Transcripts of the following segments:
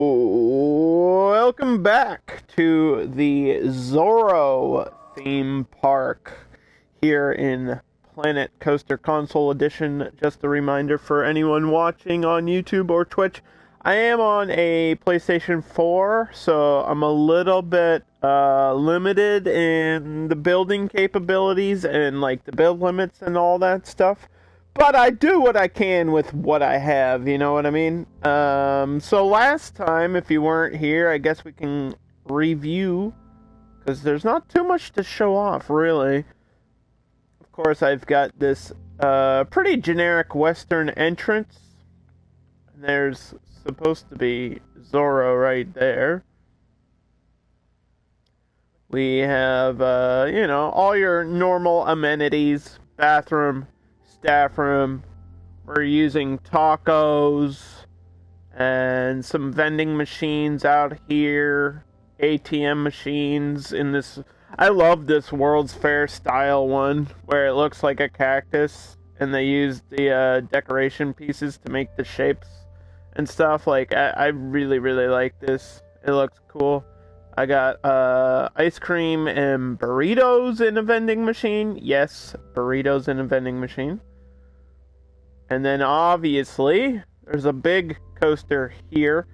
Welcome back to the Zorro theme park here in Planet Coaster Console Edition. Just a reminder for anyone watching on YouTube or Twitch, I am on a PlayStation 4, so I'm a little bit limited in the building capabilities and like the build limits and all that stuff. But I do what I can with what I have, you know what I mean? So last time, if you weren't here, I guess we can review, because there's not too much to show off, really. Of course, I've got this pretty generic Western entrance. There's supposed to be Zorro right there. We have, all your normal amenities, bathroom, staff room. We're using tacos and some vending machines out here, ATM machines in this. I love this World's Fair style one where it looks like a cactus and they use the decoration pieces to make the shapes and stuff. Like, I really like this. It looks cool. I got ice cream and burritos in a vending machine. Yes, burritos in a vending machine. And then obviously, there's a big coaster here.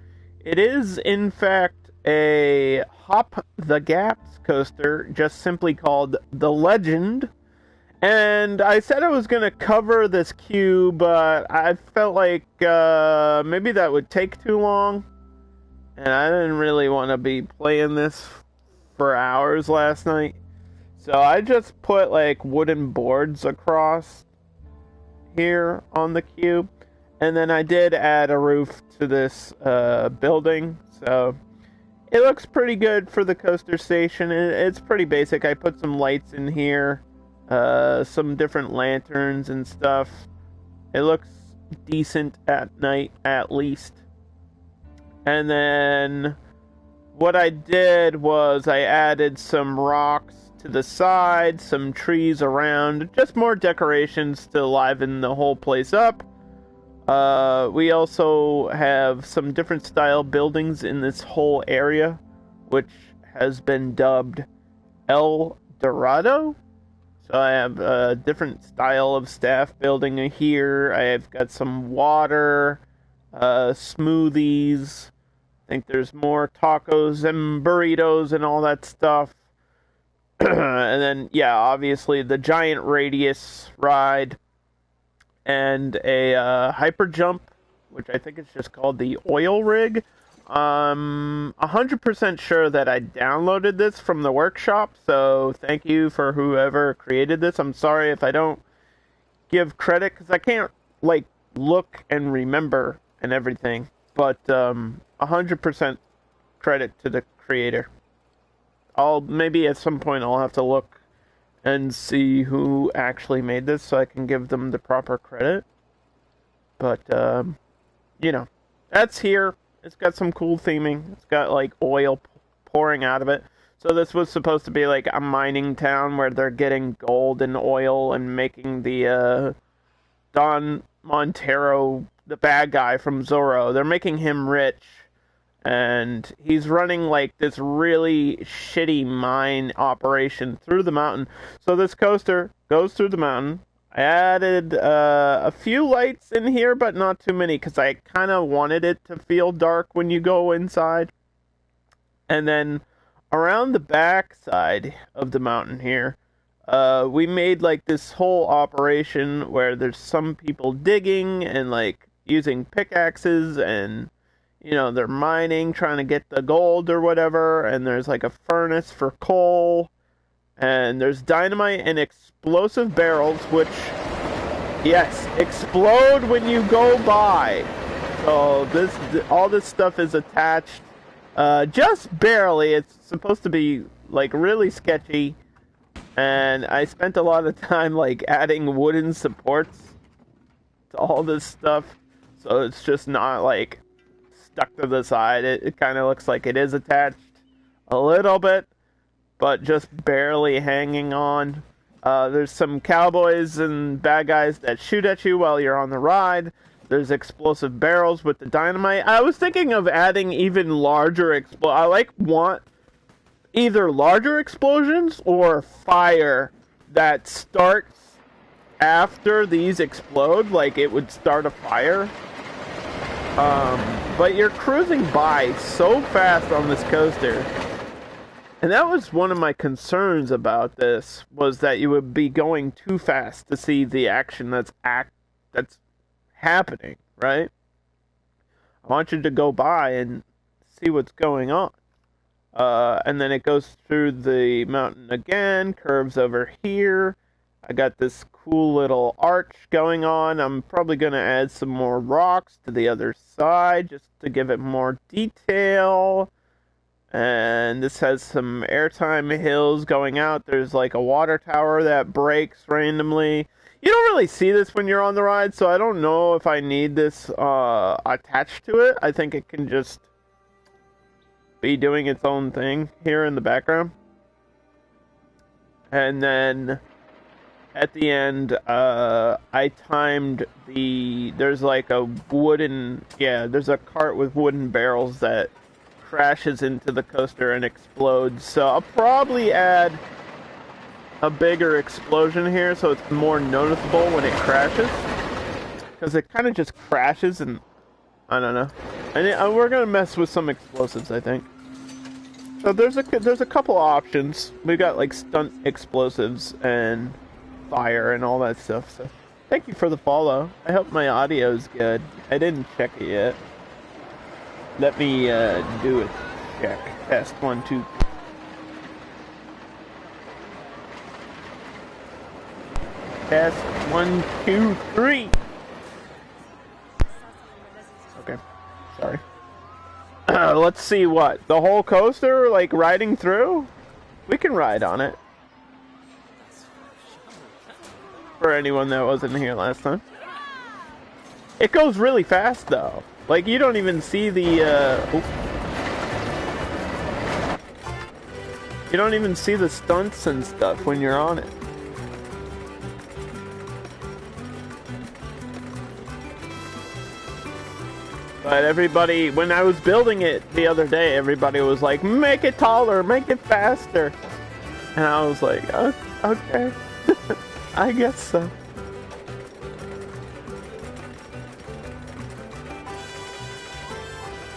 It is, in fact, a Hop the Gaps coaster, just simply called The Legend. And I said I was going to cover this queue, but I felt like maybe that would take too long. And I didn't really want to be playing this for hours last night. So I just put like wooden boards across here on the cube, and then I did add a roof to this building, so it looks pretty good for the coaster station. It's pretty basic. I put some lights in here, some different lanterns and stuff. It looks decent at night, at least. And then what I did was I added some rocks to the side, some trees around, just more decorations to liven the whole place up. We also have some different style buildings in this whole area, which has been dubbed El Dorado. So I have a different style of staff building here. I have got some water, smoothies. I think there's more tacos and burritos and all that stuff. And then, yeah, obviously the giant radius ride and a hyper jump, which I think is just called the oil rig. 100% sure that I downloaded this from the workshop, so thank you for whoever created this. I'm sorry if I don't give credit, because I can't, like, look and remember and everything, but 100% credit to the creator. Maybe at some point I'll have to look and see who actually made this so I can give them the proper credit. But, that's here. It's got some cool theming. It's got, like, oil pouring out of it. So this was supposed to be, like, a mining town where they're getting gold and oil and making the, Don Montero, the bad guy from Zorro, they're making him rich. And he's running like this really shitty mine operation through the mountain. So this coaster goes through the mountain. I added a few lights in here, but not too many, because I kind of wanted it to feel dark when you go inside. And then around the back side of the mountain here, we made like this whole operation where there's some people digging and like using pickaxes and they're mining, trying to get the gold or whatever, and there's like a furnace for coal, and there's dynamite and explosive barrels, which, yes, explode when you go by. So all this stuff is attached, just barely. It's supposed to be like really sketchy, and I spent a lot of time like adding wooden supports to all this stuff, so it's just not like stuck to the side. It kind of looks like it is attached a little bit, but just barely hanging on. There's some cowboys and bad guys that shoot at you while you're on the ride. There's explosive barrels with the dynamite. I was thinking of adding even larger want either larger explosions or fire that starts after these explode, like it would start a fire. But you're cruising by so fast on this coaster. And that was one of my concerns about this, was that you would be going too fast to see the action that's happening, right? I want you to go by and see what's going on. And then it goes through the mountain again, curves over here. I got this cool little arch going on. I'm probably going to add some more rocks to the other side just to give it more detail. And this has some airtime hills going out. There's like a water tower that breaks randomly. You don't really see this when you're on the ride, so I don't know if I need this attached to it. I think it can just be doing its own thing here in the background. And then at the end, I timed there's like a there's a cart with wooden barrels that crashes into the coaster and explodes. So I'll probably add a bigger explosion here so it's more noticeable when it crashes. Because it kind of just crashes and I don't know. And we're going to mess with some explosives, I think. So there's a couple options. We've got like stunt explosives and fire and all that stuff. So thank you for the follow. I hope my audio is good. I didn't check it yet. Let me do it. Check. Test 1, 2. Test 1, 2, 3. Okay. Sorry. Let's see what. The whole coaster, like, riding through? We can ride on it. For anyone that wasn't here last time. It goes really fast, though. Like, you don't even see the, you don't even see the stunts and stuff when you're on it. But everybody, when I was building it the other day, everybody was like, make it taller, make it faster. And I was like, oh, okay, I guess so.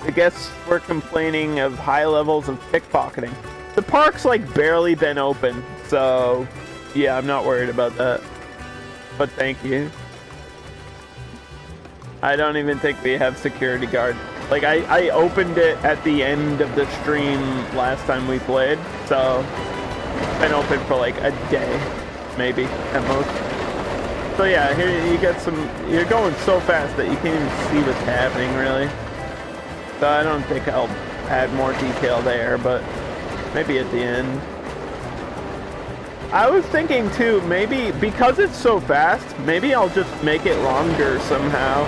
I guess we're complaining of high levels of pickpocketing. The park's like barely been open, so yeah, I'm not worried about that. But thank you. I don't even think we have security guard. Like, I opened it at the end of the stream last time we played, so it's been open for like a day, maybe, at most. So yeah, here you get some, you're going so fast that you can't even see what's happening, really. So I don't think I'll add more detail there, but maybe at the end. I was thinking too, maybe, because it's so fast, maybe I'll just make it longer somehow.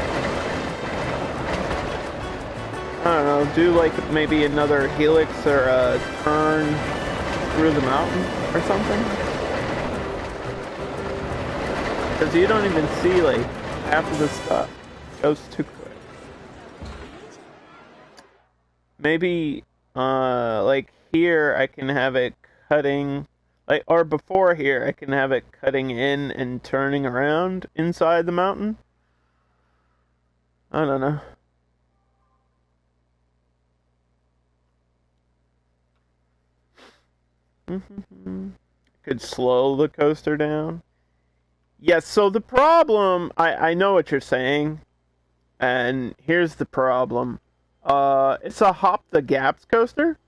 I don't know, do like maybe another helix or a turn through the mountain or something. Because you don't even see like half of the stuff. It goes too quick. Maybe, like here I can have it cutting, like, or before here I can have it cutting in and turning around inside the mountain. I don't know. Could slow the coaster down. Yes, so the problem, I know what you're saying, and here's the problem. It's a hop the gaps coaster,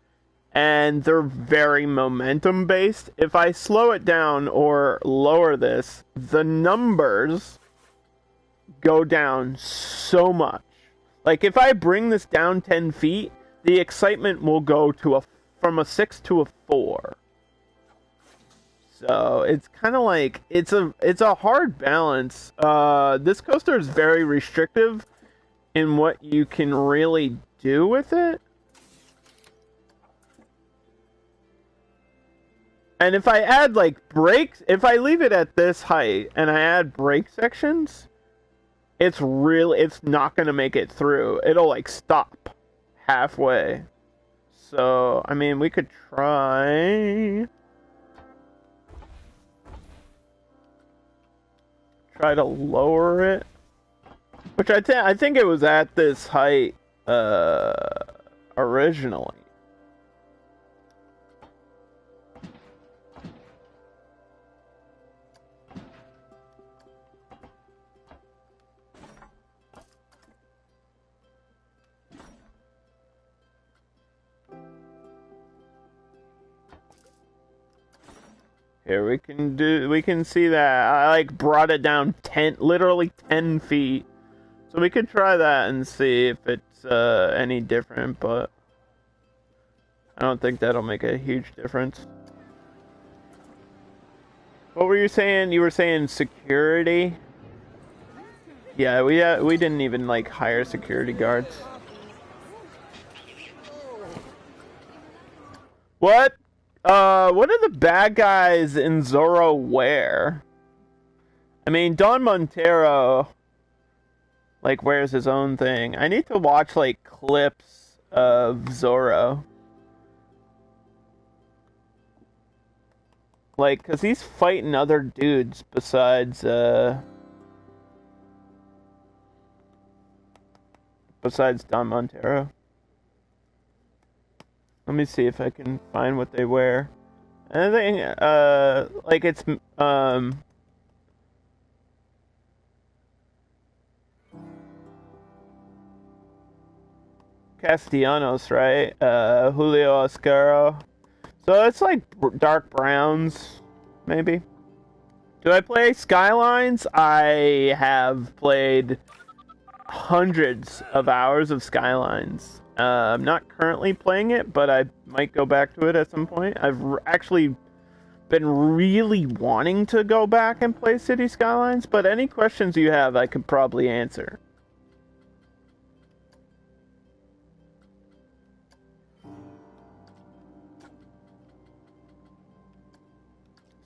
and they're very momentum based. If I slow it down or lower this, the numbers go down so much. Like, if I bring this down 10 feet, the excitement will go to from a 6 to a 4. So it's kind of like, it's a hard balance. This coaster is very restrictive in what you can really do with it. And if I add like brakes, if I leave it at this height and I add brake sections, it's not gonna make it through. It'll like stop halfway. So, I mean, we could try to lower it, which I think it was at this height originally. Here we can see that I like brought it down literally 10 feet. So we could try that and see if it's any different, but I don't think that'll make a huge difference. What were you saying? You were saying security? Yeah, we didn't even like hire security guards. What? What do the bad guys in Zorro wear? I mean, Don Montero, like, wears his own thing. I need to watch, like, clips of Zorro. Like, because he's fighting other dudes besides Don Montero. Let me see if I can find what they wear. And I think, like it's, Castellanos, right? Julio Oscaro. So it's like dark browns, maybe. Do I play Skylines? I have played hundreds of hours of Skylines. I'm not currently playing it, but I might go back to it at some point. I've actually been really wanting to go back and play City Skylines, but any questions you have, I could probably answer.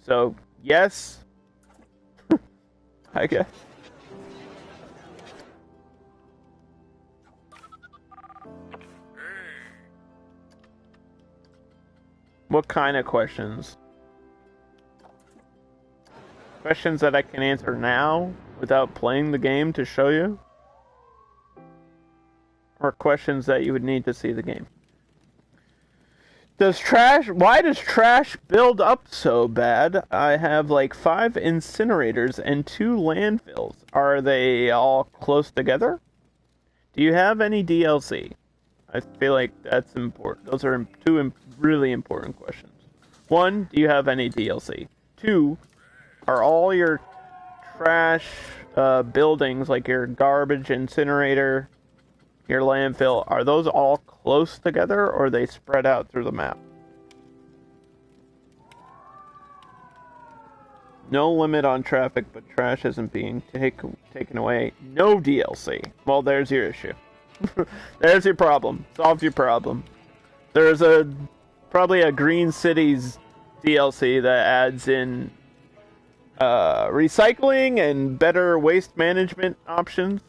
So, yes, I guess. What kind of questions? Questions that I can answer now without playing the game to show you? Or questions that you would need to see the game? Why does trash build up so bad? I have like 5 incinerators and 2 landfills. Are they all close together? Do you have any DLC? I feel like that's important. Those are 2 really important questions. 1, do you have any DLC? 2, are all your trash buildings, like your garbage incinerator, your landfill, are those all close together, or are they spread out through the map? No limit on traffic, but trash isn't being taken away. No DLC. Well, there's your issue. There's your problem. Solves your problem. There's probably a Green Cities DLC that adds in recycling and better waste management options.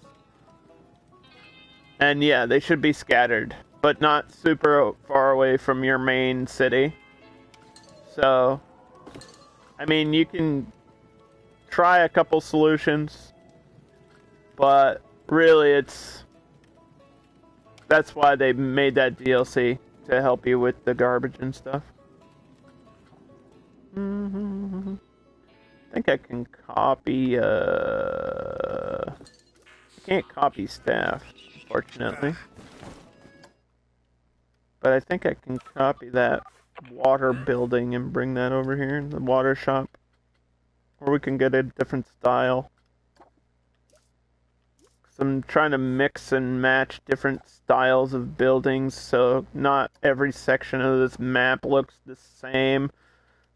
And yeah, they should be scattered, but not super far away from your main city. So, I mean, you can try a couple solutions, but really that's why they made that DLC, to help you with the garbage and stuff. I think I can copy, I can't copy staff, unfortunately. But I think I can copy that water building and bring that over here in the water shop. Or we can get a different style. I'm trying to mix and match different styles of buildings, so not every section of this map looks the same.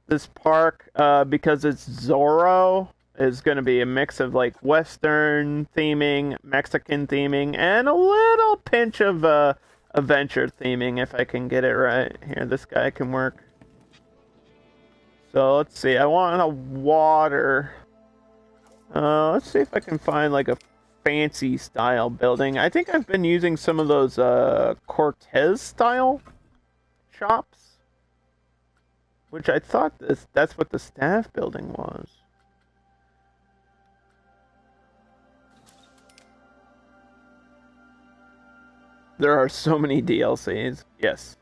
This park, because it's Zorro, is going to be a mix of like Western theming, Mexican theming, and a little pinch of adventure theming, if I can get it right. Here, this guy can work. So let's see, I want a water. Let's see if I can find like a fancy style building. I think I've been using some of those Cortez style shops, which I thought that's what the staff building was. There are so many DLCs. Yes.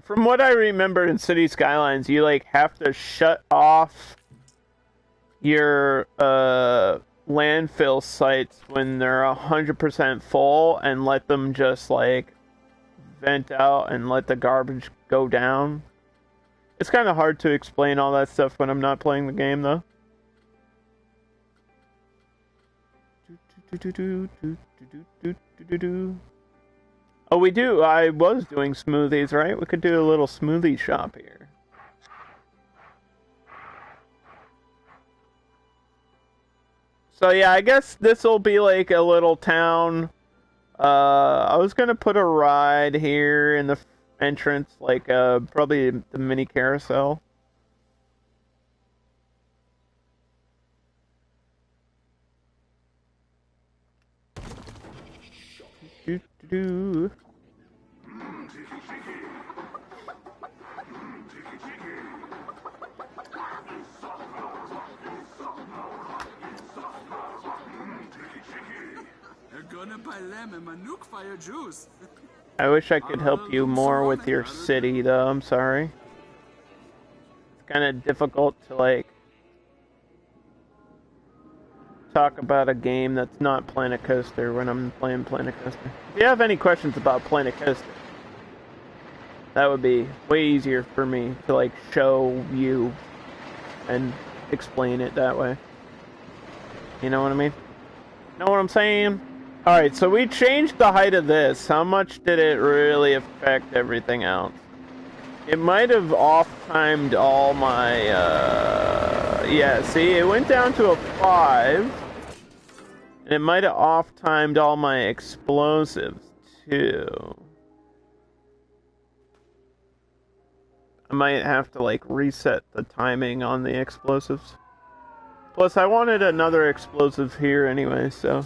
From what I remember in City Skylines, you like have to shut off your landfill sites when they're 100% full and let them just like vent out and let the garbage go down. It's kind of hard to explain all that stuff when I'm not playing the game, though. Oh, we do. I was doing smoothies, right? We could do a little smoothie shop here. So yeah, I guess this will be like a little town. I was gonna put a ride here in the entrance, like probably the mini carousel. Do. I wish I could help you more with your city, though. I'm sorry. It's kind of difficult to, like, talk about a game that's not Planet Coaster when I'm playing Planet Coaster. If you have any questions about Planet Coaster, that would be way easier for me to, like, show you and explain it that way. You know what I mean? Know what I'm saying? Alright, so we changed the height of this. How much did it really affect everything else? It might have off-timed all my, yeah, see, it went down to a 5. And it might have off-timed all my explosives, too. I might have to, like, reset the timing on the explosives. Plus, I wanted another explosive here anyway, so...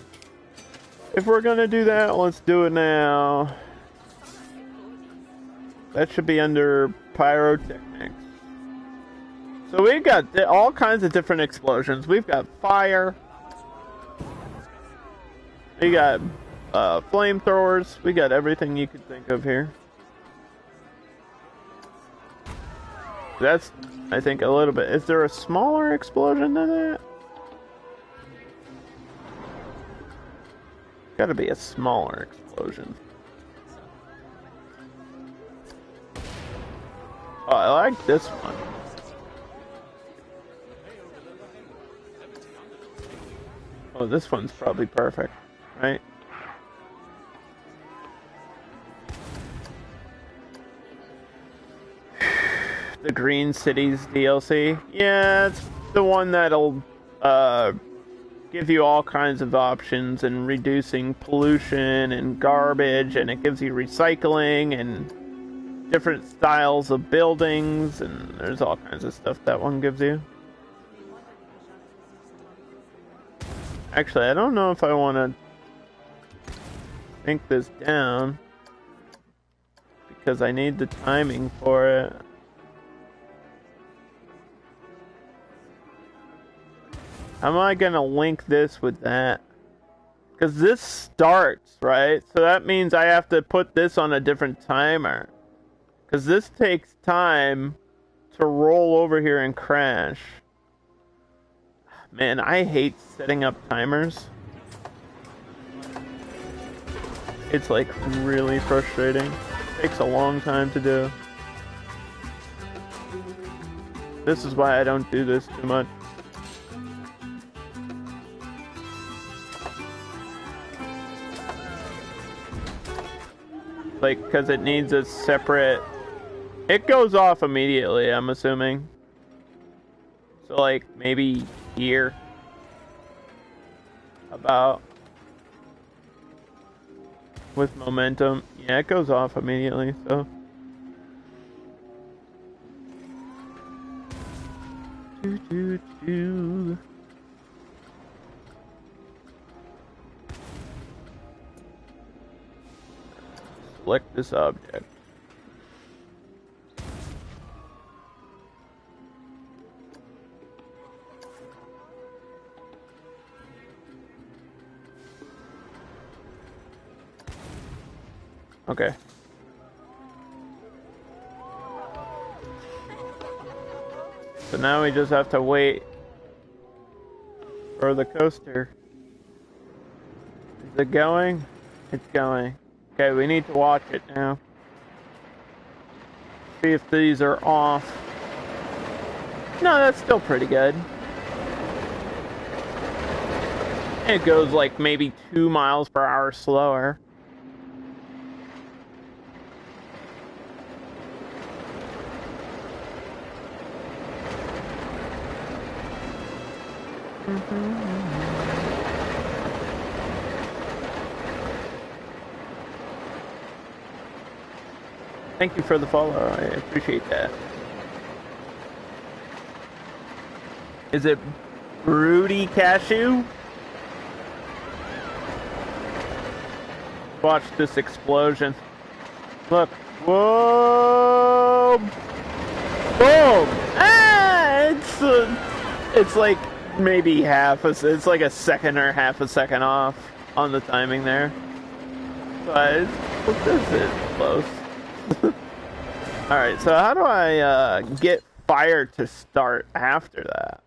if we're gonna do that, let's do it now. That should be under Pyrotechnics. So we've got all kinds of different explosions. We've got fire. We got flamethrowers. We got everything you could think of here. That's, I think, a little bit. Is there a smaller explosion than that? Gotta be a smaller explosion. Oh, I like this one. Oh, this one's probably perfect, right? The Green Cities DLC. Yeah, it's the one that'll give you all kinds of options and reducing pollution and garbage, and it gives you recycling and different styles of buildings, and there's all kinds of stuff that one gives you. Actually, I don't know if I want to think this down because I need the timing for it. How am I gonna link this with that? Because this starts, right? So that means I have to put this on a different timer. Because this takes time to roll over here and crash. Man, I hate setting up timers. It's like really frustrating. It takes a long time to do. This is why I don't do this too much. Like, because it needs a separate... It goes off immediately, I'm assuming. So, like, maybe here. About. With momentum. Yeah, it goes off immediately, so... do, do. Select this object. Okay. So now we just have to wait for the coaster. Is it going? It's going. Okay, we need to watch it now. See if these are off. No, that's still pretty good. It goes like maybe 2 miles per hour slower. Thank you for the follow. I appreciate that. Is it Broody Cashew? Watch this explosion. Look. Whoa! Boom! Ah! It's like maybe it's like a second or half a second off on the timing there. But it's close. Alright, so how do I get fire to start after that?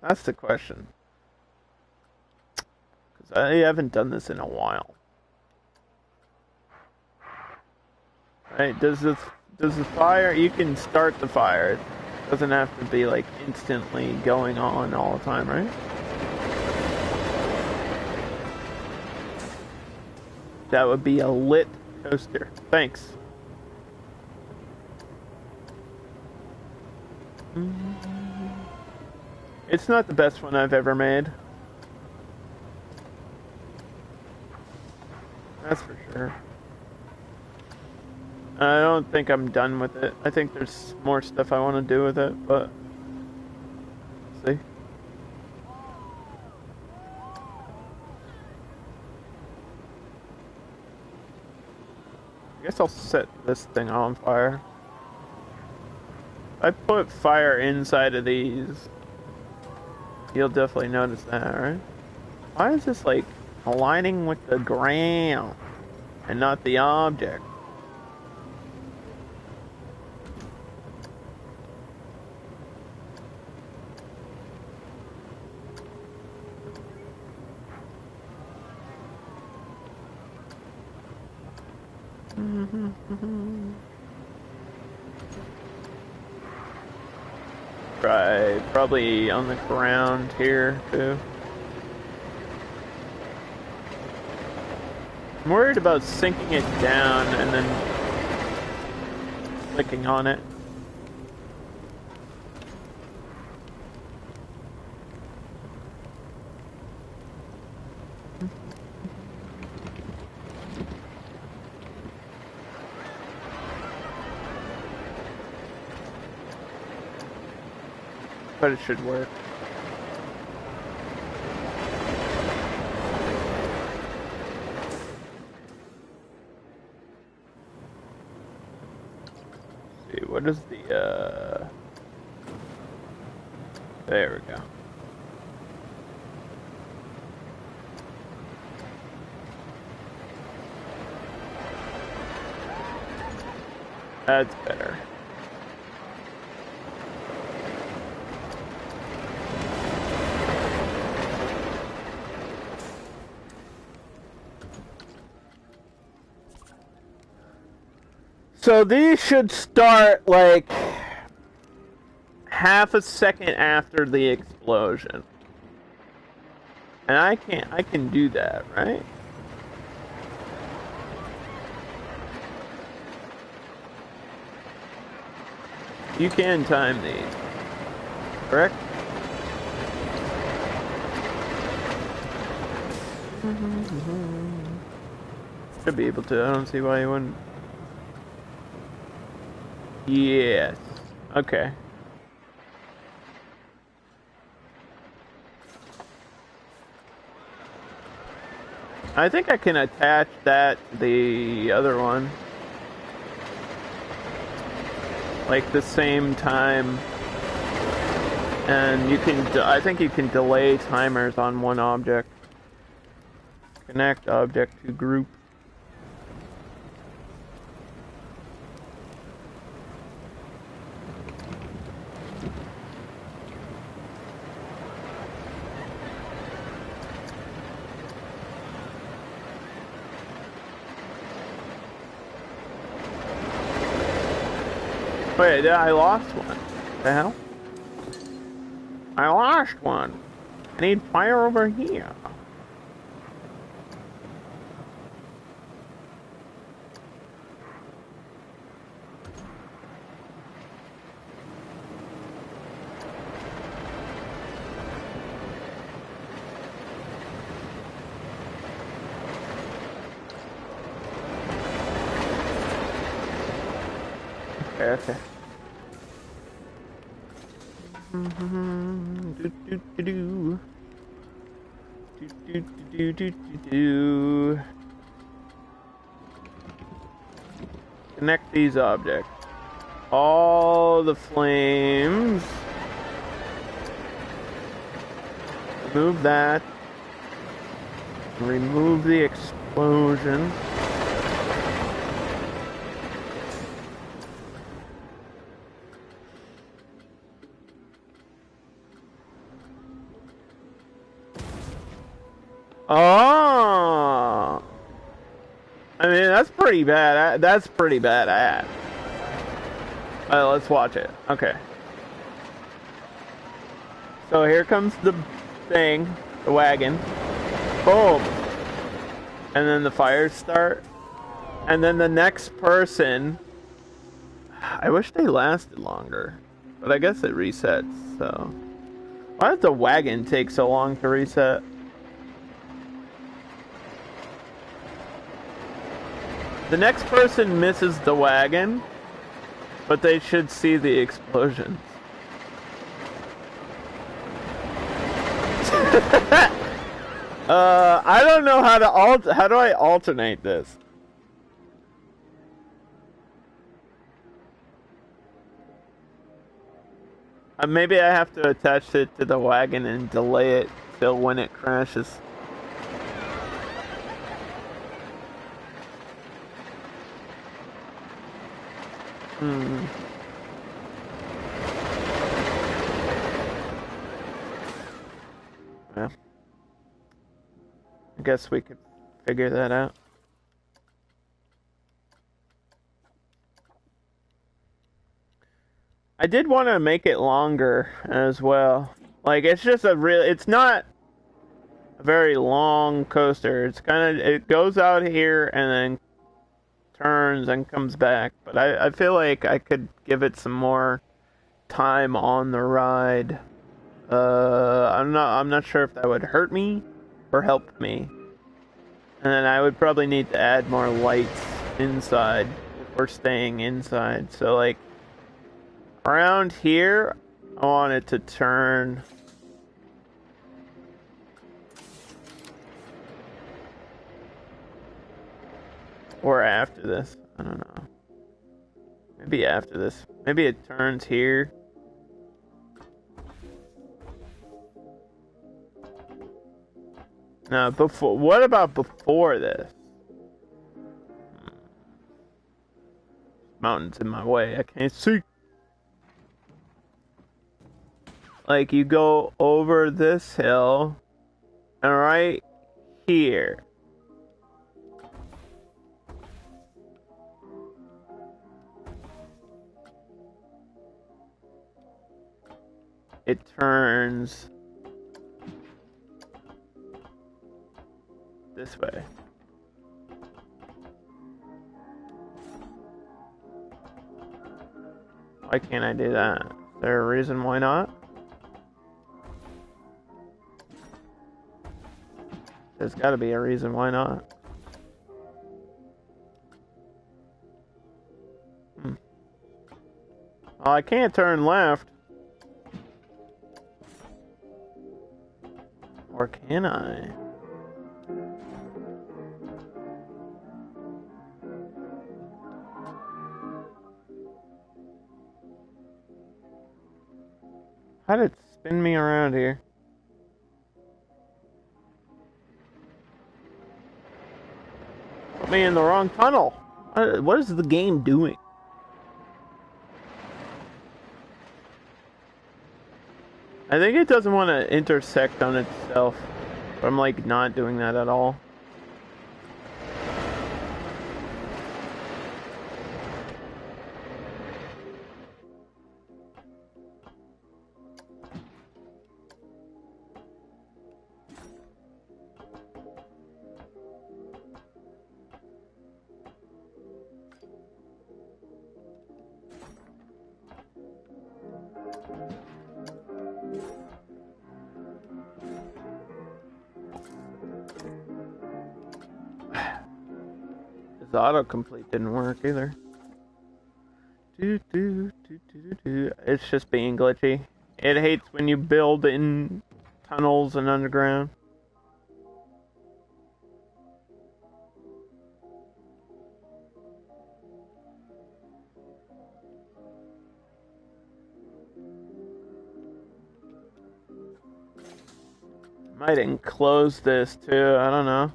That's the question. Because I haven't done this in a while. Right, does the fire, you can start the fire. It doesn't have to be like instantly going on all the time, right? That would be a lit coaster. Thanks. It's not the best one I've ever made. That's for sure. I don't think I'm done with it. I think there's more stuff I want to do with it, but... see. I guess I'll set this thing on fire. I put fire inside of these. You'll definitely notice that, right? Why is this like aligning with the ground and not the object? Right, probably on the ground here too. I'm worried about sinking it down and then clicking on it. But it should work. Let's see, what is the there we go. That's better. So these should start like half a second after the explosion. And I can do that, right? You can time these, correct? Should be able to. I don't see why you wouldn't. Yes. Okay. I think I can attach that to the other one. Like the same time. And you can, I think you can delay timers on one object. Connect object to group. Wait, I lost one. What the hell? I lost one. I need fire over here. Okay. Do. Connect these objects. All the flames. Remove that. Remove the explosion. Oh, I mean, that's pretty bad. That's pretty badass. Let's watch it. Okay. So here comes the thing, the wagon. Boom. And then the fires start. And then the next person. I wish they lasted longer. But I guess it resets, so. Why does the wagon take so long to reset? The next person misses the wagon, but they should see the explosions. I don't know how to how do I alternate this? Maybe I have to attach it to the wagon and delay it till when it crashes. Yeah. I guess we could figure that out. I did want to make it longer as well. Like, it's just it's not a very long coaster. It's kind of, it goes out here and then turns and comes back. But I feel like I could give it some more time on the ride. I'm not sure if that would hurt me or help me. And then I would probably need to add more lights inside if we're staying inside. So like around here, I want it to turn. Or after this. I don't know. Maybe after this. Maybe it turns here. No, before. What about before this? Mountain's in my way. I can't see. Like, you go over this hill, and right here. It turns this way. Why can't I do that? Is there a reason why not? There's gotta be a reason why not. Well, I can't turn left. Or can I? How did it spin me around here? Put me in the wrong tunnel. What is the game doing? I think it doesn't want to intersect on itself. But I'm like not doing that at all. The autocomplete didn't work either. It's just being glitchy. It hates when you build in tunnels and underground. Might enclose this too, I don't know.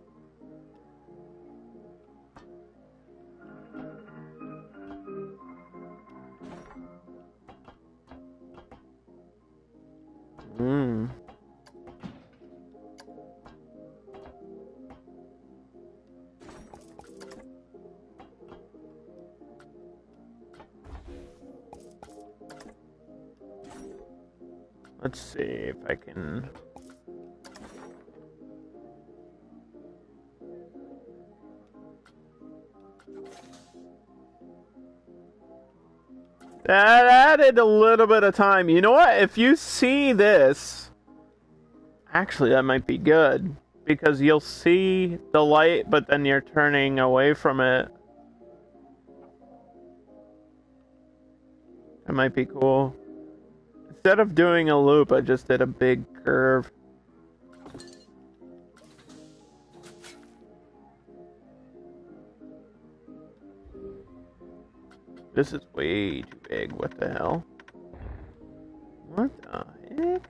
Let's see if I can... That added a little bit of time. You know what? If you see this... Actually, that might be good. Because you'll see the light, but then you're turning away from it. That might be cool. Instead of doing a loop, I just did a big curve. This is way too big. What the hell? What the heck?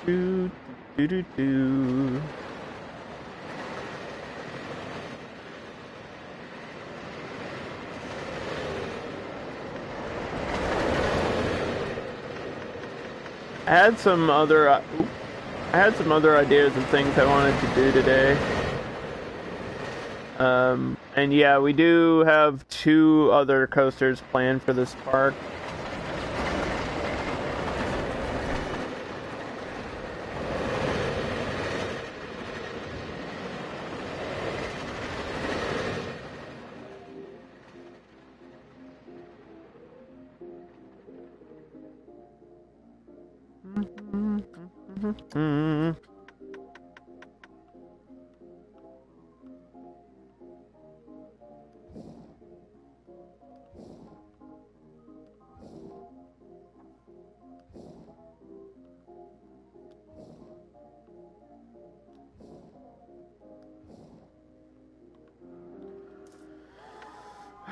Do. I had some other ideas and things I wanted to do today. And yeah, we do have 2 other coasters planned for this park.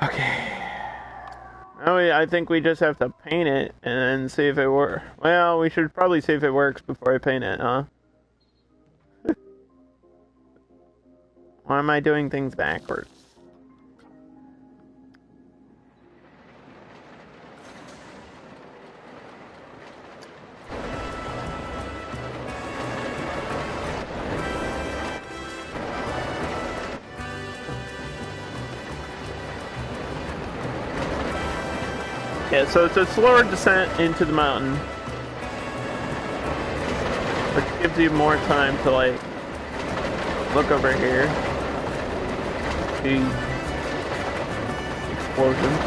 Okay. Now I think we just have to paint it and then see if it works. Well, we should probably see if it works before I paint it, huh? Why am I doing things backwards? Yeah, so it's a slower descent into the mountain, which gives you more time to, like, look over here. See explosions.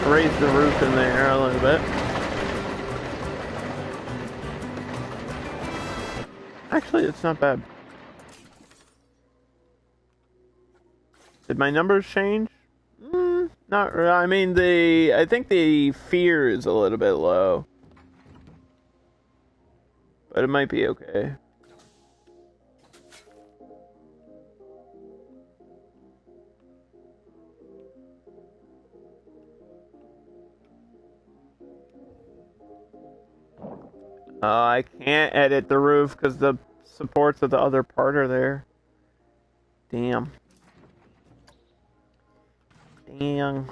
raise the roof in there a little bit. Actually, it's not bad. Did my numbers change? Not really. I mean, I think the fear is a little bit low. But it might be okay. I can't edit the roof because the supports of the other part are there. Damn. Damn.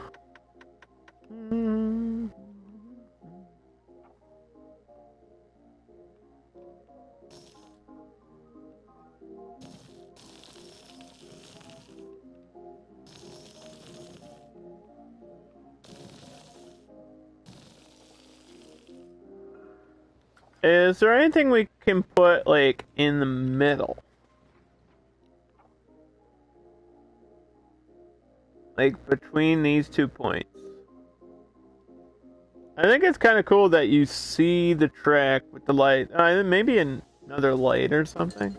Is there anything we can put, like, in the middle? Like, between these 2 points? I think it's kind of cool that you see the track with the light. Maybe another light or something?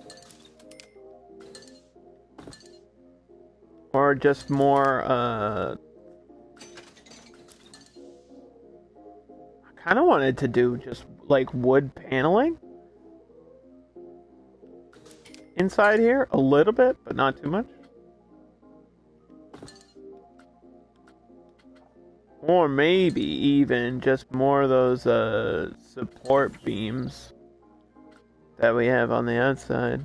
Or just more, I kind of wanted to do just, like, wood paneling inside here. A little bit, but not too much. Or maybe even just more of those support beams that we have on the outside.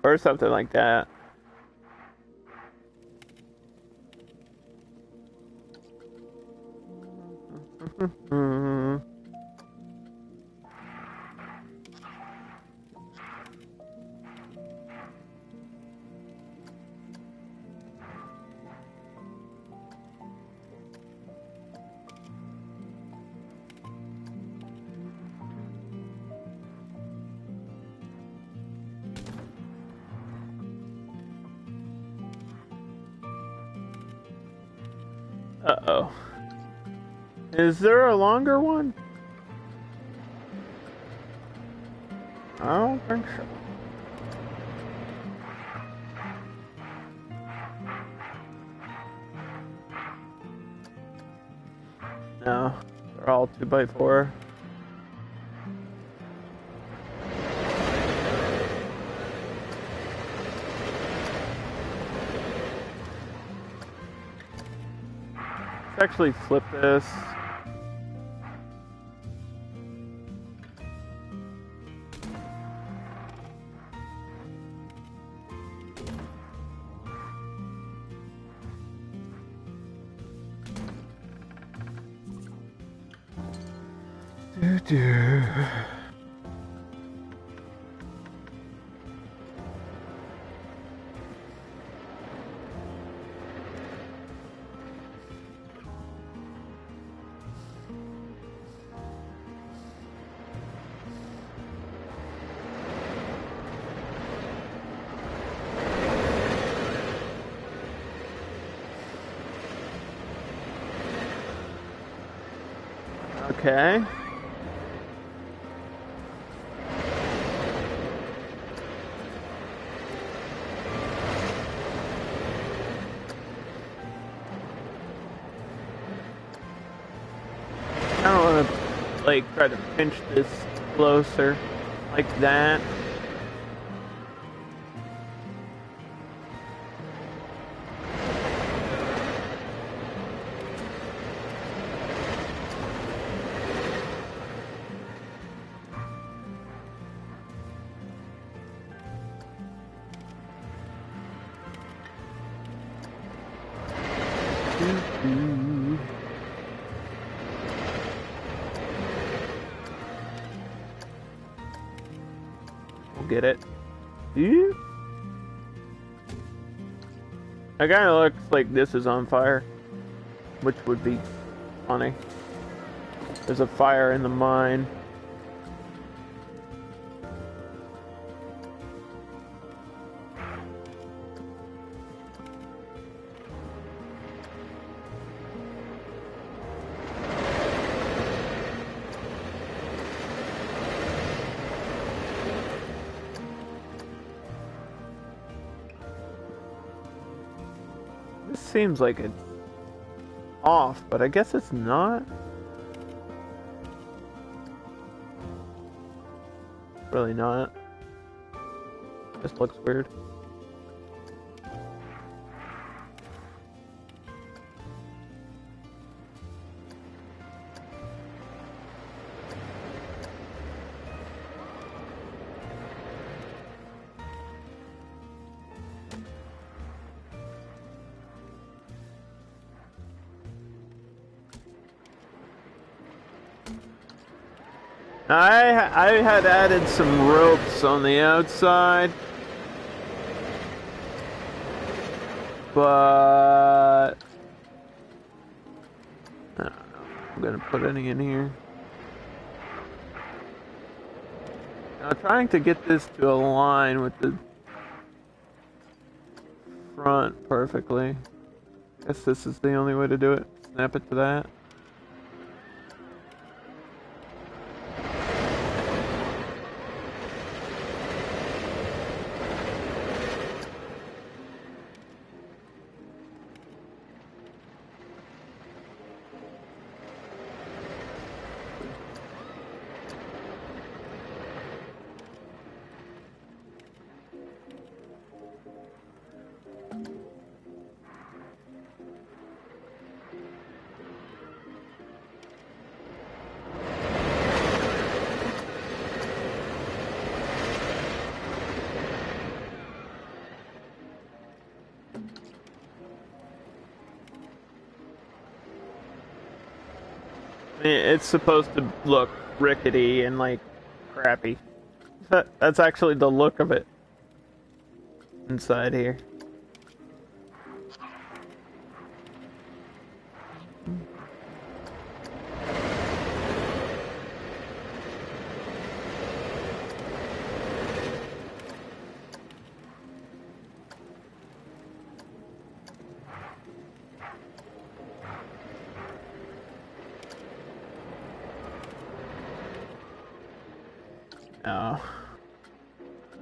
Or something like that. Uh-oh. Is there a longer one? I don't think so. No, they're all 2x4. Let's actually flip this. Okay. I don't want to, like, try to pinch this closer, like that. We'll get it. It kind of looks like this is on fire, which would be funny. There's a fire in the mine. This seems like it's off, but I guess it's not. Really not. Just looks weird. I had added some ropes on the outside, but I don't know if I'm gonna put any in here. Now, trying to get this to align with the front perfectly. Guess this is the only way to do it. Snap it to that. It's supposed to look rickety and like crappy. That's actually the look of it inside here. No.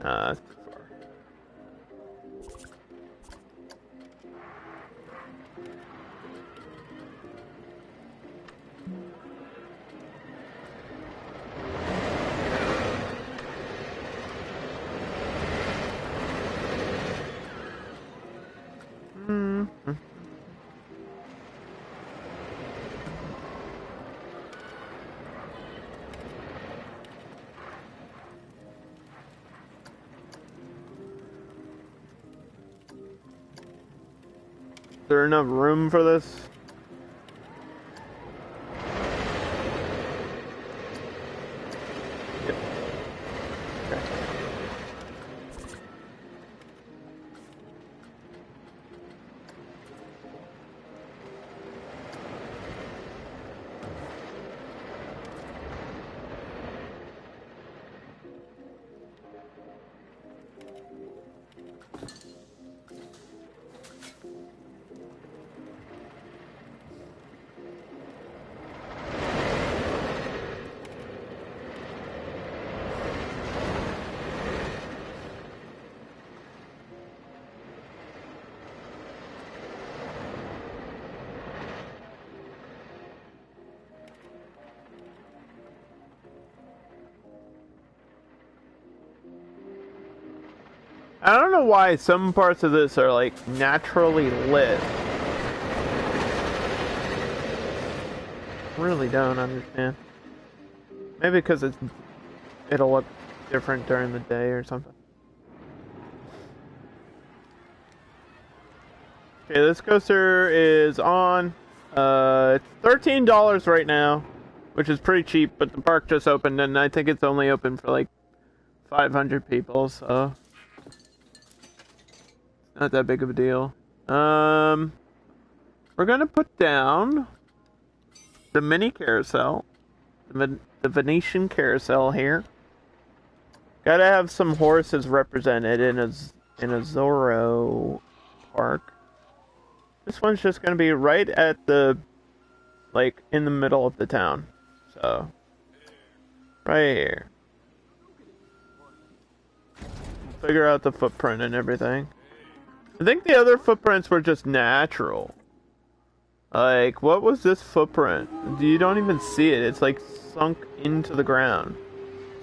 That's too far. Mm-hmm. Is there enough room for this? Yep. Okay. I don't know why some parts of this are like naturally lit. Really don't understand. Maybe because it'll look different during the day or something. Okay, this coaster is on. It's $13 right now, which is pretty cheap, but the park just opened and I think it's only open for like 500 people, so not that big of a deal. We're gonna put down the mini carousel, the Venetian carousel here. Gotta have some horses represented in a Zorro park. This one's just gonna be right at the, like, in the middle of the town. So, right here. Figure out the footprint and everything. I think the other footprints were just natural. Like, what was this footprint? You don't even see it. It's like sunk into the ground.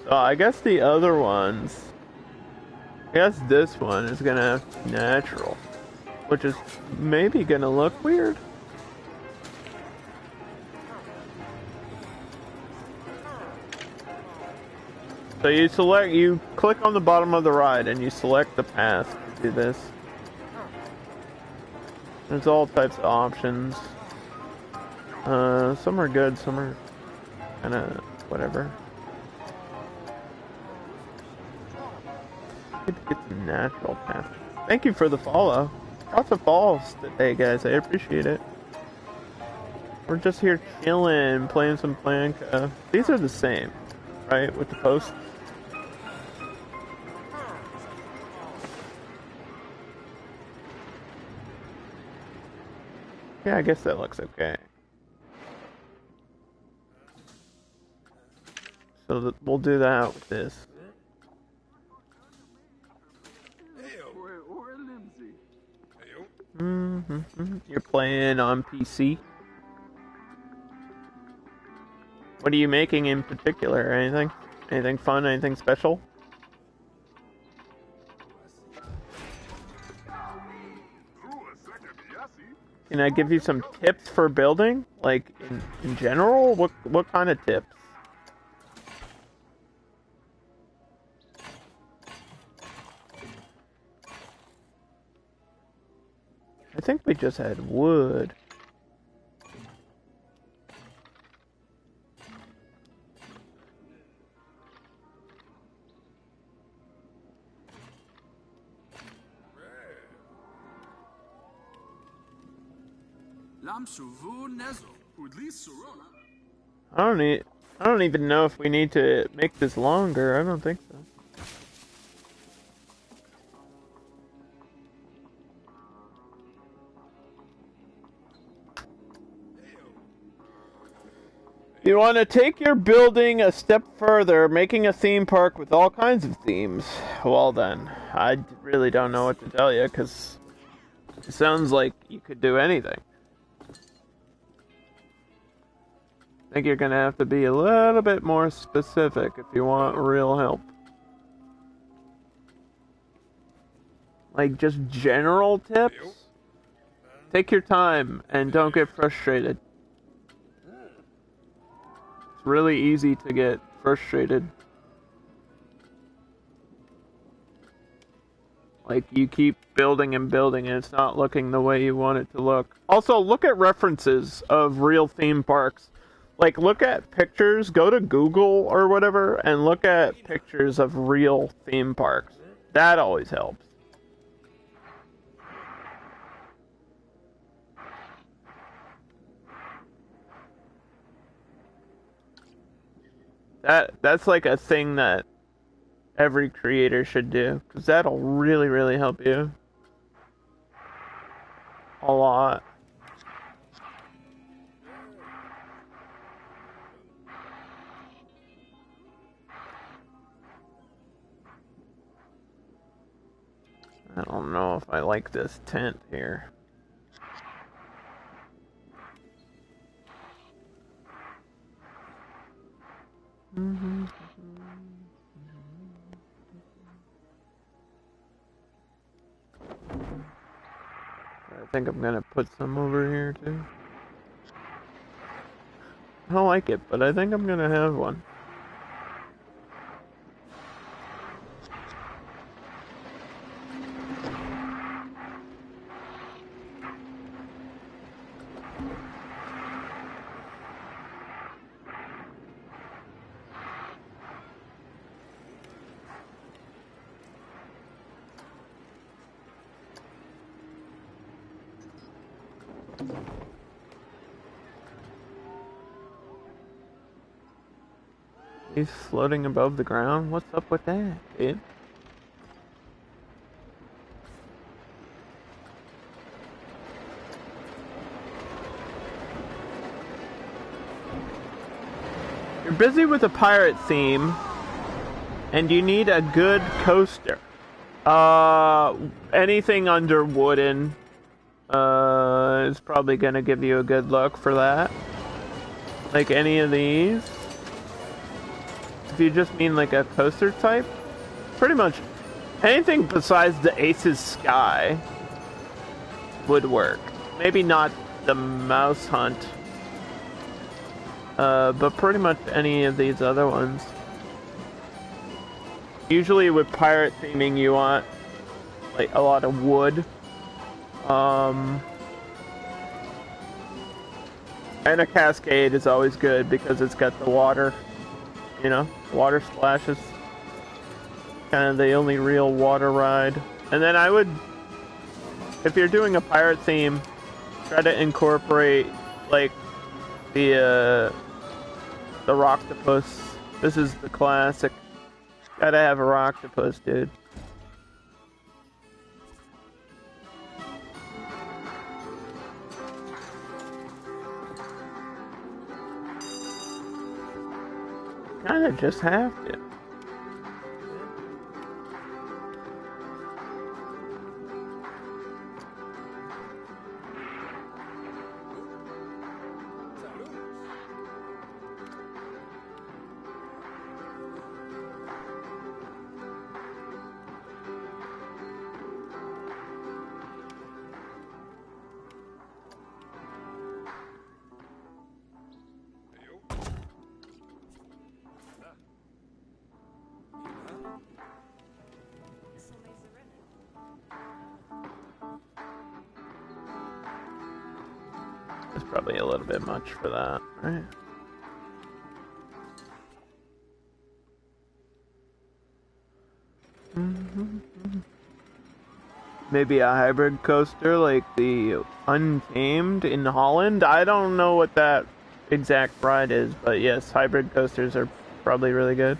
So I guess the other ones... I guess this one is gonna have natural. Which is maybe gonna look weird. So you click on the bottom of the ride and you select the path to do this. There's all types of options. Some are good, some are kinda whatever. Good to get some natural path. Thank you for the follow. Lots of follows today, guys. I appreciate it. We're just here chilling, playing some Planka. These are the same, right? With the posts. Yeah, I guess that looks okay. So we'll do that with this. You're playing on PC? What are you making in particular? Anything? Anything fun? Anything special? Can I give you some tips for building? Like, in general? What kind of tips? I think we just had wood. I don't even know if we need to make this longer. I don't think so. You want to take your building a step further, making a theme park with all kinds of themes. Well then, I really don't know what to tell you, because it sounds like you could do anything. I think you're going to have to be a little bit more specific if you want real help. Like, just general tips? Take your time and don't get frustrated. It's really easy to get frustrated. Like, you keep building and building and it's not looking the way you want it to look. Also, look at references of real theme parks. Like, look at pictures, go to Google or whatever, and look at pictures of real theme parks. That always helps. That's like a thing that every creator should do, because that'll really, really help you. A lot. I don't know if I like this tent here. I think I'm gonna put some over here too. I don't like it, but I think I'm gonna have one. He's floating above the ground? What's up with that, kid? You're busy with a pirate theme, and you need a good coaster. Anything under wooden is probably gonna give you a good look for that. Like any of these. If you just mean like a coaster type, pretty much anything besides the Ace's Sky would work. Maybe not the Mouse Hunt, but pretty much any of these other ones. Usually with pirate theming, you want like a lot of wood. And a cascade is always good because it's got the water, you know, water splashes. Kind of the only real water ride. And then I would, if you're doing a pirate theme, try to incorporate like the Rocktopus. This is the classic. Gotta have a Rocktopus, dude. Kinda just have to. It's probably a little bit much for that, right? Maybe a hybrid coaster like the Untamed in Holland. I don't know what that exact ride is, but yes, hybrid coasters are probably really good.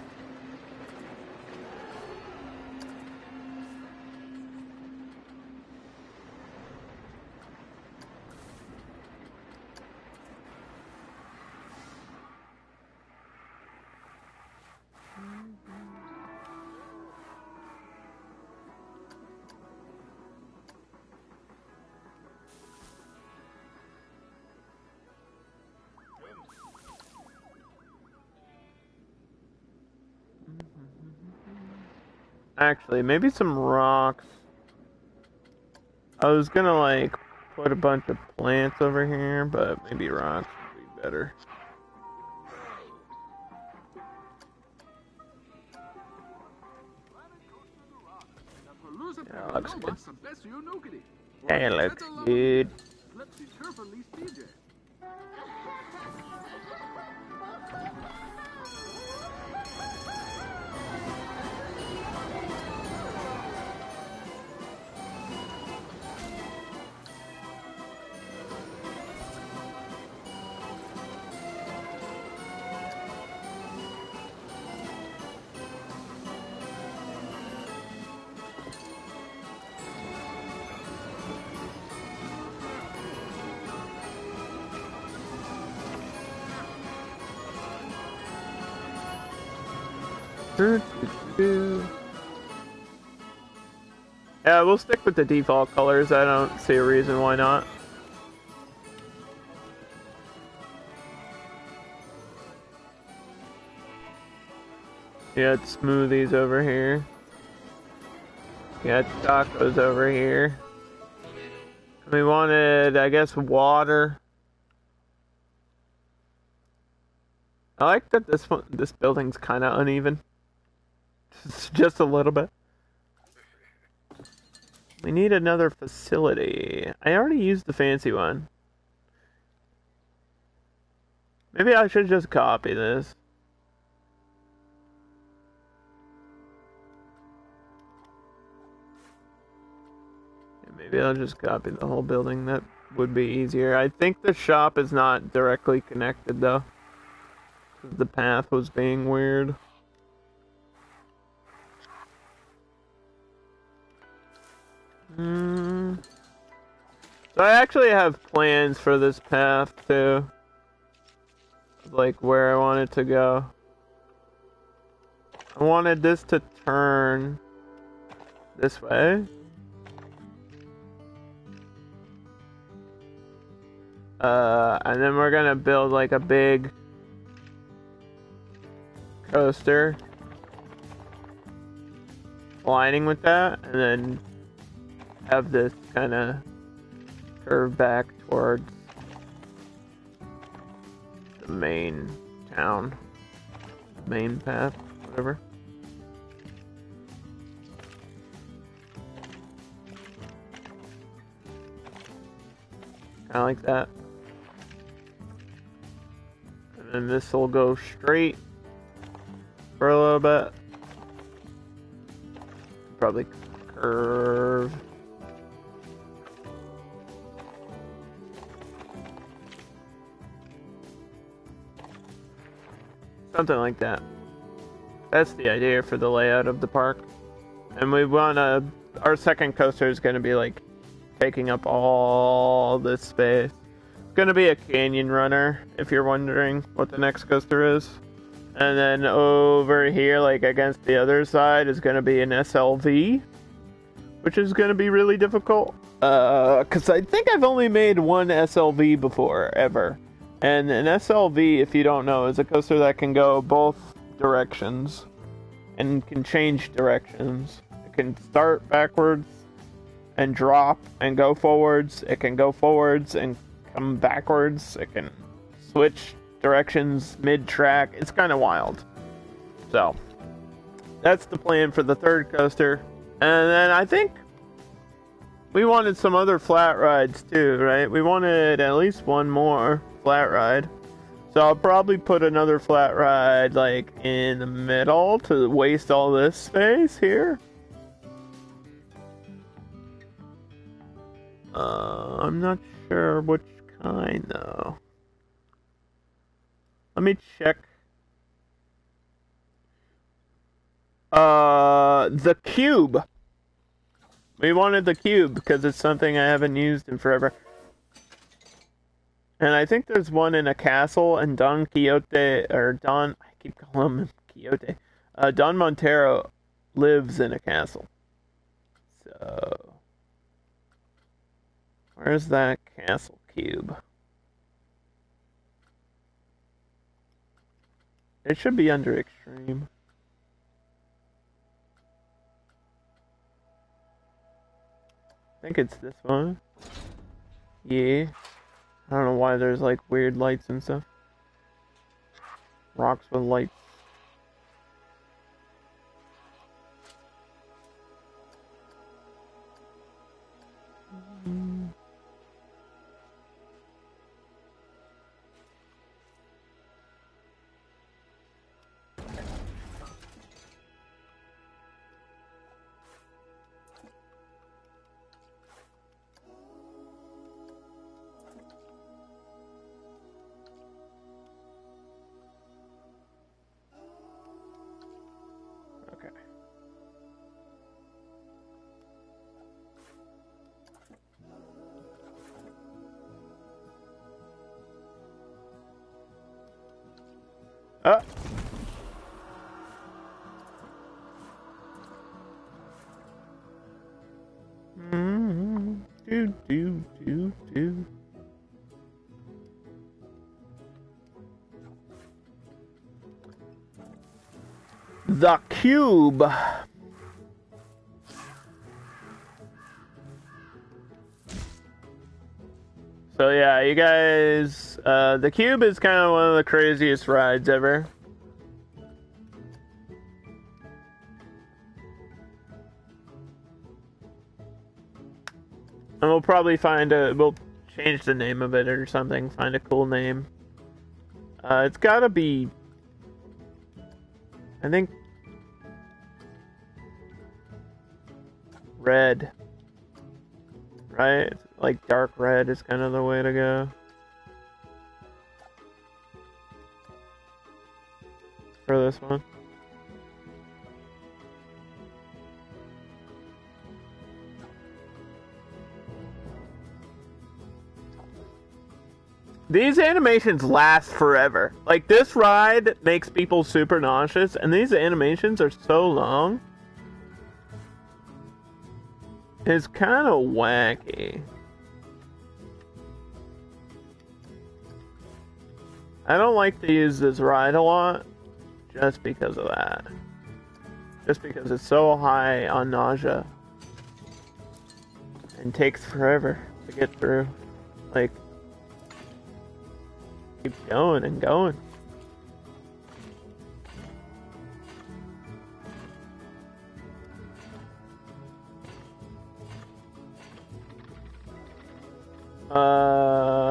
Actually, maybe some rocks. I was gonna like put a bunch of plants over here, but maybe rocks would be better. Yeah, looks good. Hey, it looks good. Yeah, we'll stick with the default colors. I don't see a reason why not. Yeah, smoothies over here. Got tacos over here. We wanted, I guess, water. I like that this building's kind of uneven. Just a little bit. We need another facility. I already used the fancy one. Maybe I should just copy this. Maybe I'll just copy the whole building. That would be easier. I think the shop is not directly connected though. The path was being weird. So I actually have plans for this path too. Like where I want it to go. I wanted this to turn this way. And then we're gonna build like a big coaster aligning with that, and then have this kind of curve back towards the main town, main path, whatever. Kind of like that. And then this will go straight for a little bit. Probably curve. Something like that. That's the idea for the layout of the park. And we wanna... Our second coaster is gonna be like taking up all this space. It's gonna be a canyon runner, if you're wondering what the next coaster is. And then over here, like against the other side, is gonna be an SLV, which is gonna be really difficult. Cause I think I've only made one SLV before, ever. And an SLV, if you don't know, is a coaster that can go both directions and can change directions. It can start backwards and drop and go forwards. It can go forwards and come backwards. It can switch directions mid-track. It's kind of wild. So, that's the plan for the third coaster. And then I think we wanted some other flat rides too, right? We wanted at least one more flat ride. So I'll probably put another flat ride like in the middle to waste all this space here. I'm not sure which kind though. Let me check. The cube. We wanted the cube because it's something I haven't used in forever. And I think there's one in a castle, and Don Quixote, or Don, I keep calling him Quixote. Don Montero lives in a castle. So, where's that castle cube? It should be under extreme. I think it's this one. Yeah. I don't know why there's like weird lights and stuff. Rocks with lights. Ah. Do. The cube. So yeah, you guys, the cube is kind of one of the craziest rides ever. And we'll probably we'll change the name of it or something, find a cool name. It's gotta be, I think, red. Right? Like dark red is kind of the way to go. For this one. These animations last forever. Like, this ride makes people super nauseous, and these animations are so long. is kind of wacky. I don't like to use this ride a lot, just because of that. Just because it's so high on nausea. And takes forever to get through. Like, keep going and going.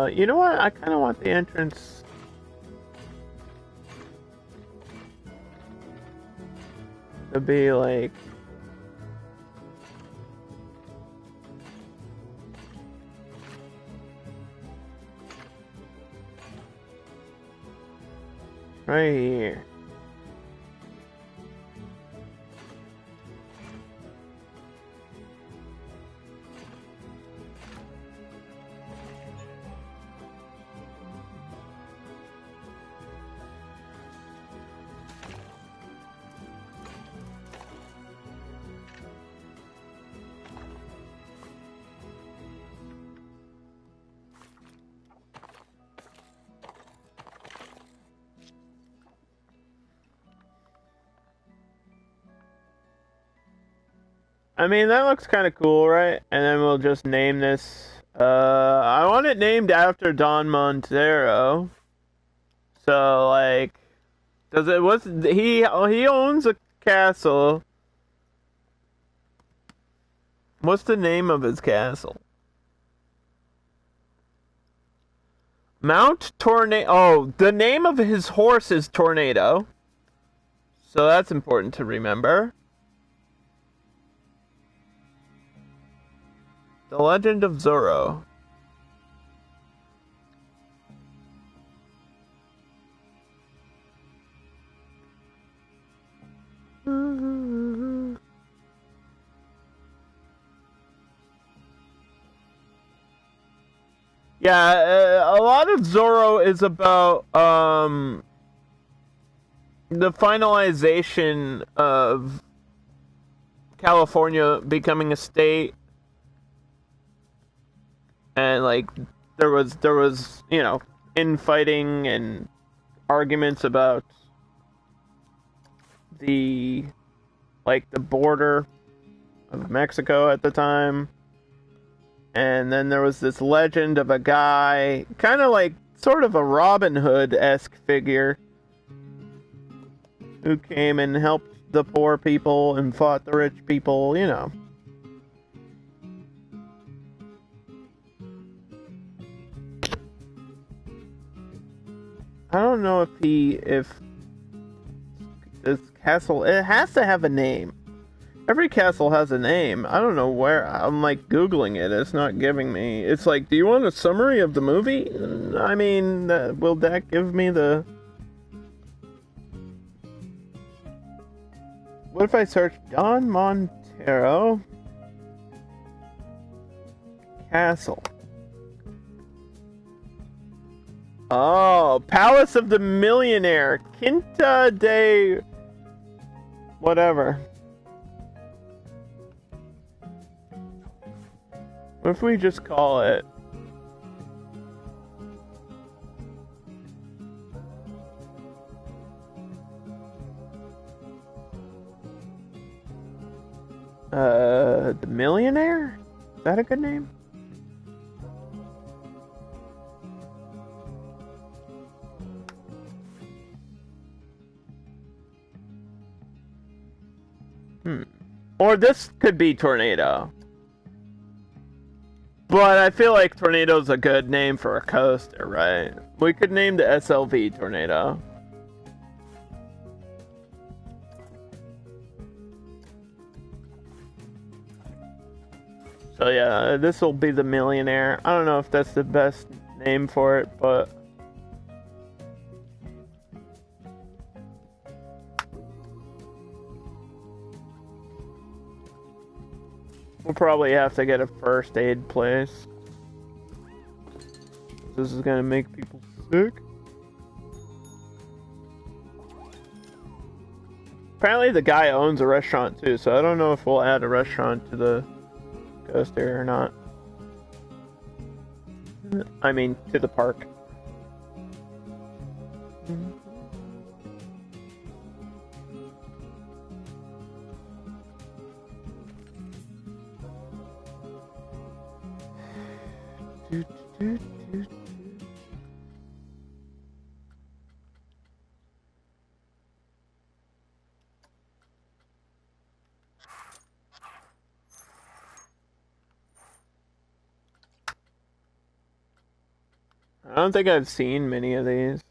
You know what? I kind of want the entrance to be like right here. I mean, that looks kind of cool, right? And then we'll just name this. I want it named after Don Montero. So, like, he owns a castle. What's the name of his castle? Mount Tornado. Oh, the name of his horse is Tornado. So that's important to remember. The Legend of Zorro. Yeah, a lot of Zorro is about the finalization of California becoming a state. And like there was, you know, infighting and arguments about the border of Mexico at the time. And then there was this legend of a guy, kind of like sort of a Robin Hood-esque figure, who came and helped the poor people and fought the rich people, you know. I don't know if this castle, it has to have a name. Every castle has a name. I don't know where. I'm like Googling it. It's not giving me. It's like, do you want a summary of the movie? I mean, will that give me the... What if I search Don Montero Castle? Oh, Palace of the Millionaire. Quinta de... whatever. What if we just call it... The Millionaire? Is that a good name? Or this could be Tornado. But I feel like Tornado's a good name for a coaster, right? We could name the SLV Tornado. So yeah, this will be the Millionaire. I don't know if that's the best name for it, but... we'll probably have to get a first aid place. This is gonna make people sick. Apparently the guy owns a restaurant too, so I don't know if we'll add a restaurant to the coaster or not. I mean, to the park. I don't think I've seen many of these.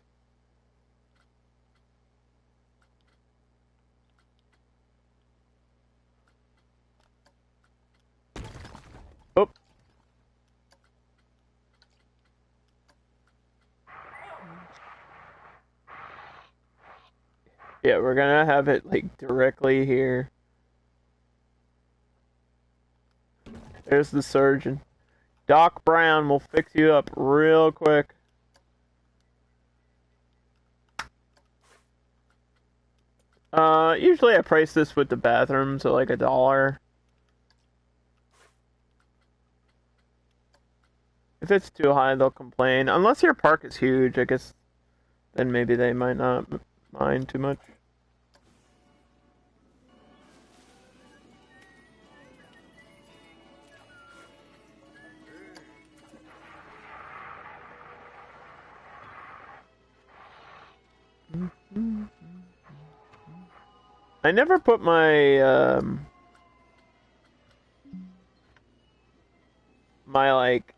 Oh. Yeah, we're gonna have it like directly here. There's the surgeon. Doc Brown will fix you up real quick. Usually I price this with the bathrooms at like $1. If it's too high, they'll complain. Unless your park is huge, I guess then maybe they might not mind too much. I never put my my like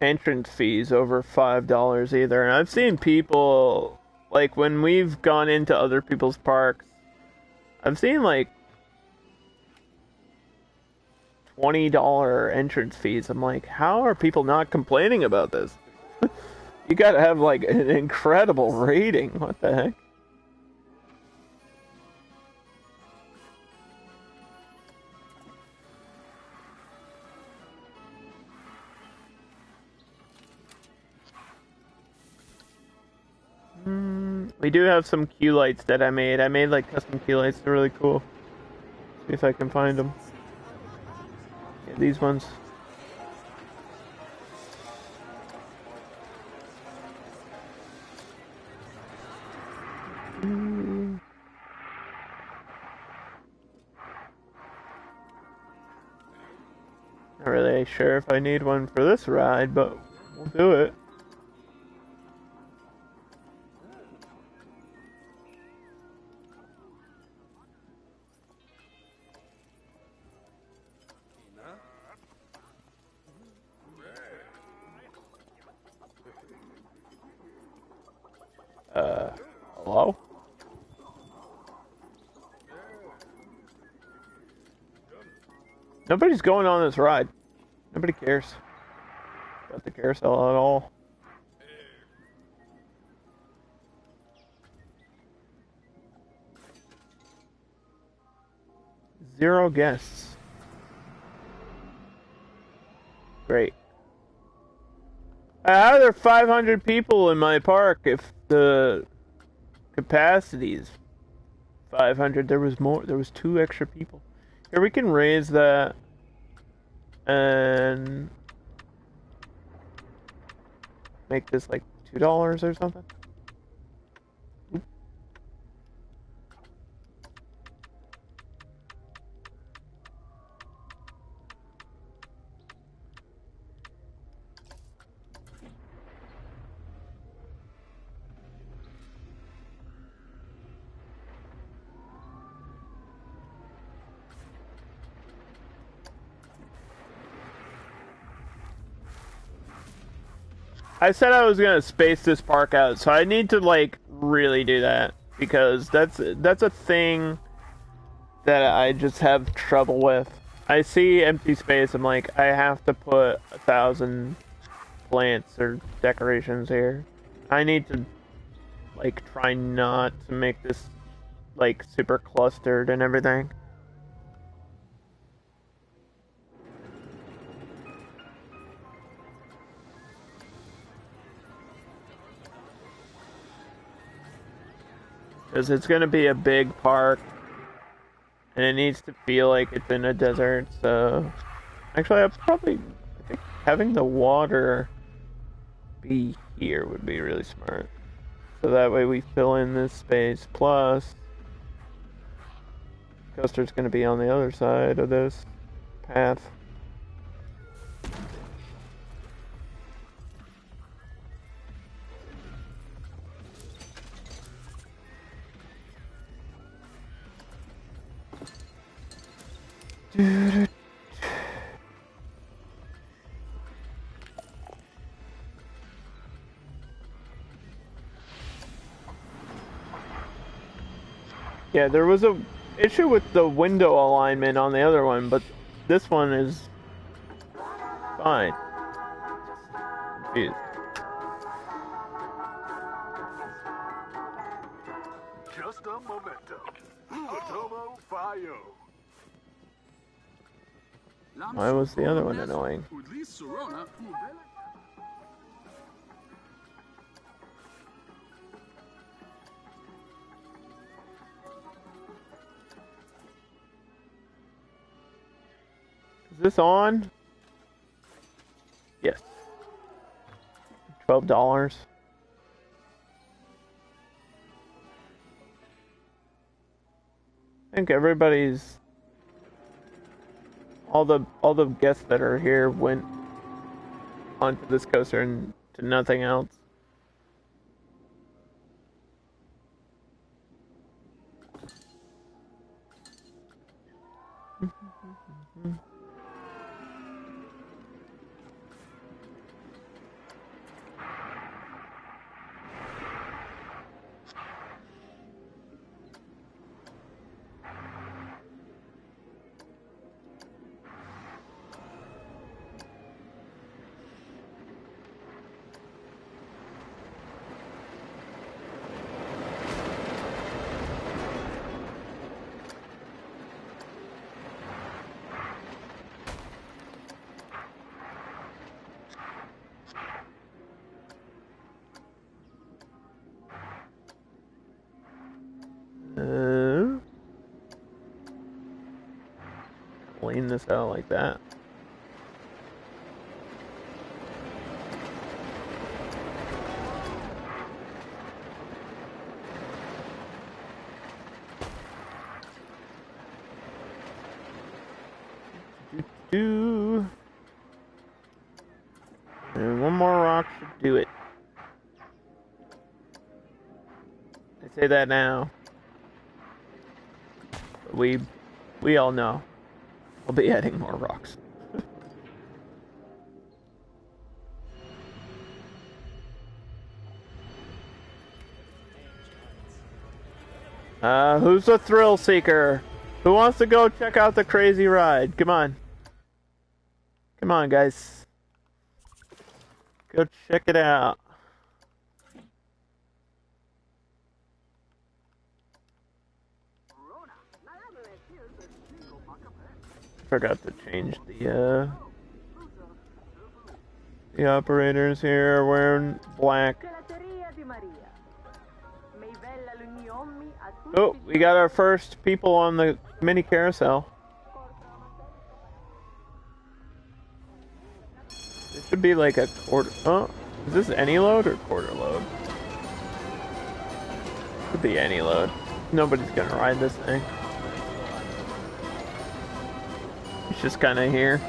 entrance fees over $5 either, and I've seen people like when we've gone into other people's parks, I've seen like $20 entrance fees. I'm like, how are people not complaining about this? You gotta have like an incredible rating. What the heck? We do have some cue lights that I made. I made like custom cue lights. They're really cool. See if I can find them. Yeah, these ones. Not really sure if I need one for this ride, but we'll do it. Hello? Nobody's going on this ride. Nobody cares about the carousel at all. Zero guests. Great. How are there 500 people in my park if the capacity is 500? There was more. There was 2 extra people. Here, we can raise that and make this like $2 or something. I said I was gonna space this park out, so I need to like really do that because that's a thing that I just have trouble with. I see empty space, I'm like, I have to put 1,000 plants or decorations here. I need to like try not to make this like super clustered and everything. Because it's going to be a big park, and it needs to feel like it's in a desert, so Actually, I think having the water be here would be really smart. So that way we fill in this space. Plus, coaster's going to be on the other side of this path. Yeah, there was a issue with the window alignment on the other one, but this one is fine. Jeez. Just a momento. Uotomo Fayo. Why was the other one annoying? Is this on? Yes. $12. I think everybody's all the guests that are here went onto this coaster and to nothing else. Lean this out like that. And one more rock should do it. I say that now. But we all know. I'll be adding more rocks. Who's a thrill seeker? Who wants to go check out the crazy ride? Come on. Come on, guys. Go check it out. Forgot to change the operators here are wearing black. Oh, we got our first people on the mini carousel. This should be like a quarter. Oh, is this any load or quarter load? Could be any load. Nobody's gonna ride this thing. It's just kind of here.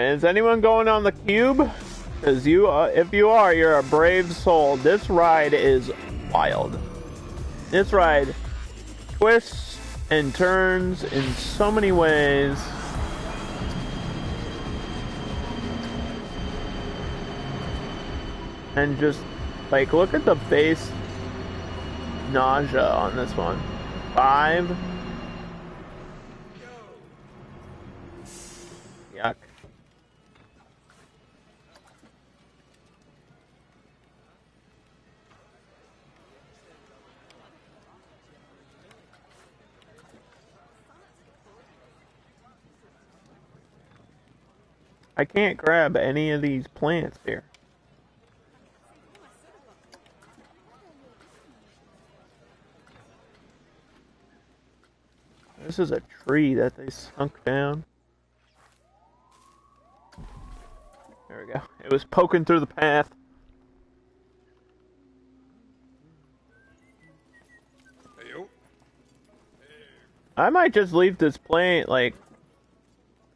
is anyone going on the cube? Because if you are, you're a brave soul. This ride is wild. This ride twists and turns in so many ways. And just, like, look at the base nausea on this one. 5. Yuck. I can't grab any of these plants here. This is a tree that they sunk down. There we go. It was poking through the path. I might just leave this plant, like,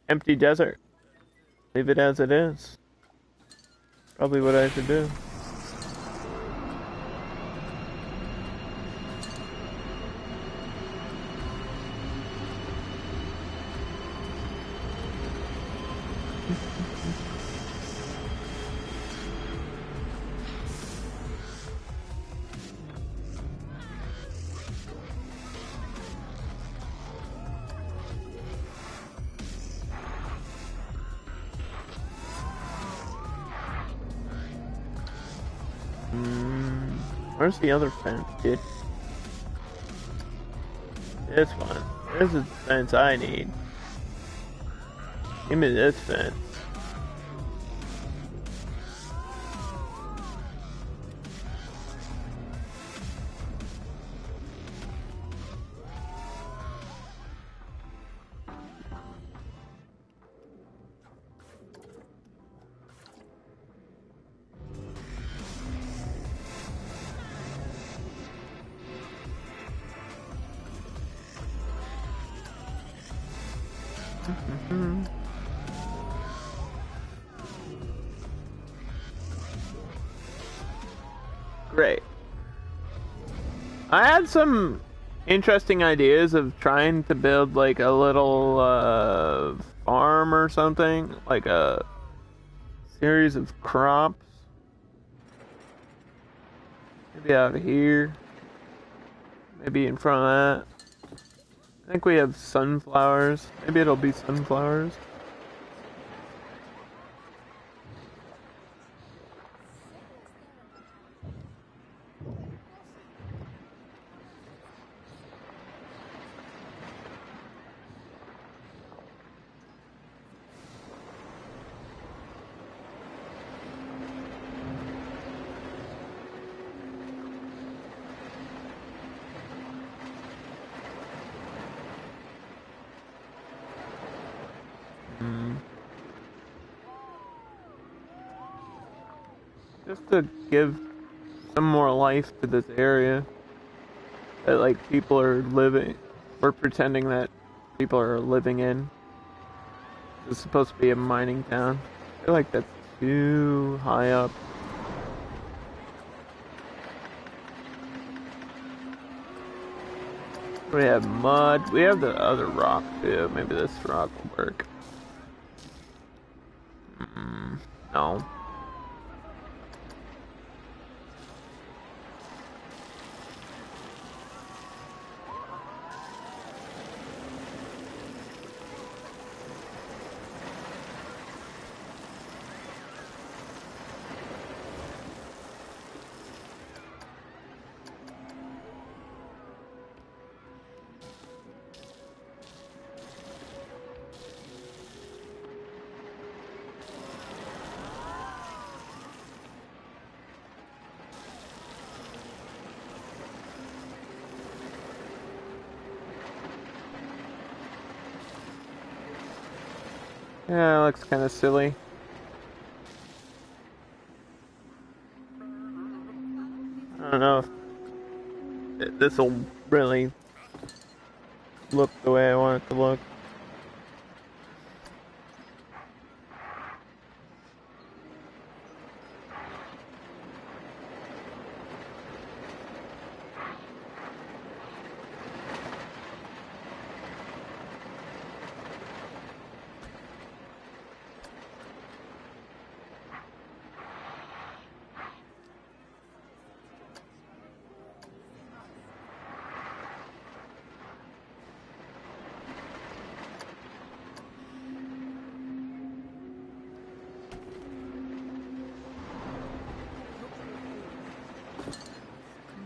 empty desert. Leave it as it is. Probably what I should do. Where's the other fence, dude? This one. This is the fence I need. Give me this fence. Great. I had some interesting ideas of trying to build like a little farm or something, like a series of crops. Maybe out here. Maybe in front of that. I think we have sunflowers. Maybe it'll be sunflowers. Just to give some more life to this area that like people are living, we're pretending that people are living in. It's supposed to be a mining town. I feel like that's too high up. We have mud. We have the other rock too. Maybe this rock will work. No. Yeah, it looks kind of silly. I don't know if this will really look the way I want it to look.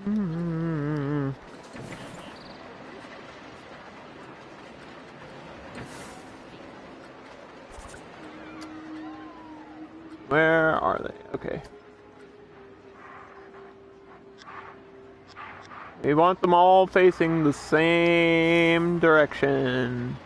Mm. Where are they? Okay. We want them all facing the same direction.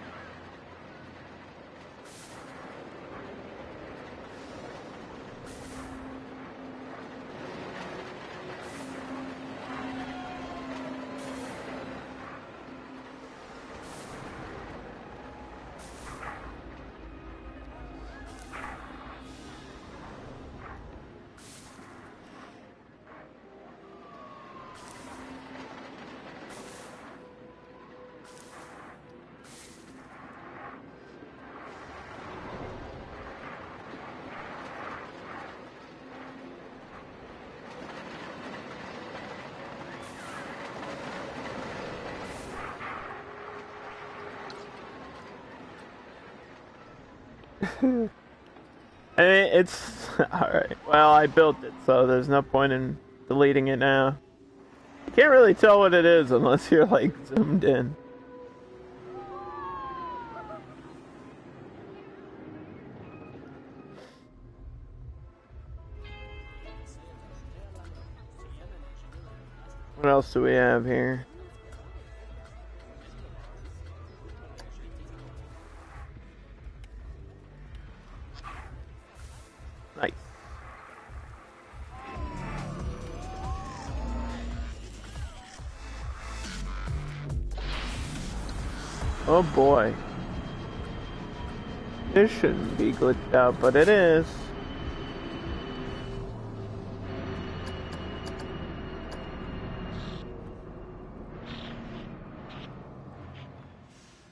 It's alright. Well, I built it, so there's no point in deleting it now. You can't really tell what it is unless you're like zoomed in. What else do we have here? Nice. Oh boy. This shouldn't be glitched out, but it is.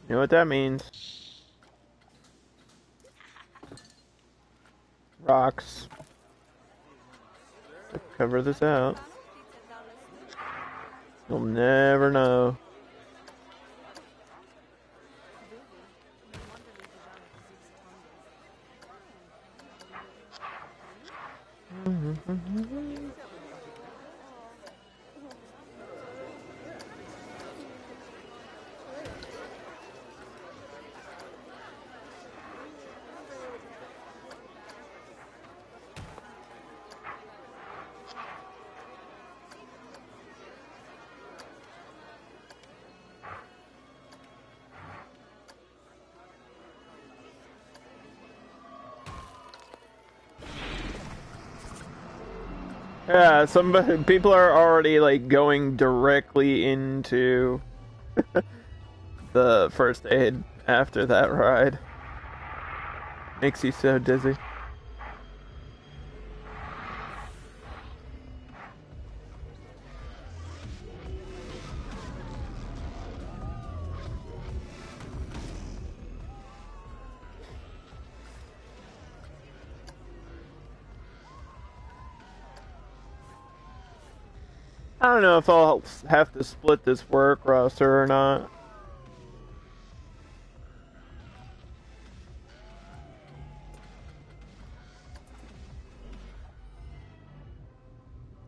You know what that means? Rocks. Cover this out. You'll never know. Yeah, some people are already like going directly into the first aid after that ride. Makes you so dizzy. I don't know if I'll have to split this work roster or not.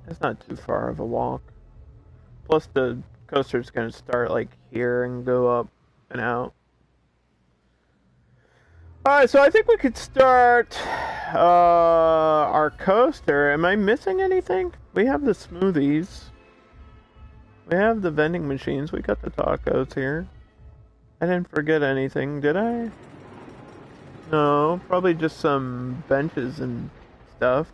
It's not too far of a walk. Plus the coaster's gonna start like here and go up and out. Alright, so I think we could start our coaster. Am I missing anything? We have the smoothies. We have the vending machines. We got the tacos here. I didn't forget anything, did I? No, probably just some benches and stuff.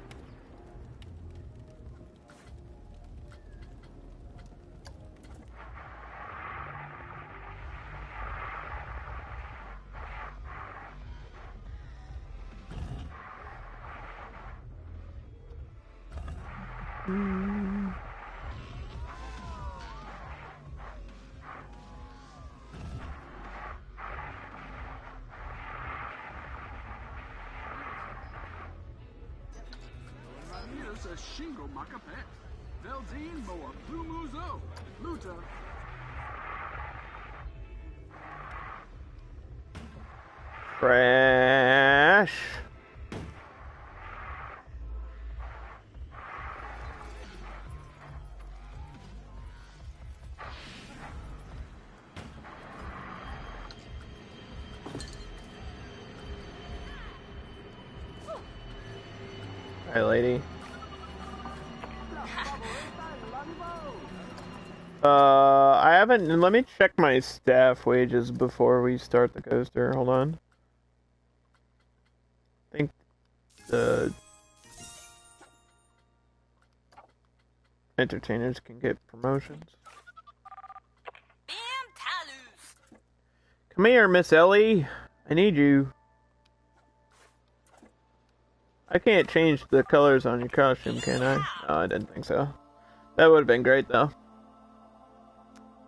Shingo Macapet. Veldine Moa Plumuzo. Luta. Crash. Hi, lady. I haven't. Let me check my staff wages before we start the coaster. Hold on. I think the entertainers can get promotions. Come here, Miss Ellie. I need you. I can't change the colors on your costume, can I? No, I didn't think so. That would have been great, though.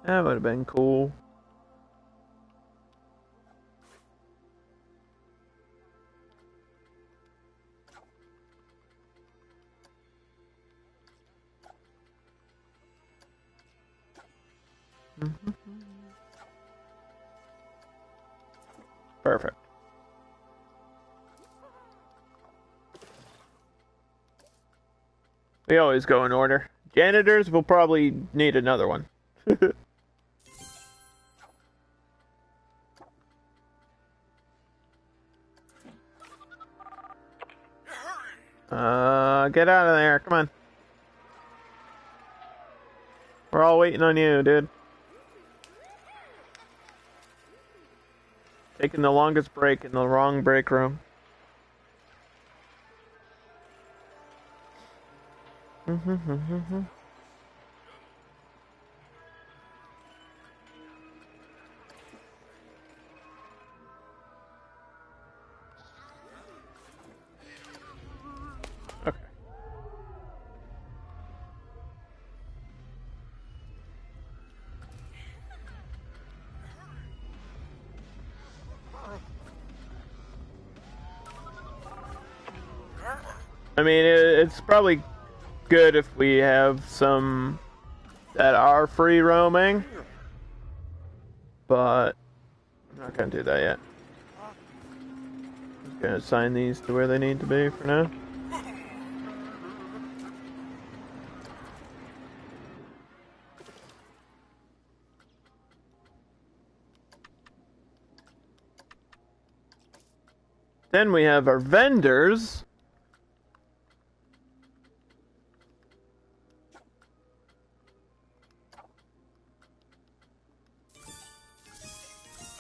That would have been cool. Perfect. We always go in order. Janitors will probably need another one. Get out of there. Come on. We're all waiting on you, dude. Taking the longest break in the wrong break room. Okay. I mean, it's probably good if we have some that are free roaming, but I'm not gonna do that yet. Just gonna assign these to where they need to be for now. Then we have our vendors.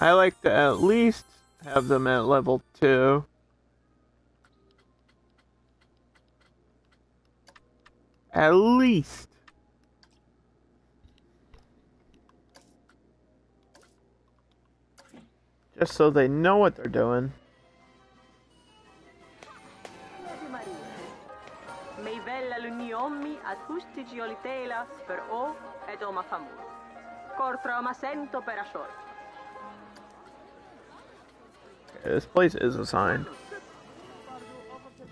I like to at least have them at level 2. At least. Just so they know what they're doing. Okay, this place is assigned.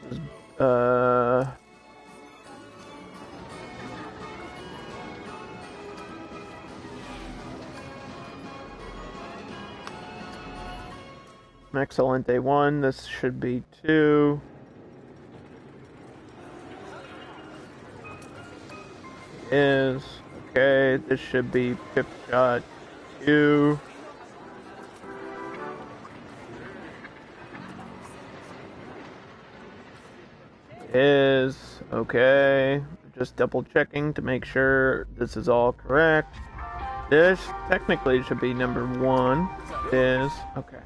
This is, Excelente 1, this should be 2. Is okay, this should be Pip Shot 2. Is okay. Just double checking to make sure this is all correct. This technically should be number 1. Is okay.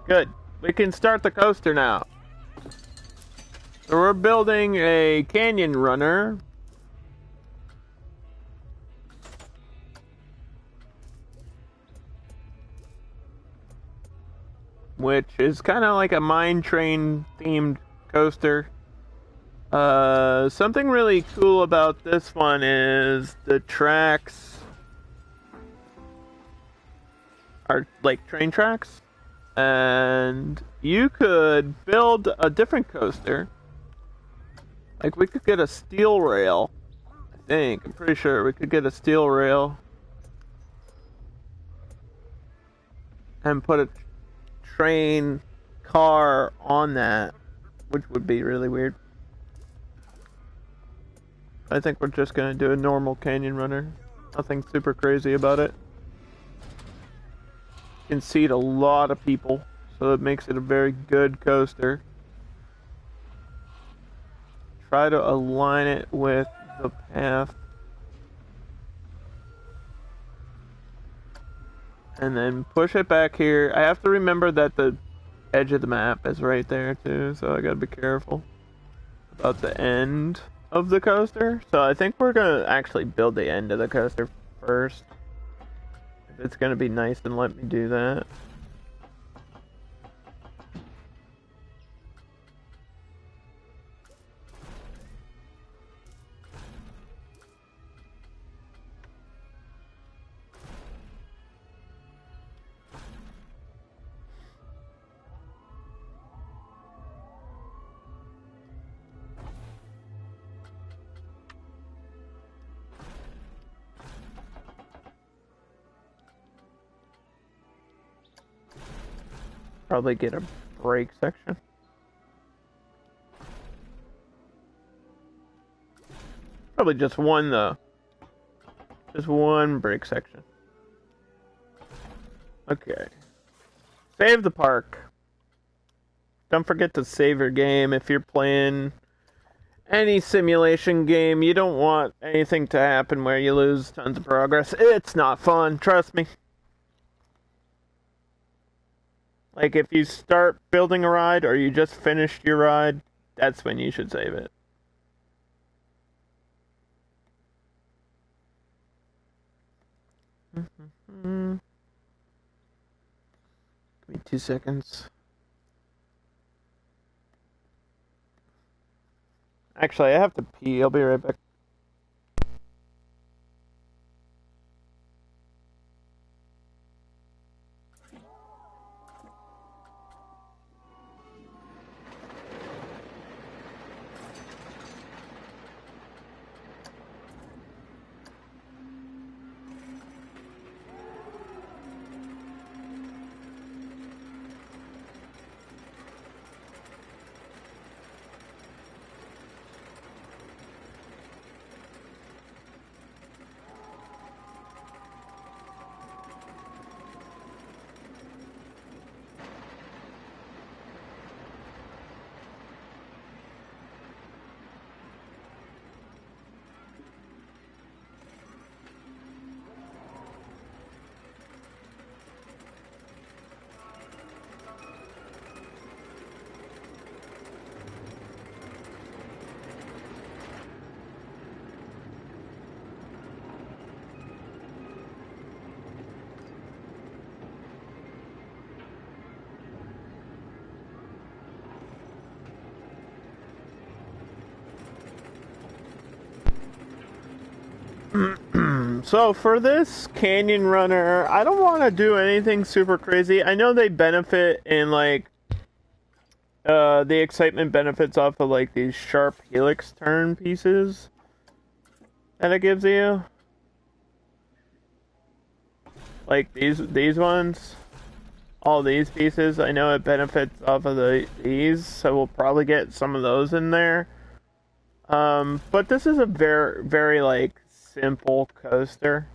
Good. We can start the coaster now. So we're building a canyon runner. Which is kind of like a mine train themed coaster. Something really cool about this one is the tracks are like train tracks. And you could build a different coaster. Like, we could get a steel rail. I'm pretty sure we could get a steel rail. And put a train car on that. Which would be really weird. I think we're just gonna do a normal canyon runner. Nothing super crazy about it. Can seat a lot of people, so it makes it a very good coaster. try to align it with the path. And then push it back here. I have to remember that the edge of the map is right there too, so I gotta be careful about the end of the coaster. So I think we're gonna actually build the end of the coaster first. If it's gonna be nice and let me do that. Probably get a brake section. Probably just one though. Just one brake section. Okay. Save the park. Don't forget to save your game if you're playing any simulation game. You don't want anything to happen where you lose tons of progress. It's not fun, trust me. Like, if you start building a ride or you just finished your ride, that's when you should save it. Give me 2 seconds. Actually, I have to pee. I'll be right back. So for this Canyon Runner, I don't want to do anything super crazy. I know they benefit in like the excitement benefits off of like these sharp helix turn pieces that it gives you. Like these ones. All these pieces, I know it benefits off of these, so we'll probably get some of those in there. But this is a very like simple coaster.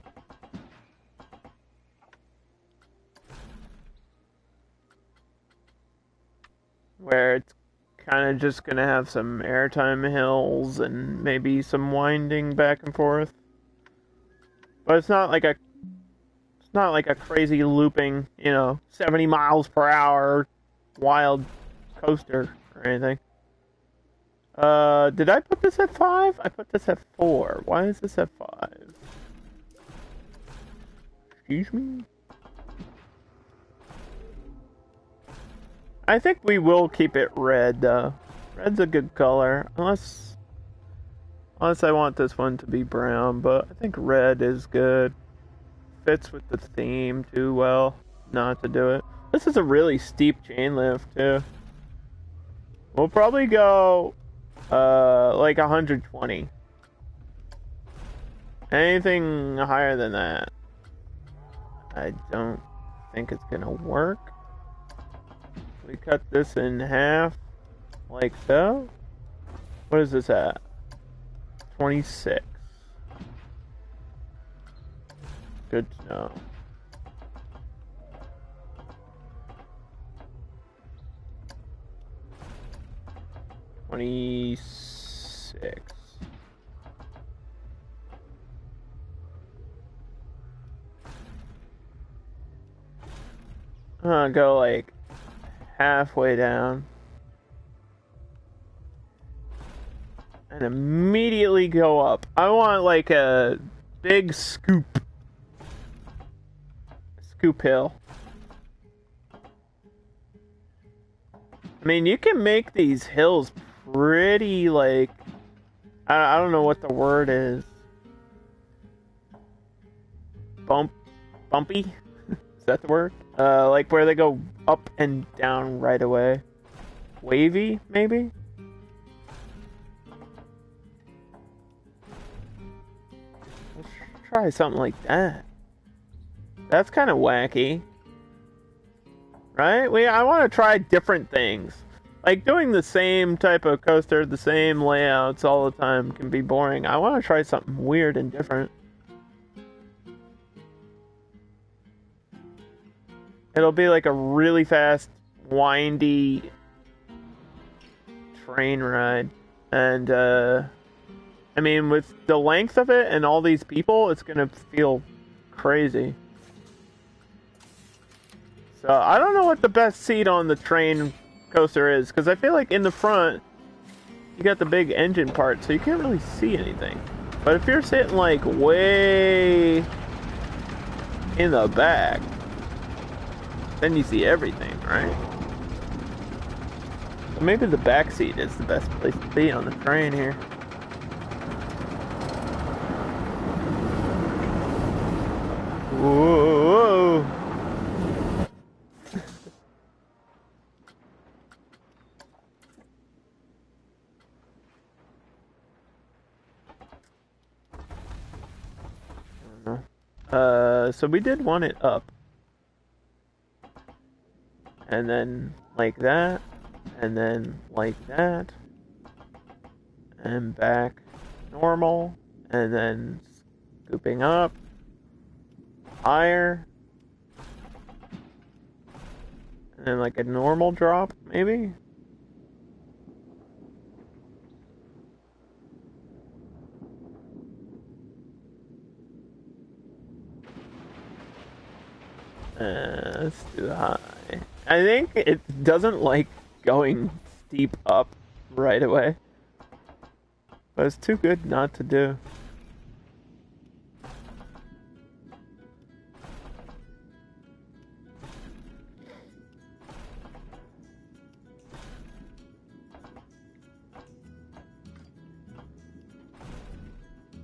Where it's kind of just gonna have some airtime hills and maybe some winding back and forth. But it's not like a crazy looping, 70 miles per hour wild coaster or anything. Did I put this at 5? I put this at 4. Why is this at 5? Excuse me? I think we will keep it red, though. Red's a good color, unless I want this one to be brown, but I think red is good. Fits with the theme too well not to do it. This is a really steep chain lift, too. We'll probably go like 120. Anything higher than that, I don't think it's gonna work. We cut this in half, like so. What is this at? 26. Good to know. 6. I'm gonna go like halfway down. And immediately go up. I want like a big scoop. Scoop hill. I mean, you can make these hills pretty like... I don't know what the word is. Bumpy? Is that the word? Like where they go up and down right away. Wavy, maybe? Let's try something like that. That's kind of wacky. Right? I want to try different things. Like, doing the same type of coaster, the same layouts all the time can be boring. I want to try something weird and different. It'll be like a really fast, windy train ride. And, I mean, with the length of it and all these people, it's gonna feel crazy. So, I don't know what the best seat on the train coaster is, because I feel like in the front, you got the big engine part, so you can't really see anything. But if you're sitting, like, way in the back, then you see everything, right? So maybe the back seat is the best place to be on the train here. Whoa! So we did want it up. And then like that. And then like that. And back normal. And then scooping up. Higher. And then like a normal drop, maybe? Let's do high. I think it doesn't like going steep up right away. But it's too good not to do.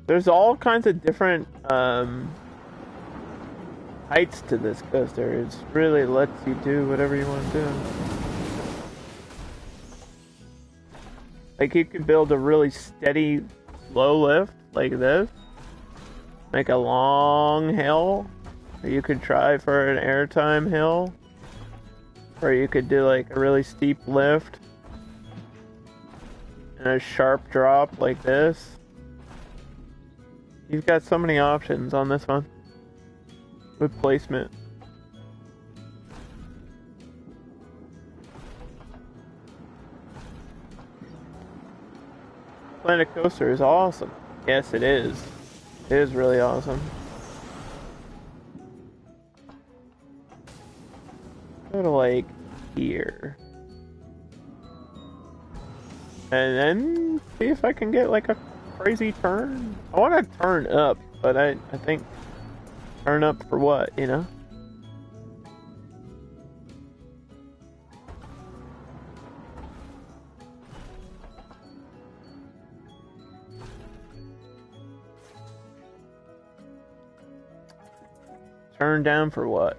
There's all kinds of different heights to this coaster. It really lets you do whatever you want to do. Like, you could build a really steady, slow lift like this. Make a long hill. Or you could try for an airtime hill. Or you could do like a really steep lift. And a sharp drop like this. You've got so many options on this one. With placement. Planet Coaster is awesome. Yes, it is. It is really awesome. Go to like here. And then see if I can get like a crazy turn. I want to turn up, but I think turn up for what, you know? Turn down for what?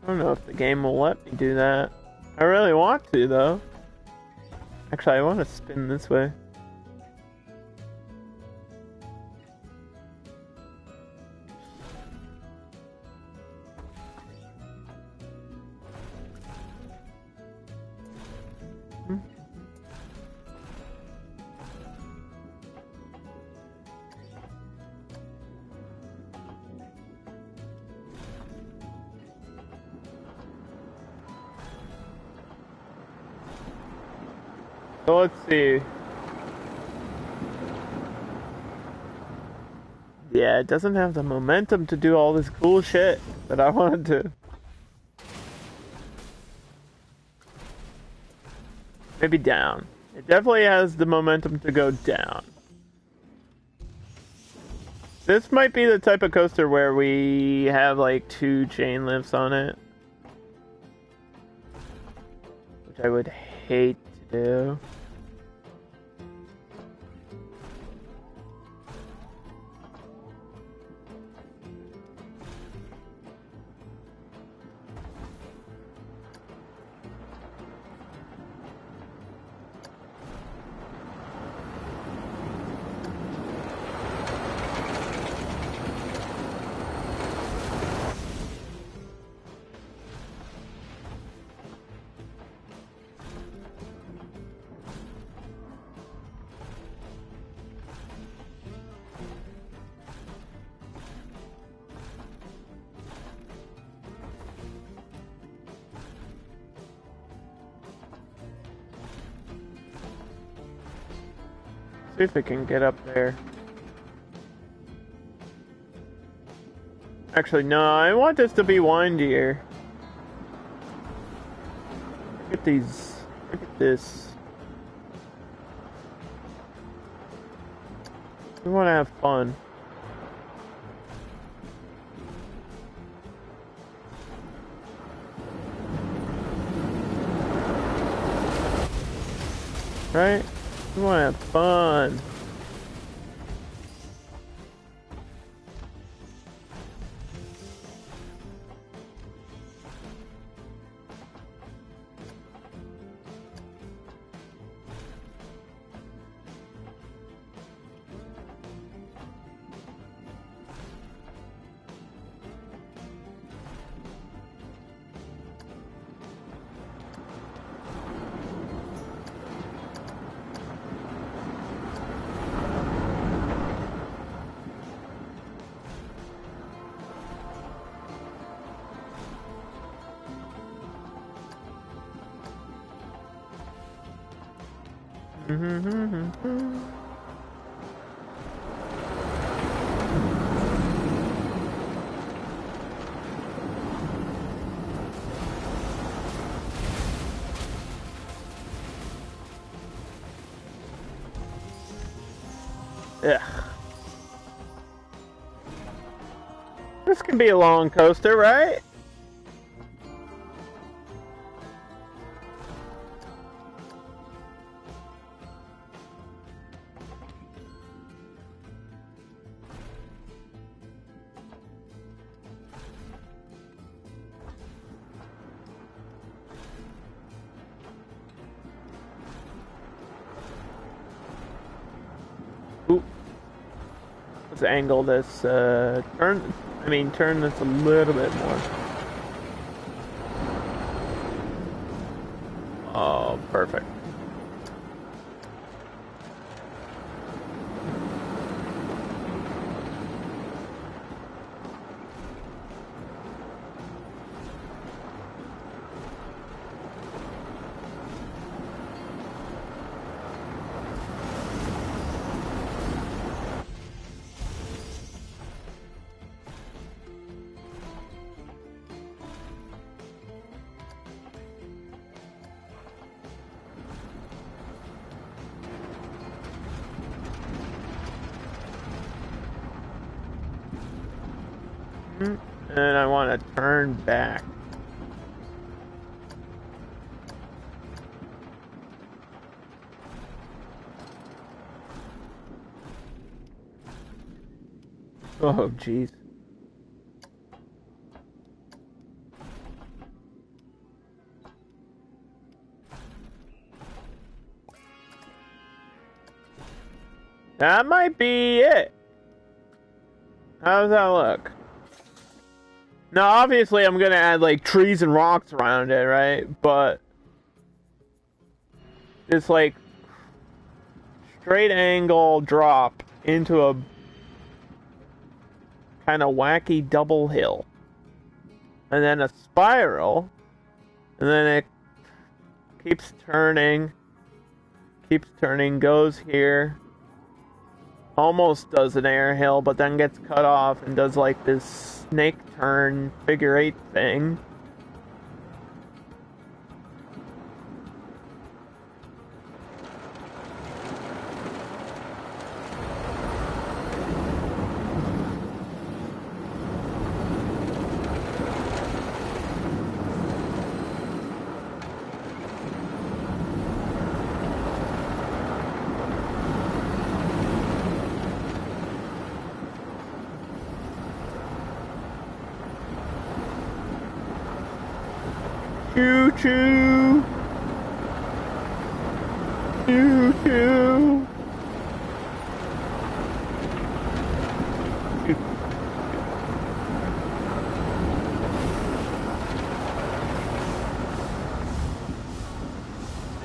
I don't know if the game will let me do that. I really want to, though. Actually, I want to spin this way. So let's see. Yeah, it doesn't have the momentum to do all this cool shit that I wanted to. Maybe down. It definitely has the momentum to go down. This might be the type of coaster where we have like 2 chain lifts on it. Which I would hate to do. See if we can get up there. Actually, no, I want this to be windier. Look at these. Look at this. We want to have fun. Right? We want to have fun. Ugh. This can be a long coaster, right? Ooh. Let's angle this, turn this a little bit more. Oh, perfect. And I want to turn back. Oh, jeez. That might be it. How does that look? Now, obviously, I'm gonna add, like, trees and rocks around it, right? But it's, like, straight angle drop into a kind of wacky double hill. And then a spiral. And then it keeps turning, keeps turning, goes here, almost does an air hill, but then gets cut off and does like this snake turn figure eight thing. Choo choo! Choo choo!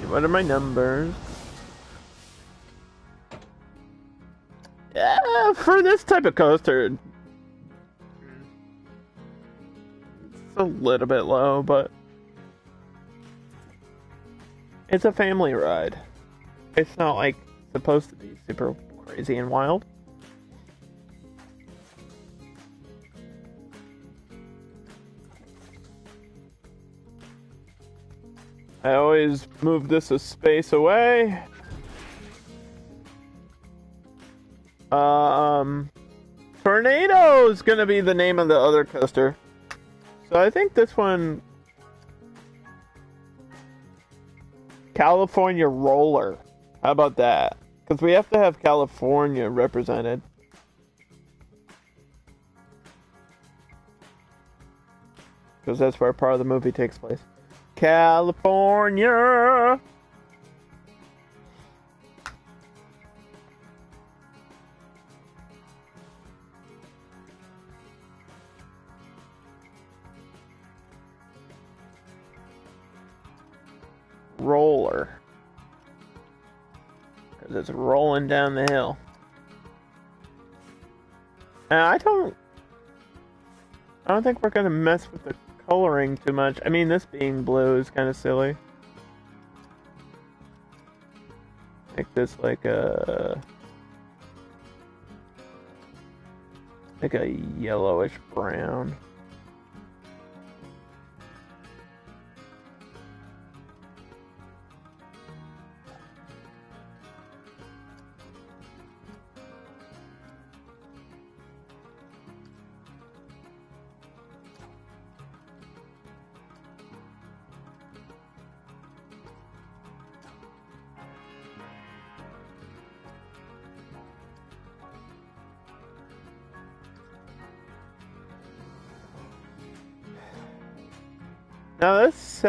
What are my numbers? Yeah, for this type of coaster, it's a little bit low, but it's a family ride. It's not like supposed to be super crazy and wild. I always move this a space away. Tornado is gonna be the name of the other coaster. So I think this one, California Roller. How about that? Because we have to have California represented. Because that's where part of the movie takes place. California! Roller. Because it's rolling down the hill. And I don't think we're gonna mess with the coloring too much. I mean, this being blue is kind of silly. Make this like a yellowish brown. Now this says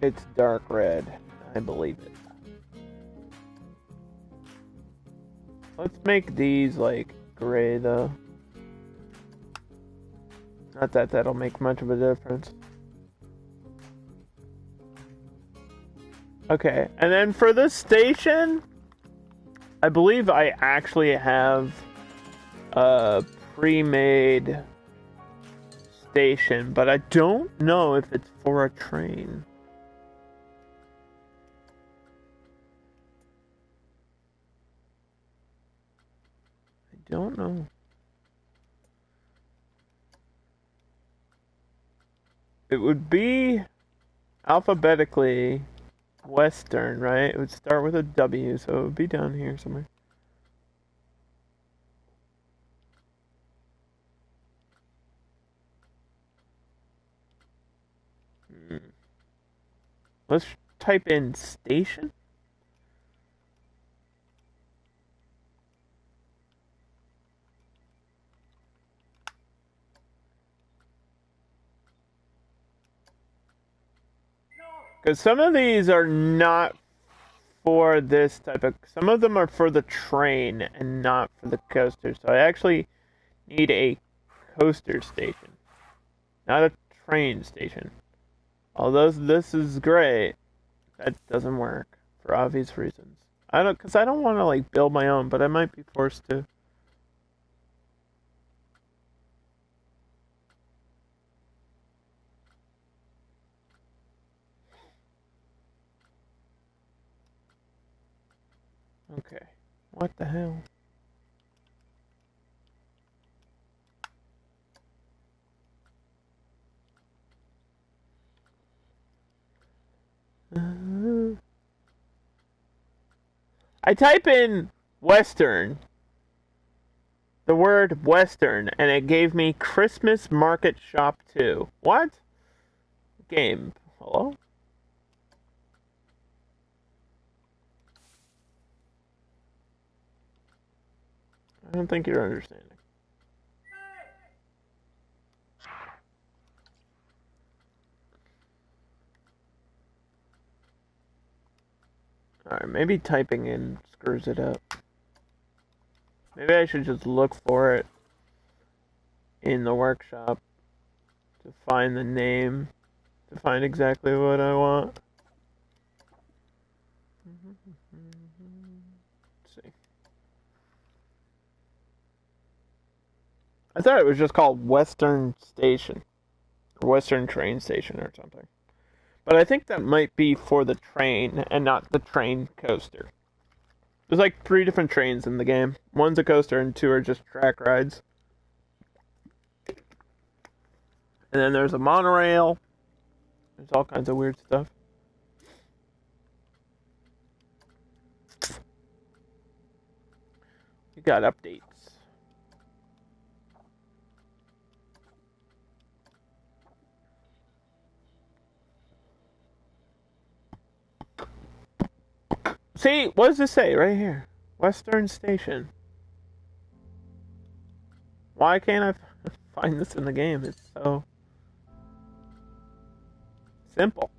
it's dark red. I believe it. Let's make these like gray though. Not that that'll make much of a difference. Okay, and then for this station, I believe I actually have a pre-made station, but I don't know if it's for a train. I don't know. It would be alphabetically Western, right? It would start with a W, so it would be down here somewhere. Let's type in station. Because some of these are not for this type of... Some of them are for the train and not for the coaster. So I actually need a coaster station, not a train station. Although this is great, that doesn't work for obvious reasons. Because I don't want to like build my own, but I might be forced to. Okay. What the hell? I type in Western, the word Western, and it gave me Christmas Market Shop 2. What? Game. Hello? I don't think you're understanding. Alright, maybe typing in screws it up. Maybe I should just look for it in the workshop to find the name, to find exactly what I want. Let's see. I thought it was just called Western Station, or Western Train Station or something. But I think that might be for the train and not the train coaster. There's like 3 different trains in the game. One's a coaster and 2 are just track rides. And then there's a monorail. There's all kinds of weird stuff. You got updates. See, what does it say right here? Western Station. Why can't I find this in the game? It's so simple.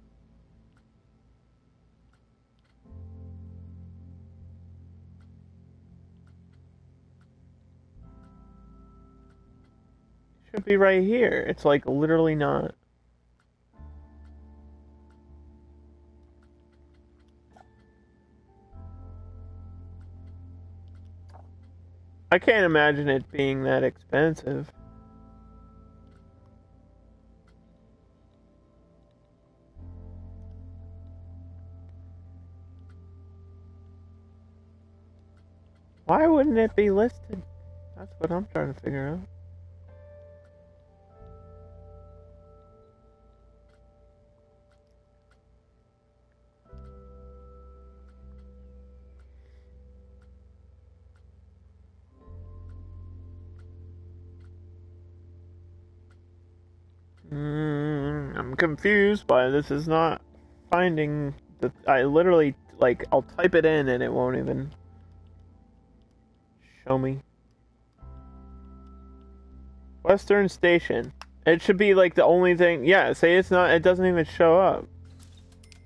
It should be right here. It's like literally not. I can't imagine it being that expensive. Why wouldn't it be listed? That's what I'm trying to figure out. I'm confused why this is not finding the. I literally, like, I'll type it in and it won't even show me. Western Station. It should be like the only thing. Yeah, say it's not. It doesn't even show up.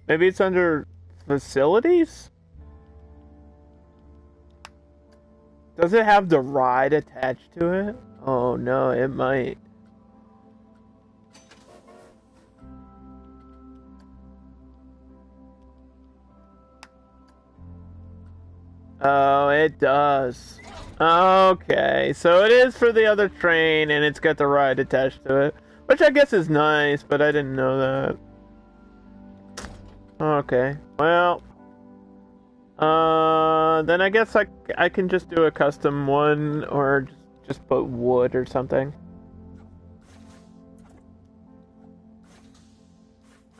Maybe it's under facilities? Does it have the ride attached to it? Oh no, it might. Oh, it does. Okay, so it is for the other train, and it's got the ride attached to it, which I guess is nice, but I didn't know that. Okay, well, then I guess I can just do a custom one, or just put wood or something.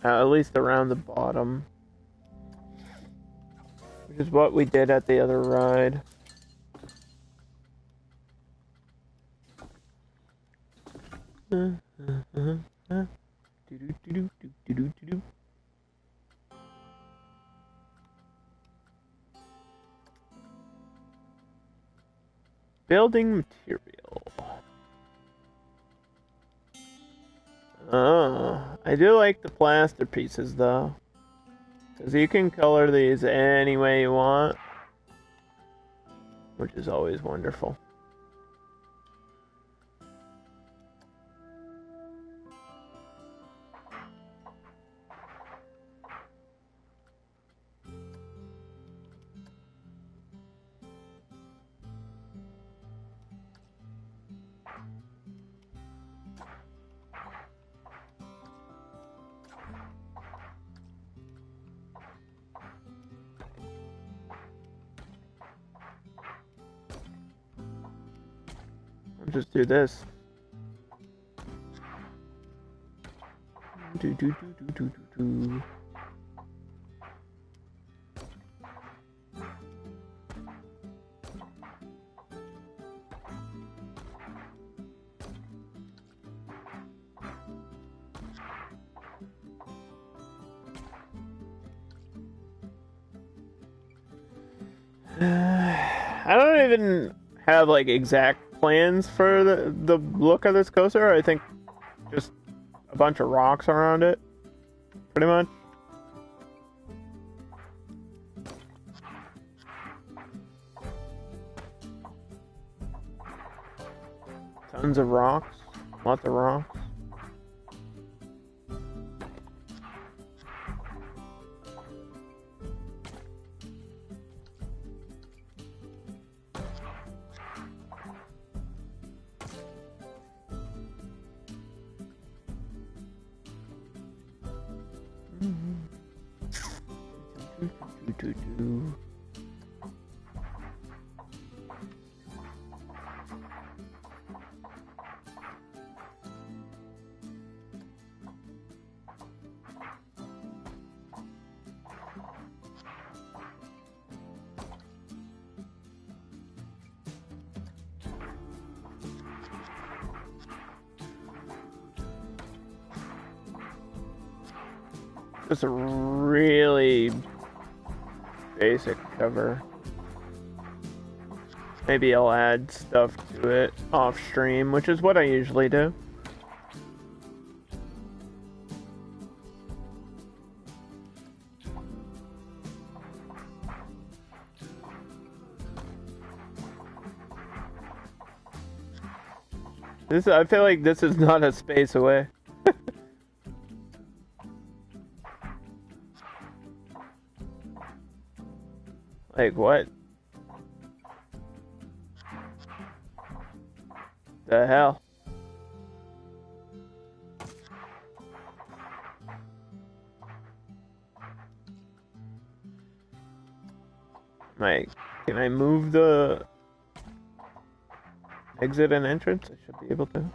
At least around the bottom. Which is what we did at the other ride. Building material. Oh, I do like the plaster pieces though. Because you can color these any way you want. Which is always wonderful. I'll just do this. Do, do, do, do, do, do, do. I don't even have like exact plans for the look of this coaster. I think just a bunch of rocks around it, pretty much. Tons of rocks, lots of rocks. Just a really basic cover. Maybe I'll add stuff to it off stream, which is what I usually do. I feel like this is not a space away. Like, what? The hell? Like, can I move the exit and entrance? I should be able to.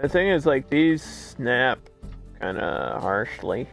The thing is, like, these snap kind of harshly.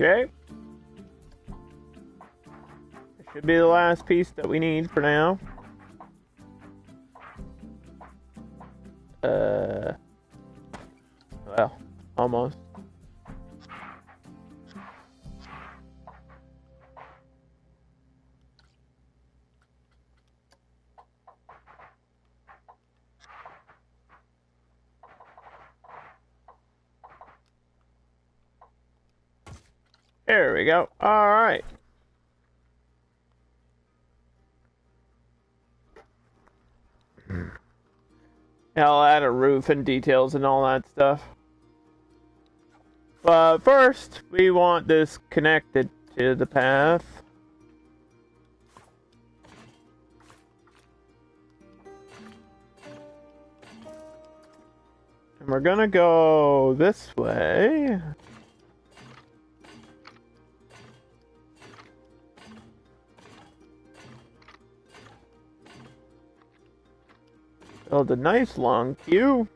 Okay. This should be the last piece that we need for now. Well, almost. There we go. All right. I'll add a roof and details and all that stuff. But first, we want this connected to the path. And we're gonna go this way. Build a nice long queue.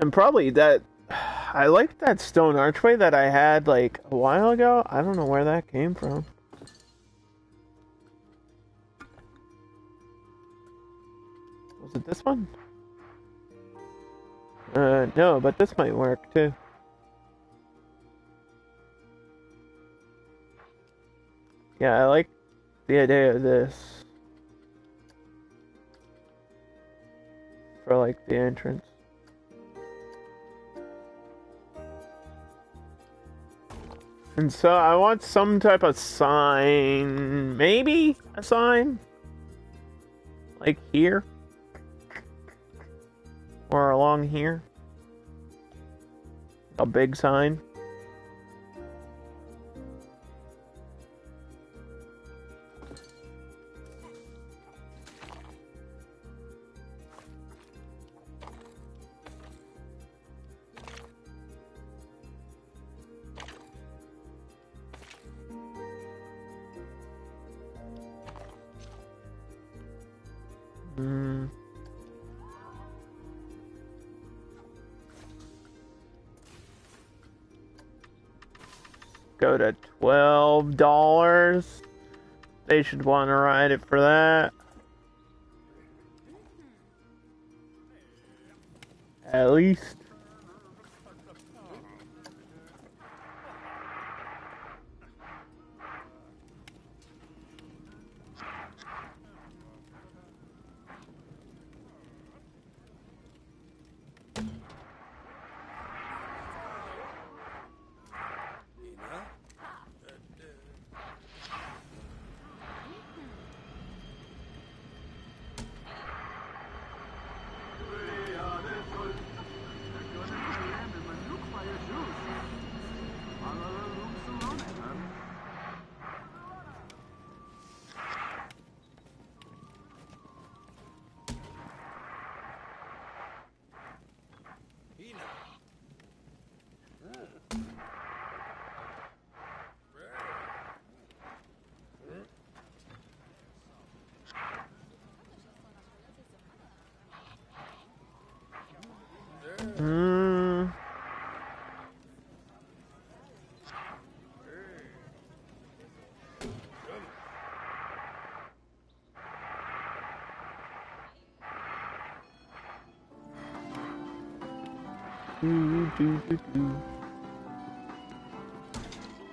And probably that, I like that stone archway that I had like a while ago. I don't know where that came from. Was it this one? No, but this might work too. Yeah, I like the idea of this for like the entrance. And so I want some type of sign, maybe a sign, like here, or along here, a big sign. Go to $12. They should want to ride it for that. At least.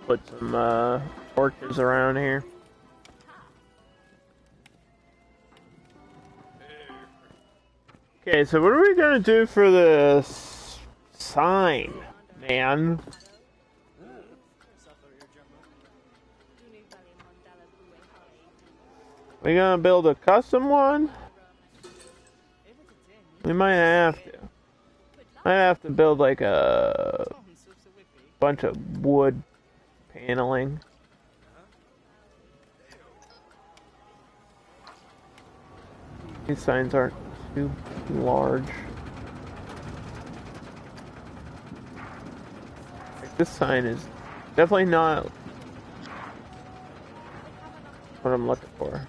Put some torches around here. Okay, so what are we gonna do for this sign, man? We gonna build a custom one? We might have to. Might have to build like a bunch of wood paneling. These signs aren't too large. Like, this sign is definitely not what I'm looking for.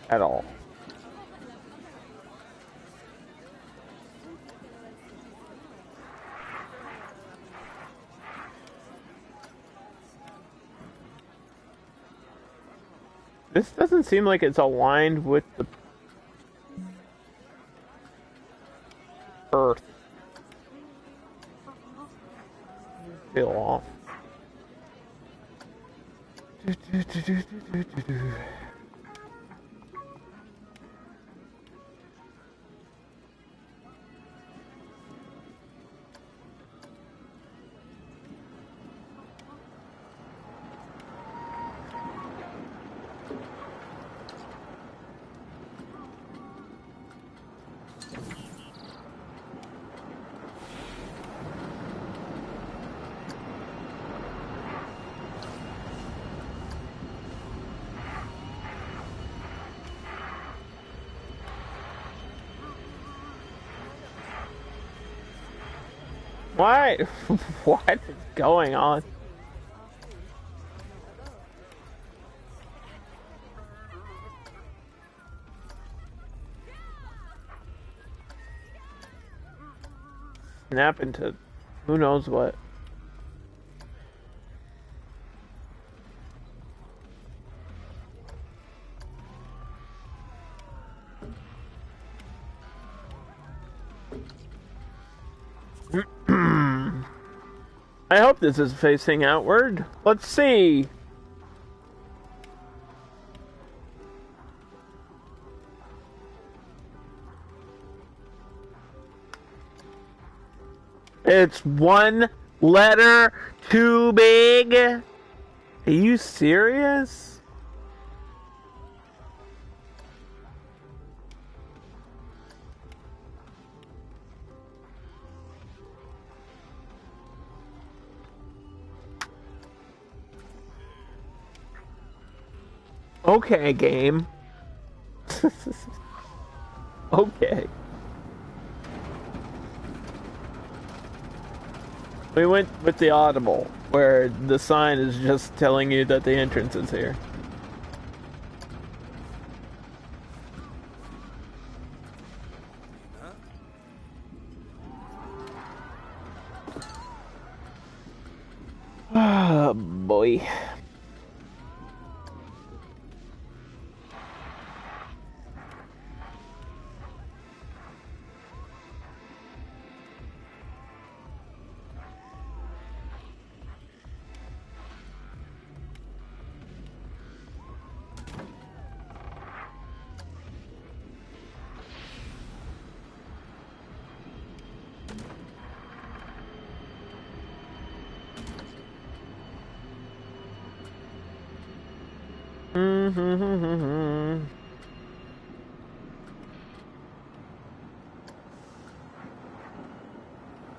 At all. This doesn't seem like it's aligned with the earth. Feel off. Why? What is going on? Snap into who knows what. I hope this is facing outward. Let's see. It's one letter too big. Are you serious? Okay, game. Okay. We went with the audible, where the sign is just telling you that the entrance is here. Oh boy.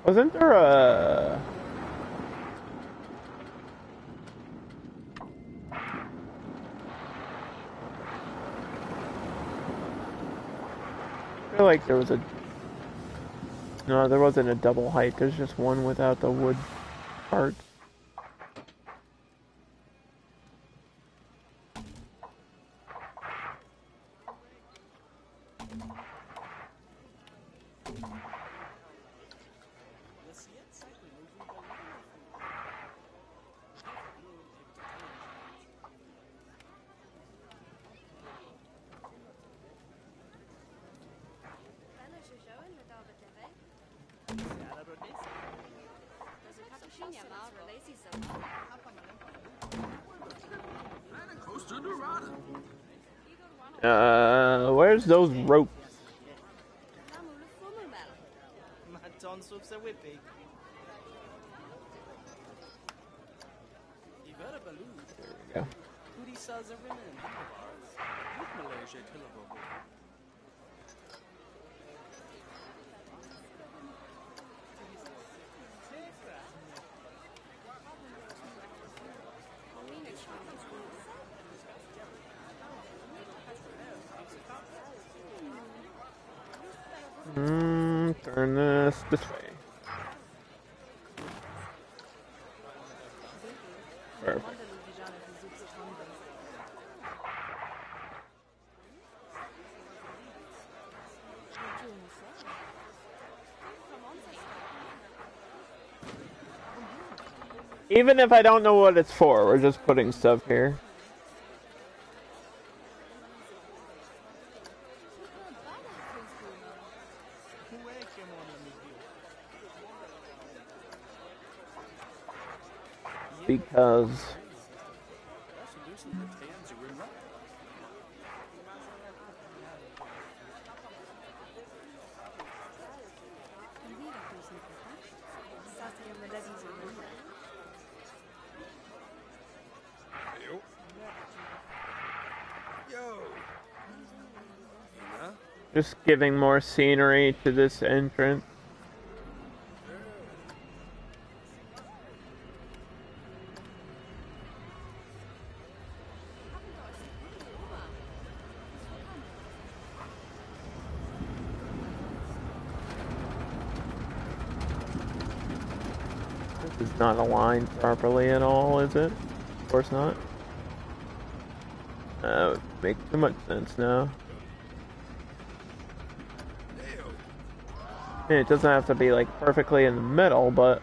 Wasn't there a... I feel like there was a... No, there wasn't a double height. There's just one without the wood parts. Where's those ropes? Turn this way. Perfect. Even if I don't know what it's for, we're just putting stuff here. Because just giving more scenery to this entrance. is not aligned properly at all, is it? Of course not. That would make too much sense now. It doesn't have to be like perfectly in the middle, but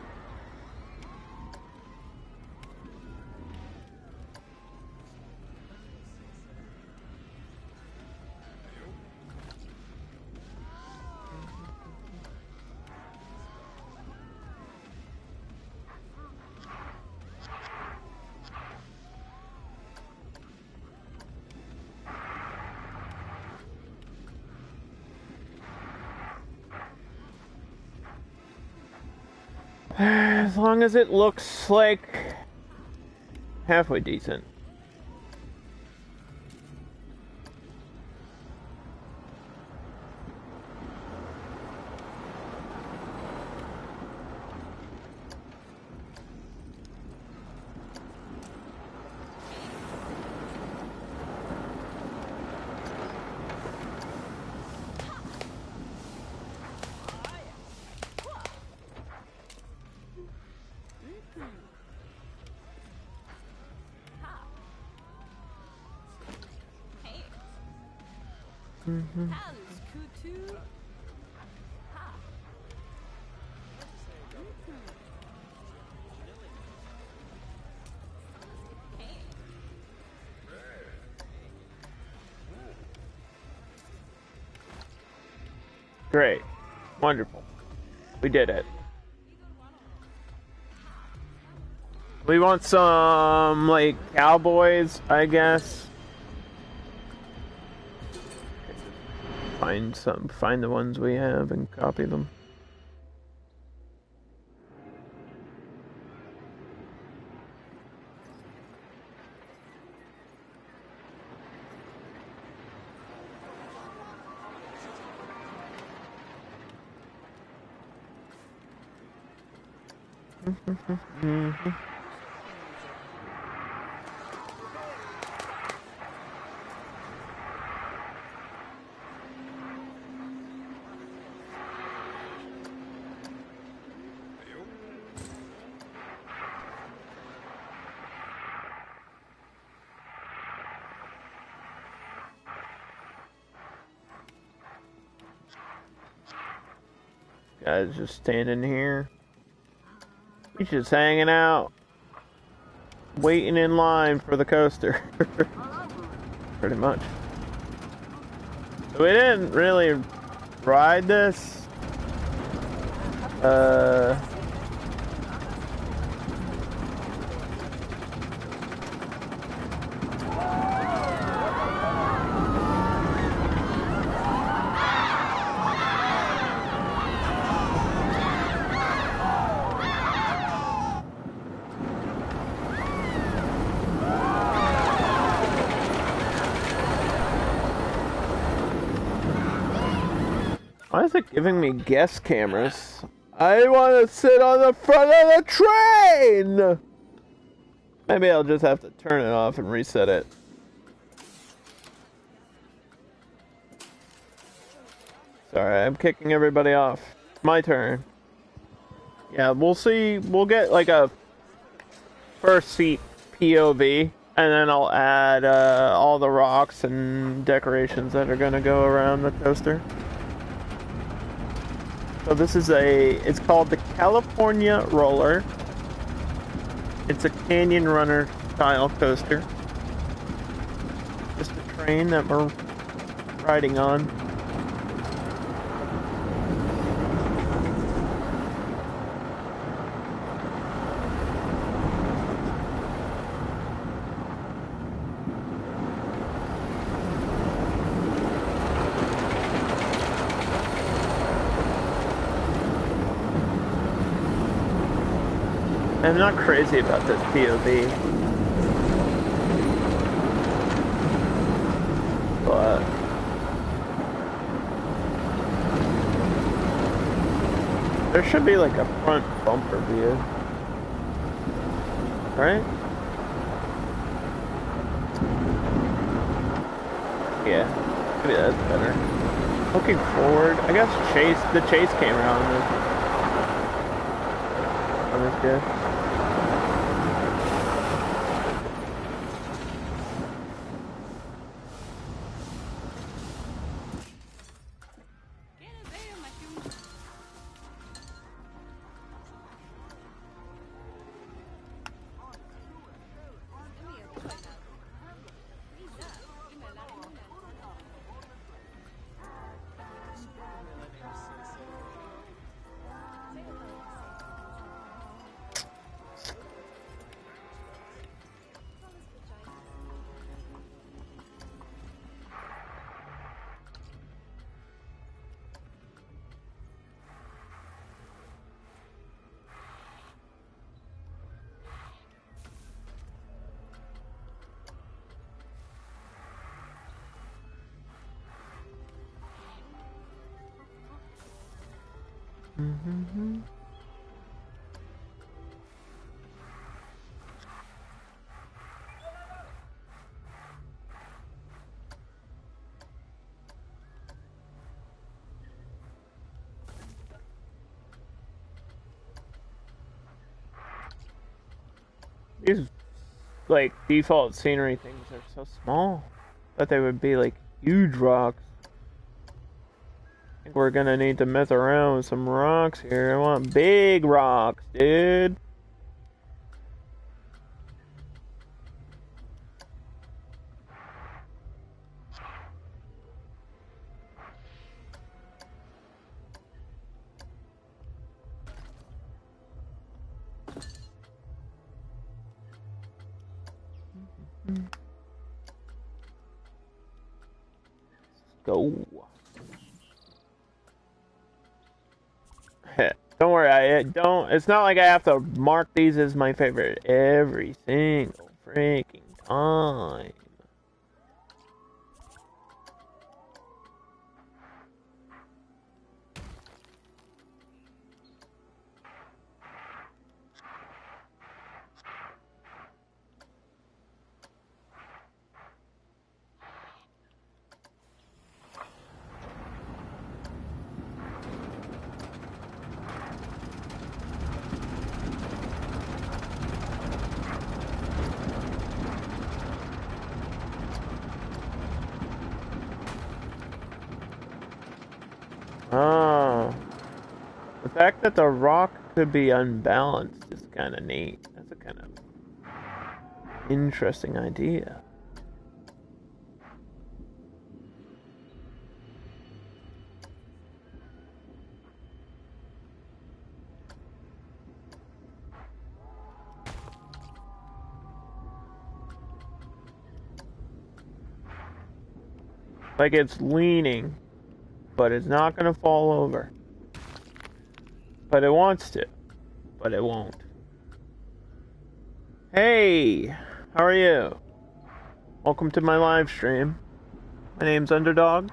as long as it looks like halfway decent. Great. Wonderful. We did it. We want some, like, cowboys, I guess. Find the ones we have and copy them. Guys just standing here. He's just hanging out. Waiting in line for the coaster. Pretty much. So we didn't really ride this. Why is it giving me guest cameras? I want to sit on the front of the train! Maybe I'll just have to turn it off and reset it. Sorry, I'm kicking everybody off. My turn. Yeah, we'll see. We'll get like a first seat POV, and then I'll add all the rocks and decorations that are going to go around the coaster. So this is it's called the California Roller. It's a Canyon Runner style coaster. Just a train that we're riding on. I'm not crazy about this POV, but there should be like a front bumper view, right? Yeah, maybe that's better. Looking forward, I guess the chase camera on this good. Mm-hmm. These like default scenery things are so small. But they would be like huge rocks. I think we're gonna need to mess around with some rocks here. I want big rocks, dude. Go. Don't worry, I don't. It's not like I have to mark these as my favorite every single freaking time. Oh, the fact that the rock could be unbalanced is kind of neat. That's a kind of interesting idea. Like it's leaning, but it's not gonna fall over. But it wants to, but it won't. Hey, how are you? Welcome to my live stream. My name's Underdog.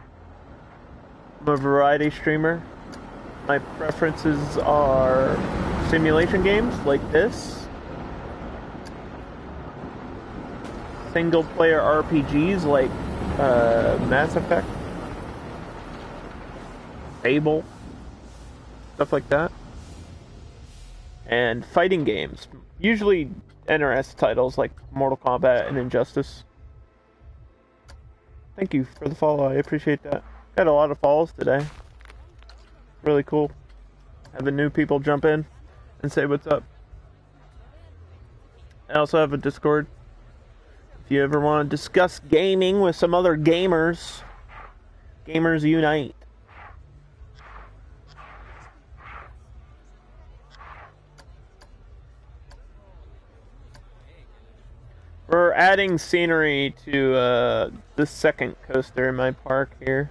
I'm a variety streamer. My preferences are simulation games like this, single player RPGs like Mass Effect, Fable, stuff like that, and fighting games. Usually NRS titles like Mortal Kombat and Injustice. Thank you for the follow, I appreciate that. Got a lot of follows today. Really cool. Having new people jump in and say what's up. I also have a Discord. If you ever want to discuss gaming with some other gamers, Gamers Unite. We're adding scenery to the second coaster in my park here.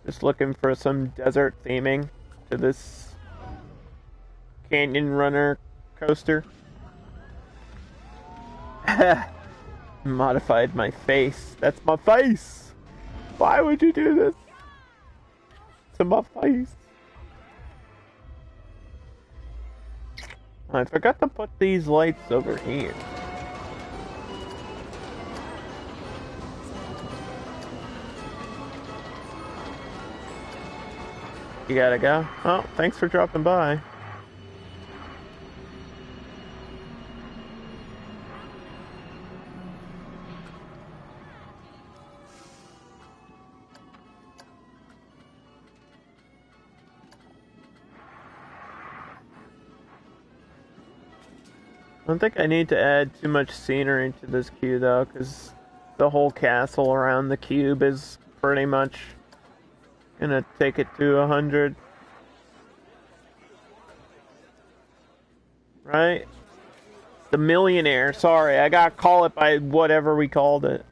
Just looking for some desert theming to this Canyon Runner coaster. Modified my face. That's my face! Why would you do this to my face? I forgot to put these lights over here. You gotta go? Oh, thanks for dropping by. I don't think I need to add too much scenery to this queue though, because the whole castle around the cube is pretty much gonna take it to 100. Right? The millionaire, sorry, I gotta call it by whatever we called it.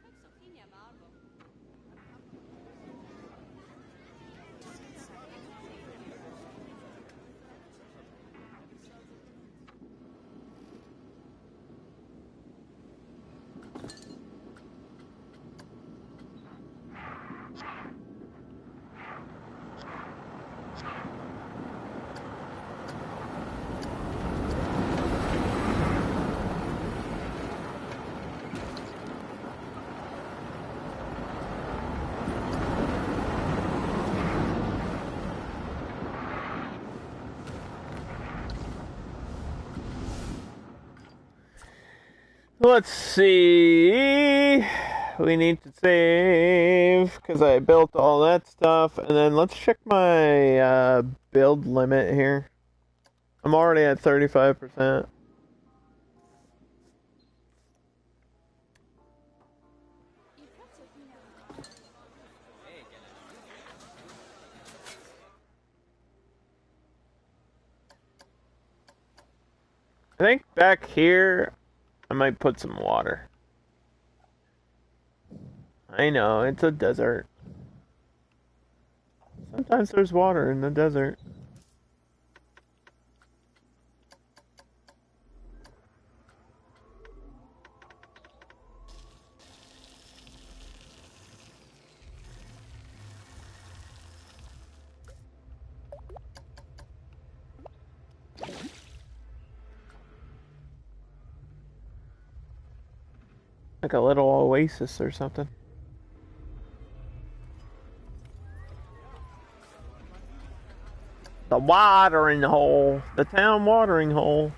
Let's see. We need to save because I built all that stuff, and then let's check my build limit here. I'm already at 35%. I think back here, I might put some water. I know, it's a desert. Sometimes there's water in the desert. Like a little oasis or something. The watering hole. The town watering hole.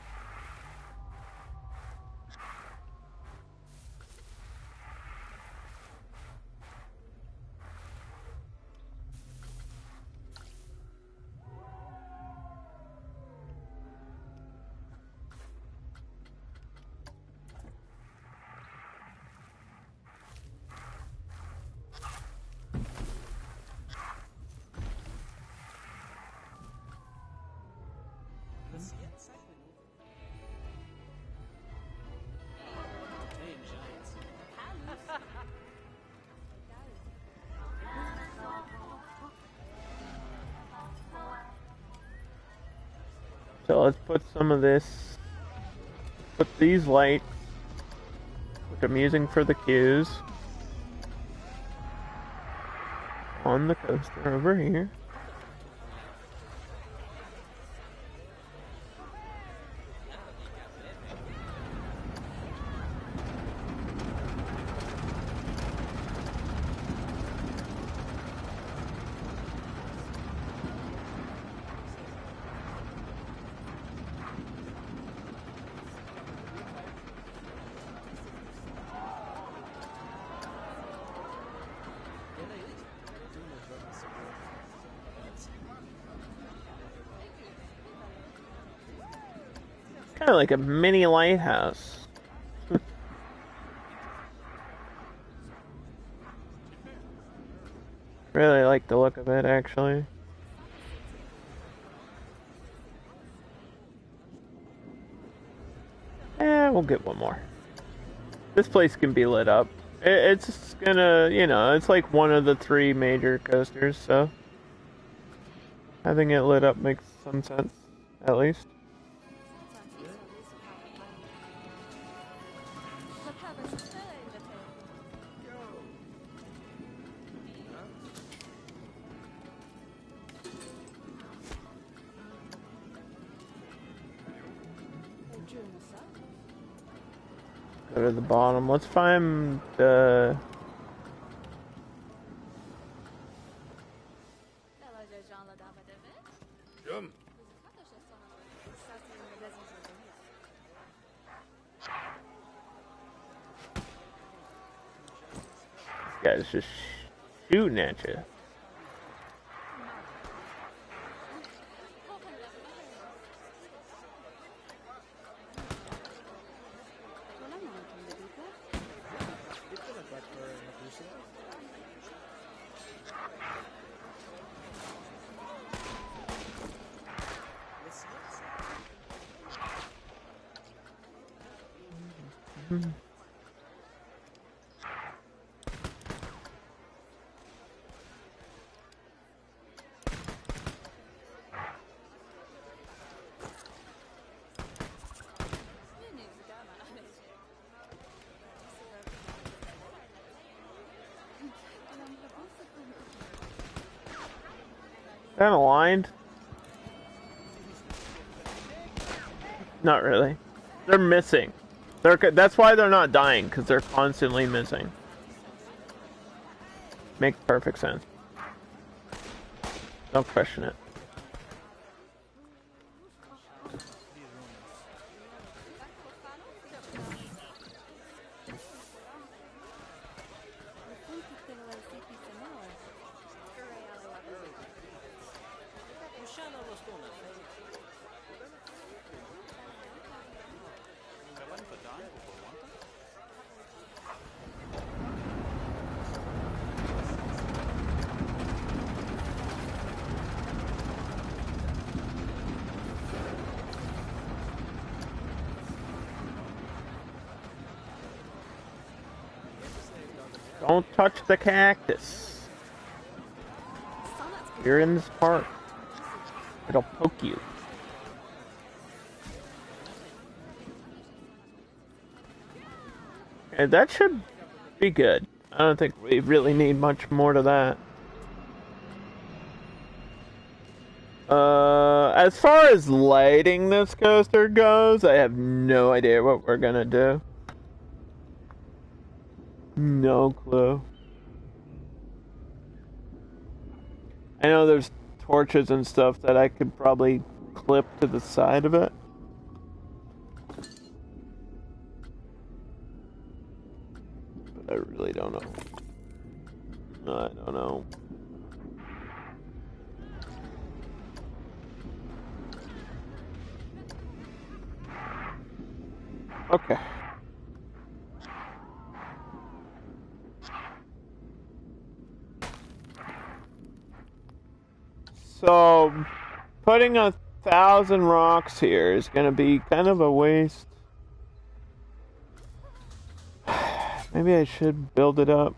So let's put some of this. Put these lights, which I'm using for the cues, on the coaster over here. Kind of like a mini lighthouse. Really like the look of it, actually. We'll get one more. This place can be lit up. It's gonna, you know, it's like one of the 3 major coasters, so having it lit up makes some sense, at least. Go to the bottom. Let's find the... This guy's just shooting at you. Kind of aligned? Not really. They're missing. That's why they're not dying, because they're constantly missing. Makes perfect sense. Don't question it. Don't touch the cactus. You're in this part. It'll poke you. And that should be good. I don't think we really need much more to that. As far as lighting this coaster goes, I have no idea what we're gonna do. No clue. I know there's torches and stuff that I could probably clip to the side of it. But I really don't know. I don't know. Okay. So, putting 1,000 rocks here is going to be kind of a waste. Maybe I should build it up.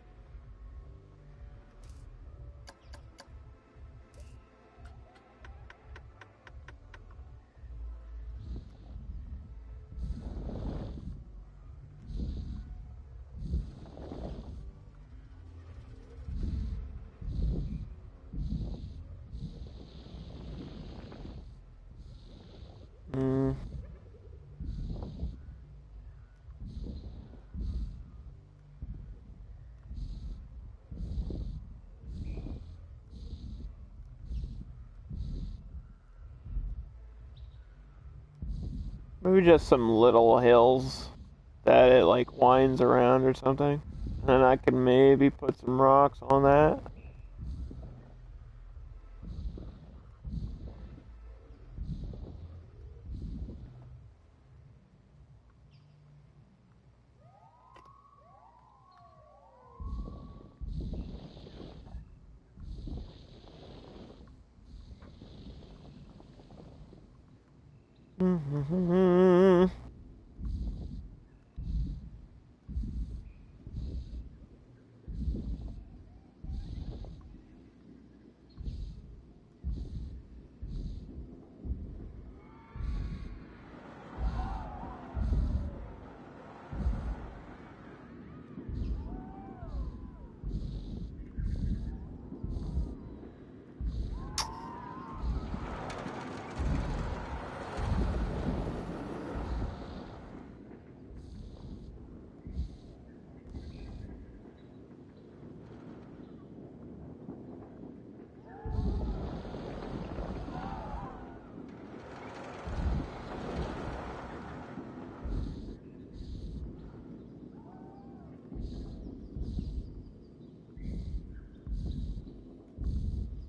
Maybe just some little hills that it like winds around or something. And then I can maybe put some rocks on that.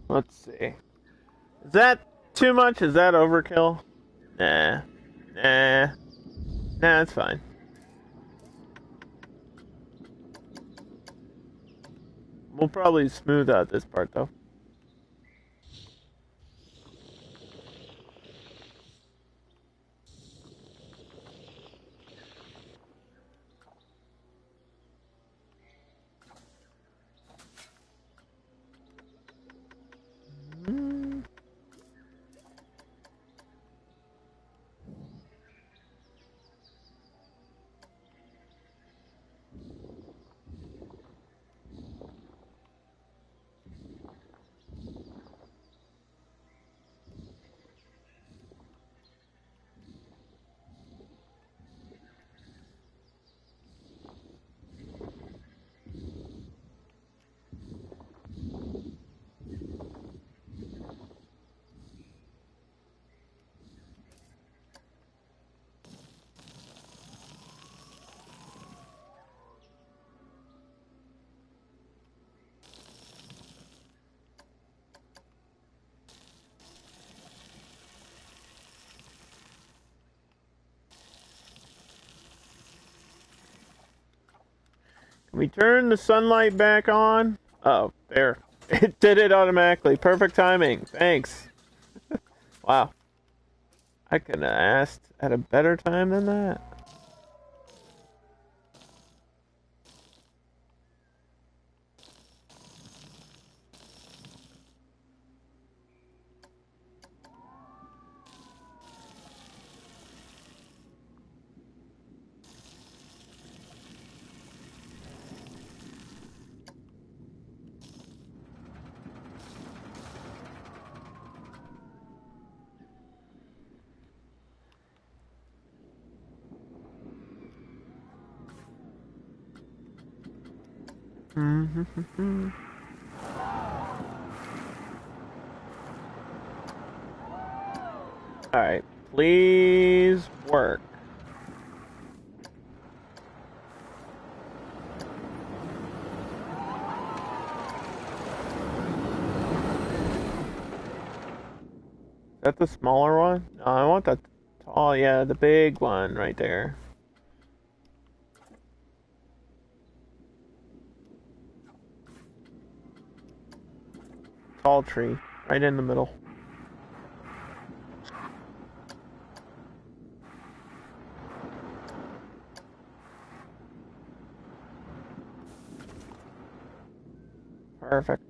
Let's see. Is that too much? Is that overkill? Nah. Nah. Nah, it's fine. We'll probably smooth out this part, though. We turn the sunlight back on. Oh, there. It did it automatically. Perfect timing. Thanks. Wow. I could have asked at a better time than that. Alright. Please work. Is that the smaller one? No, I want the tall, yeah, the big one right there. Tall tree, right in the middle. Perfect.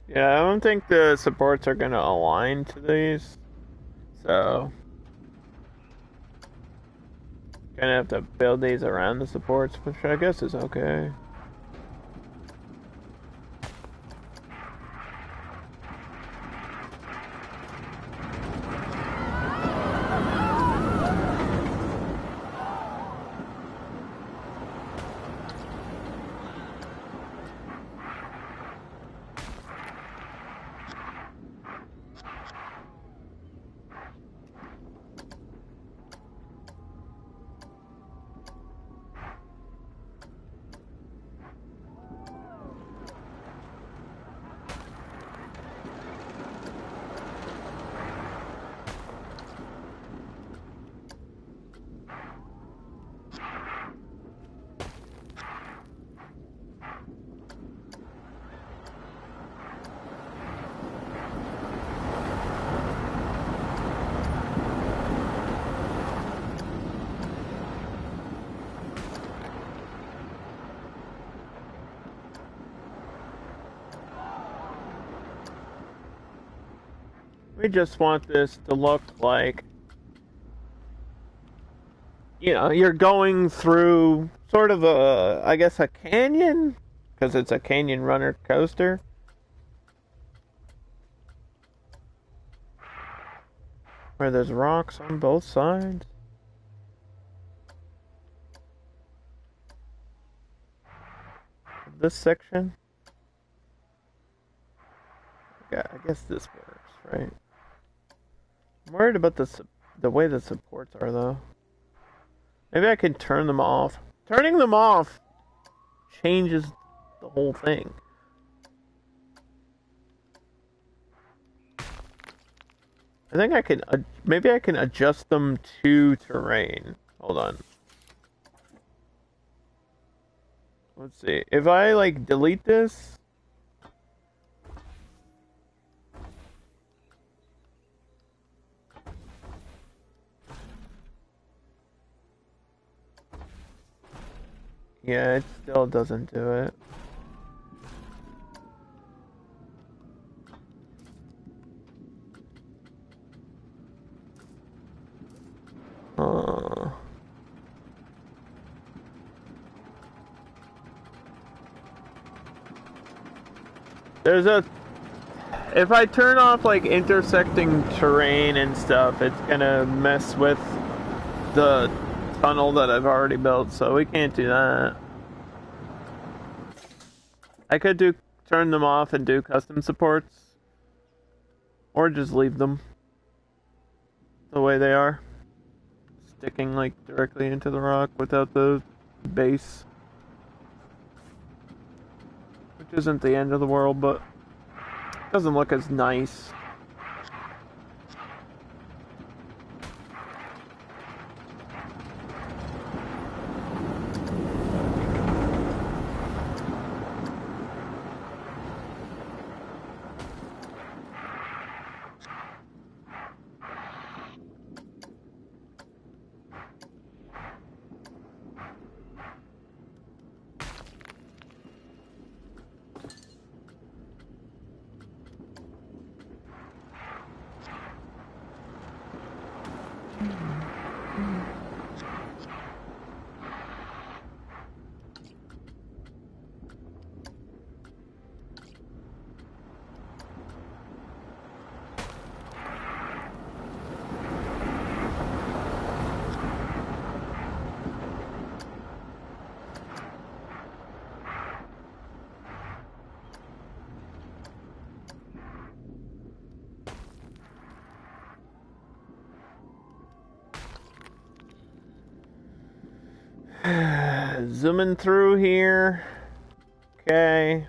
Yeah, I don't think the supports are gonna align to these. So, gonna have to build these around the supports, which I guess is okay. We just want this to look like, you know, you're going through sort of a, I guess, a canyon, because it's a canyon runner coaster. Where there's rocks on both sides. This section. Yeah, I guess this works, right? I'm worried about the way the supports are, though. Maybe I can turn them off. Turning them off changes the whole thing. I think I can, maybe I can adjust them to terrain. Hold on. Let's see. If I, like, delete this. Yeah, it still doesn't do it. Uh, There's a... If I turn off, like, intersecting terrain and stuff, it's gonna mess with the tunnel that I've already built, so we can't do that. I could turn them off and do custom supports. Or just leave them the way they are. Sticking, like, directly into the rock without the base. Which isn't the end of the world, but doesn't look as nice. Zooming through here. Okay.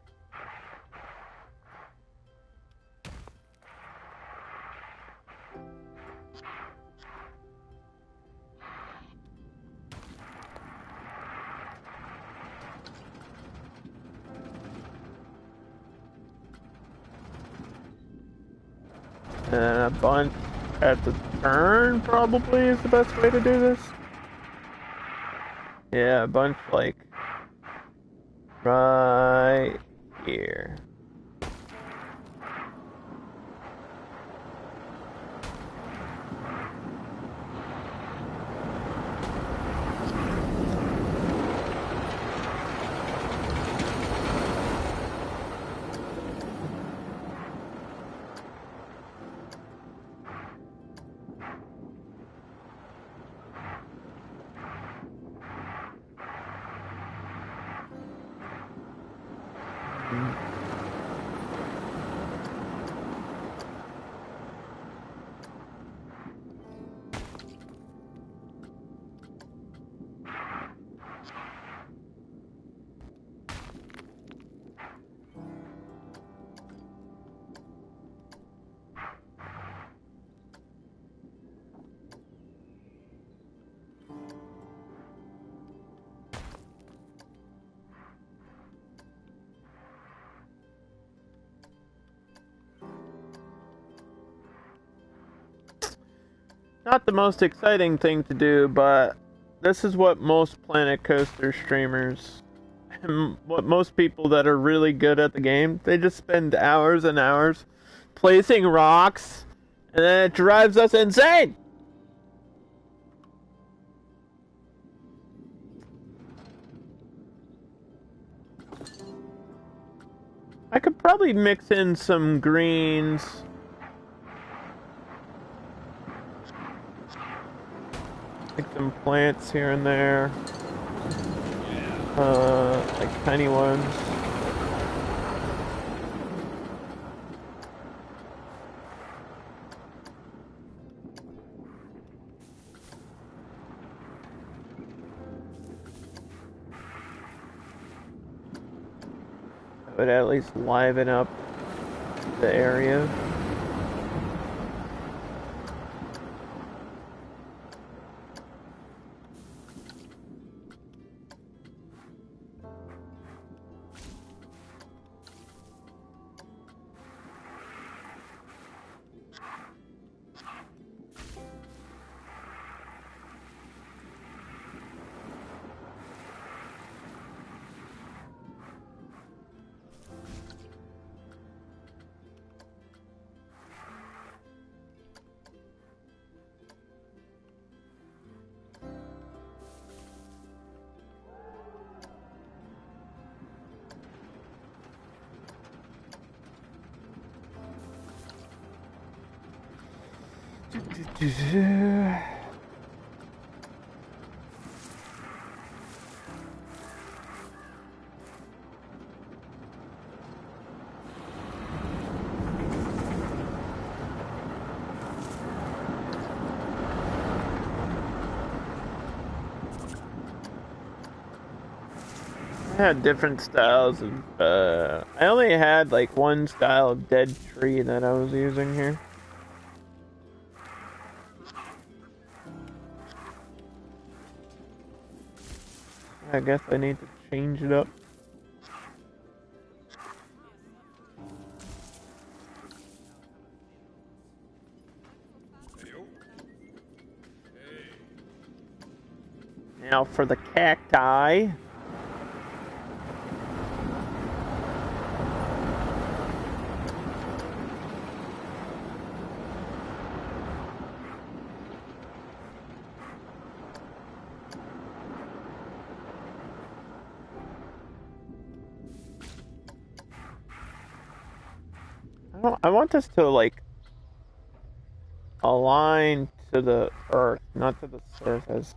And a bunch at the turn probably is the best way to do this. Yeah, a bunch like right here. Not the most exciting thing to do, but this is what most Planet Coaster streamers, and what most people that are really good at the game, they just spend hours and hours placing rocks, and then it drives us insane! I could probably mix in some greens. Like some plants here and there. Like tiny ones. That would at least liven up the area. I had different styles of, I only had like one style of dead tree that I was using here. I guess I need to change it up. Now for the cacti. I want this to like align to the earth, not to the surface.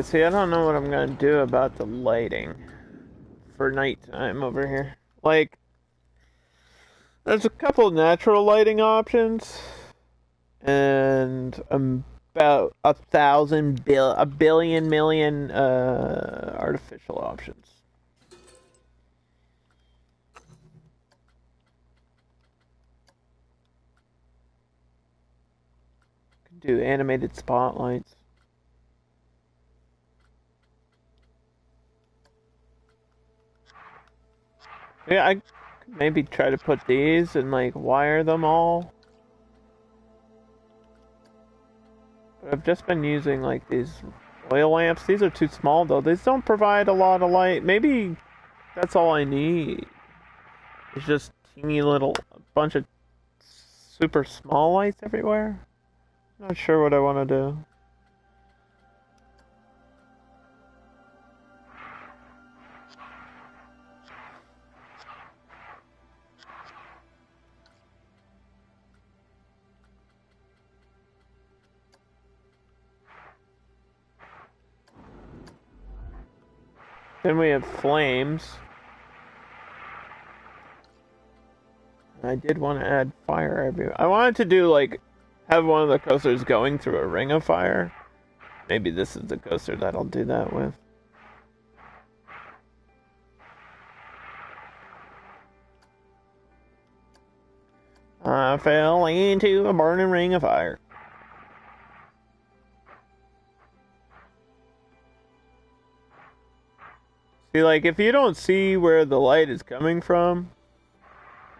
See, I don't know what I'm gonna do about the lighting for nighttime over here. Like, there's a couple natural lighting options, and about a billion million artificial options. Can do animated spotlights. Yeah, I could maybe try to put these and like wire them all. But I've just been using like these oil lamps. These are too small though. These don't provide a lot of light. Maybe that's all I need. It's just teeny little bunch of super small lights everywhere. Not sure what I want to do. Then we have flames. I did want to add fire everywhere. I wanted to do like have one of the coasters going through a ring of fire. Maybe this is the coaster that I'll do that with. I fell into a burning ring of fire. See, like, if you don't see where the light is coming from,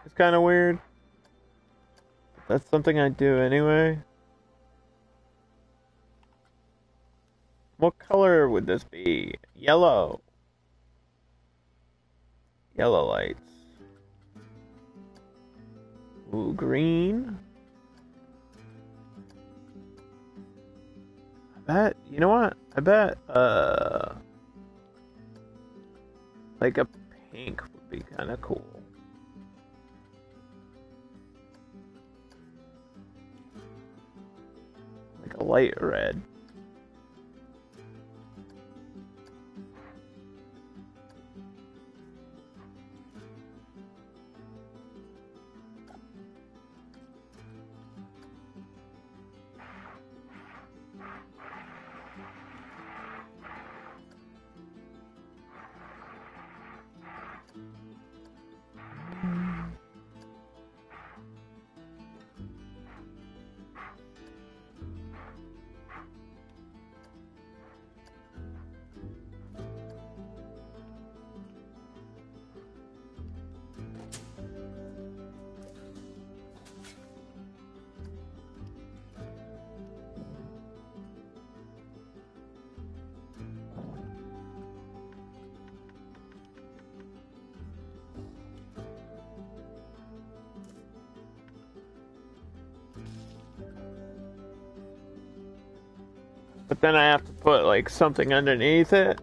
it's kind of weird. That's something I do anyway. What color would this be? Yellow. Yellow lights. Ooh, green. I bet, you know what? I bet, like a pink would be kind of cool. Like a light red. But then I have to put like something underneath it.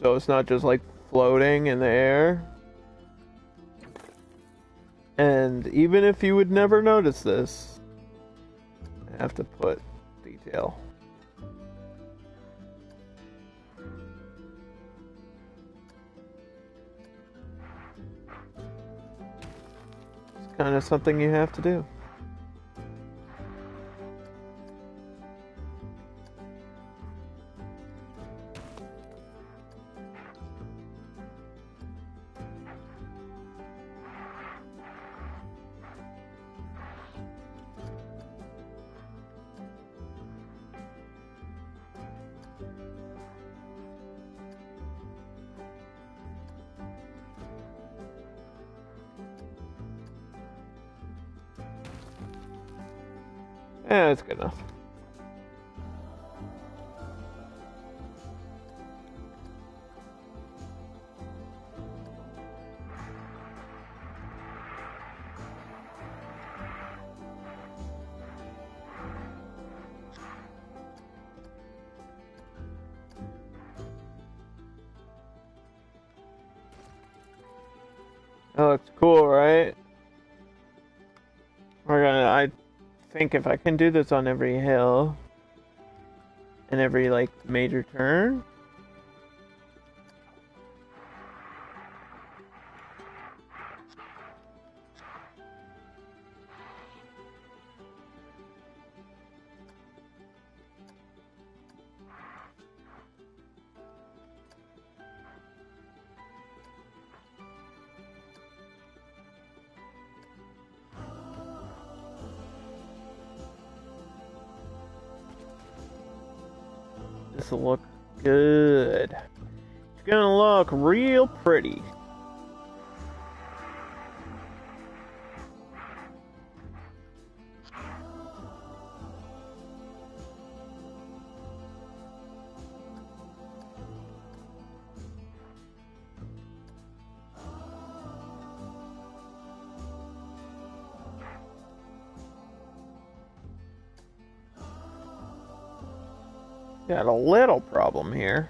So it's not just like floating in the air. And even if you would never notice this, I have to put detail. It's kind of something you have to do. Yeah, that's good enough. That looks cool, right? I think if I can do this on every hill and every like major turn. This will look good. It's gonna look real pretty. Got a little problem here.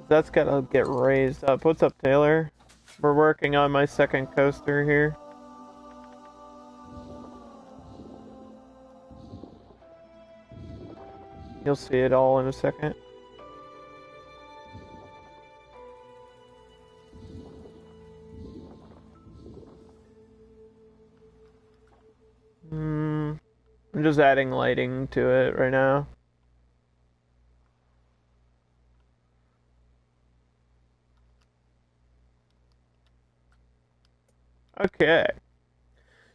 That's gotta get raised up. What's up, Taylor? We're working on my second coaster here. You'll see it all in a second. I'm just adding lighting to it right now. Okay.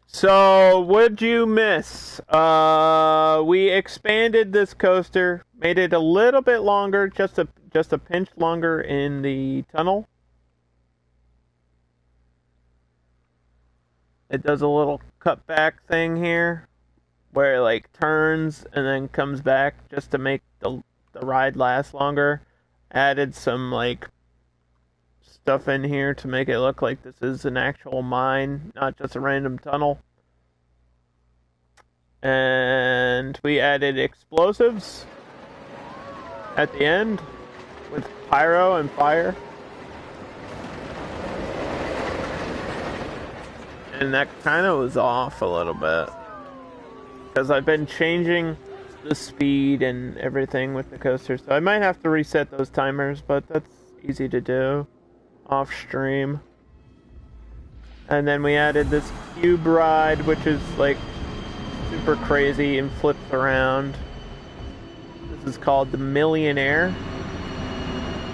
So, what'd you miss? We expanded this coaster, made it a little bit longer, just a pinch longer in the tunnel. It does a little cutback thing here, where it like turns and then comes back just to make the ride last longer. Added some like stuff in here to make it look like this is an actual mine, not just a random tunnel. And we added explosives at the end with pyro and fire. And that kind of was off a little bit, because I've been changing the speed and everything with the coaster, so I might have to reset those timers, but that's easy to do off stream. And then we added this cube ride, which is like super crazy and flips around. This is called the Millionaire.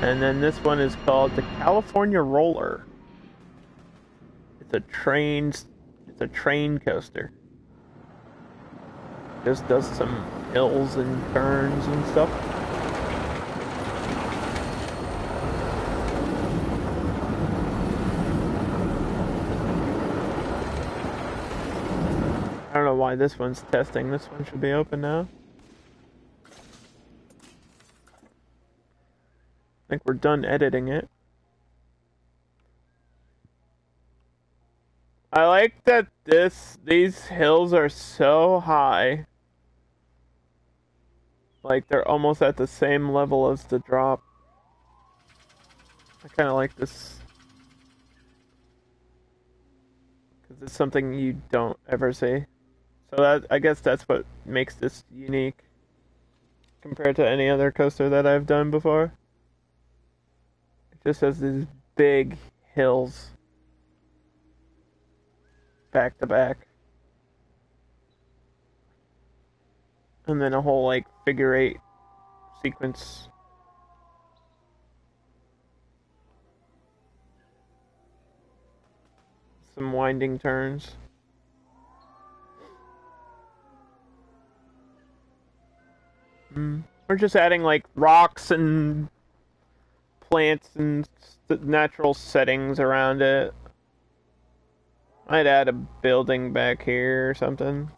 And then this one is called the California Roller. It's a train coaster. Just does some hills and turns and stuff. I don't know why this one's testing. This one should be open now. I think we're done editing it. I like that these hills are so high. Like they're almost at the same level as the drop. I kind of like this because it's something you don't ever see. So that I guess that's what makes this unique compared to any other coaster that I've done before. It just has these big hills back to back, and then a whole like figure eight sequence. Some winding turns. We're just adding like rocks and plants and natural settings around it. I'd add a building back here or something.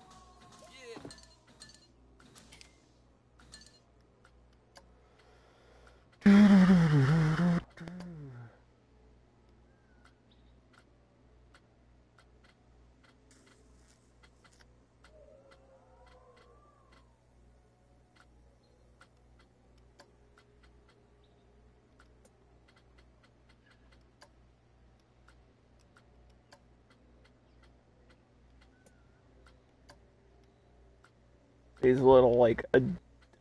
These little like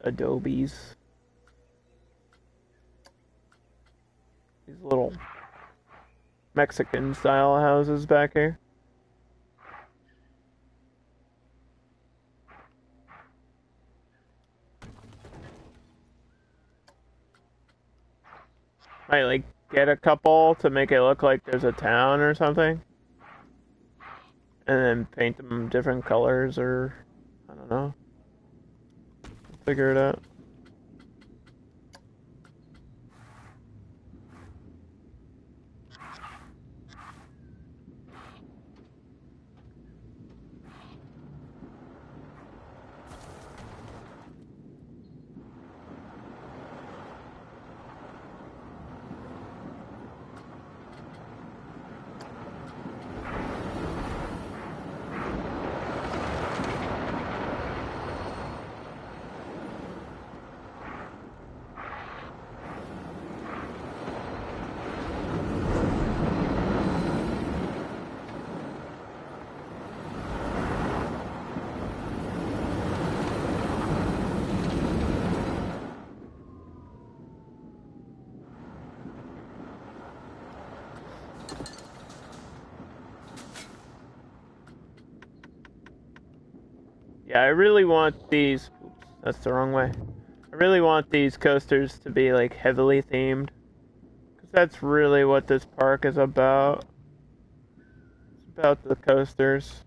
adobes. These little Mexican style houses back here. I like get a couple to make it look like there's a town or something. And then paint them different colors or I don't know. Figure it out. Yeah, I really want these. Oops, that's the wrong way. I really want these coasters to be like heavily themed, because that's really what this park is about. It's about the coasters.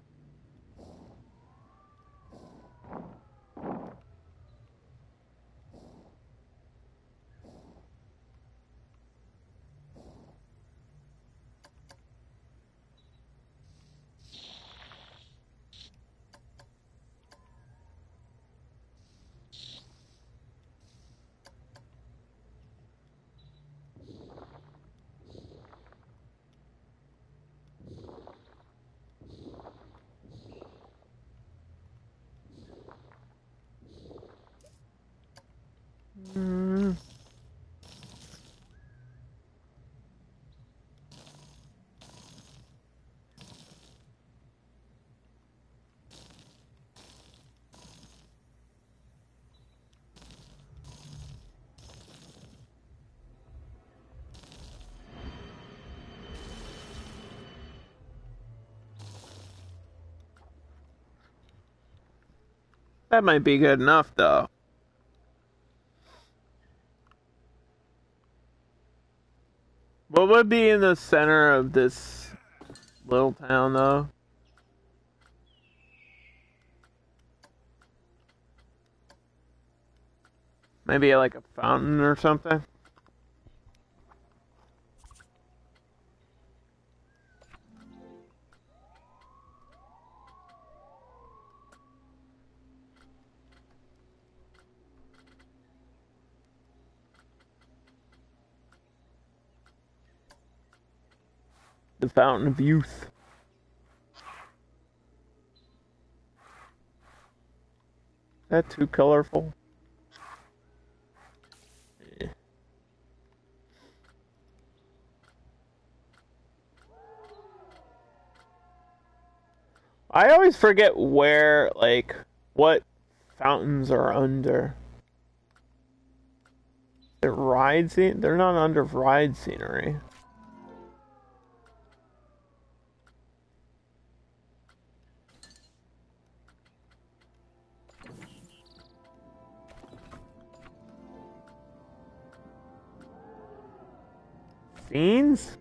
Mm. That might be good enough, though. What would be in the center of this little town, though? Maybe like a fountain or something? The Fountain of Youth. that too colorful? Eh. I always forget where, like, what fountains are under. The ride scene? They're not under ride scenery. Scenes?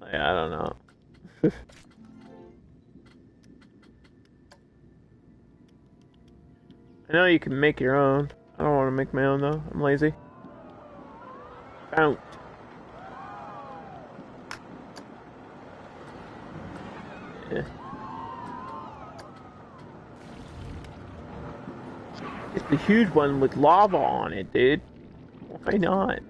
I don't know. I know you can make your own. I don't want to make my own though. I'm lazy. Fount. Yeah. It's the huge one with lava on it, dude. Why not?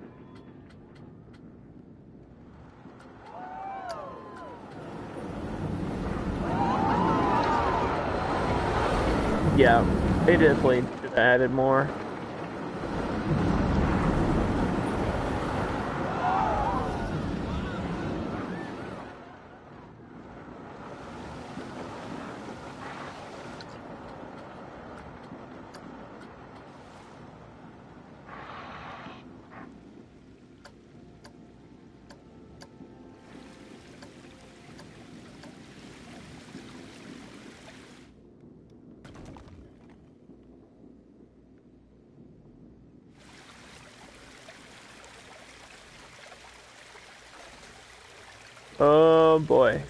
Yeah, they definitely should have added more. Oh boy.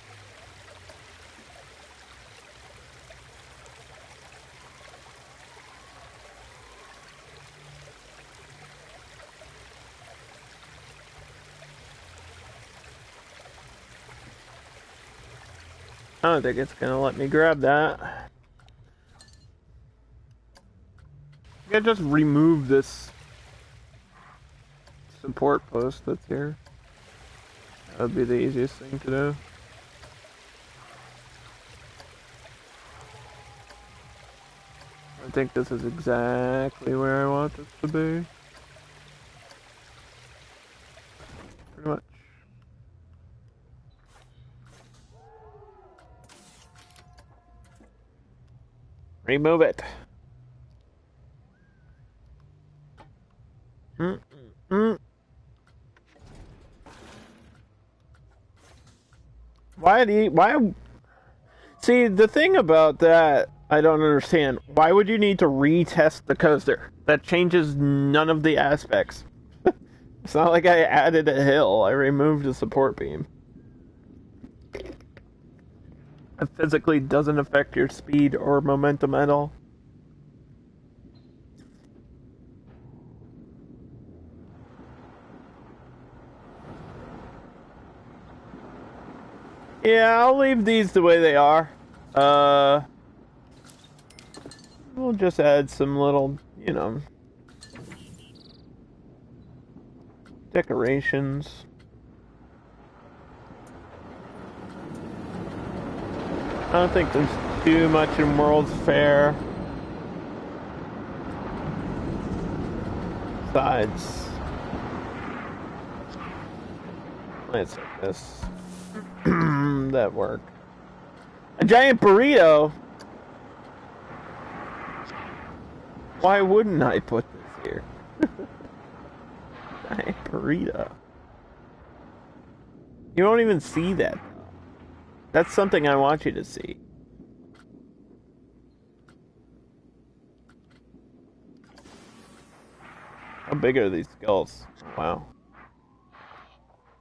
I don't think it's gonna let me grab that. I can just remove this support post that's here. That would be the easiest thing to do. I think this is exactly where I want this to be. Pretty much. Remove it. Mm-mm-mm. Why? See, the thing about that, I don't understand. Why would you need to retest the coaster? That changes none of the aspects. It's not like I added a hill, I removed a support beam. It physically doesn't affect your speed or momentum at all. Yeah, I'll leave these the way they are. We'll just add some little, decorations. I don't think there's too much in World's Fair. Besides, let's like this. That work. A giant burrito? Why wouldn't I put this here? Giant burrito. You won't even see that. That's something I want you to see. How big are these skulls? Wow.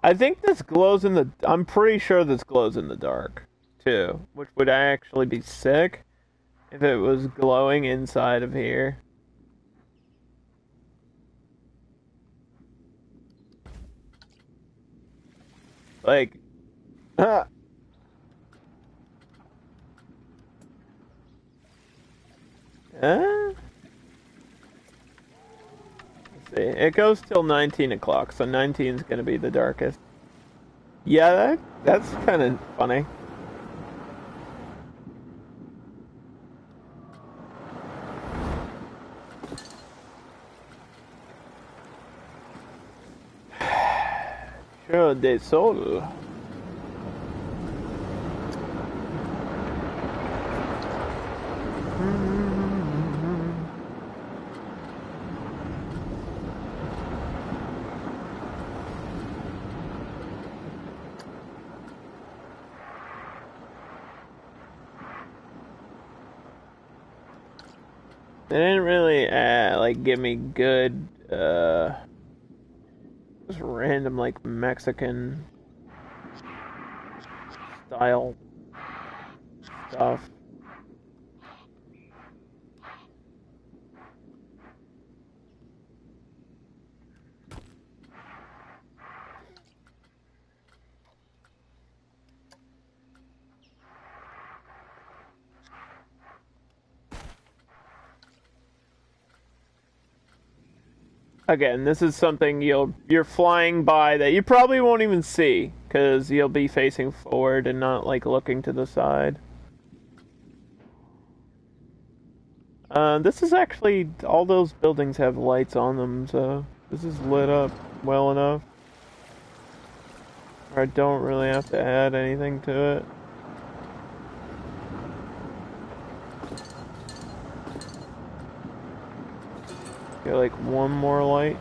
I think this glows in the... I'm pretty sure this glows in the dark, too. Which would actually be sick if it was glowing inside of here. Like... Let's see. It goes till 19 o'clock, so 19 is going to be the darkest. Yeah, that's kind of funny. de sol. They didn't really like give me good just random like Mexican style stuff. Again, this is something you're flying by that you probably won't even see because you'll be facing forward and not like looking to the side. This is actually all those buildings have lights on them, so this is lit up well enough. Or I don't really have to add anything to it. Get like one more light.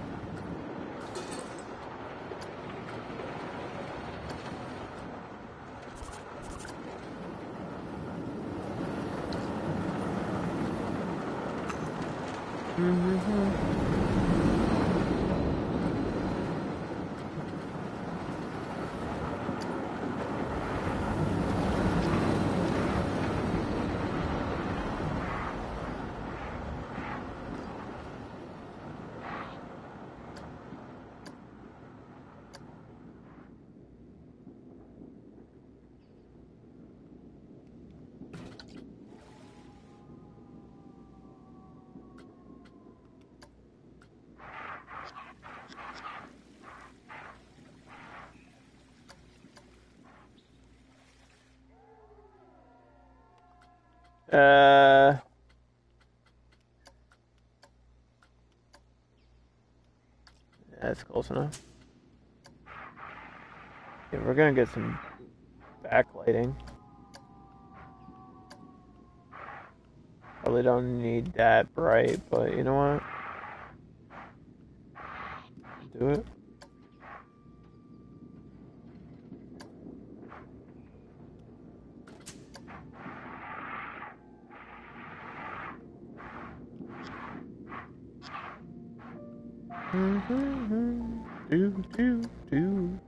That's close enough. Yeah, we're gonna get some backlighting. Probably don't need that bright, but you know what? Do it. Do.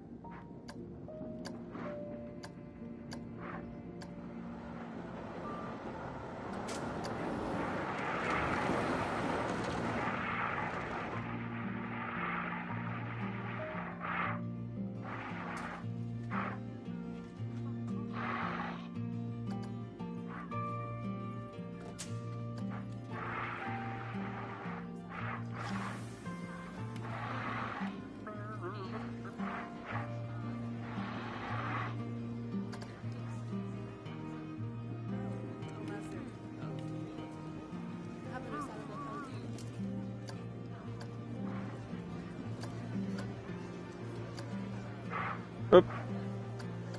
Oop.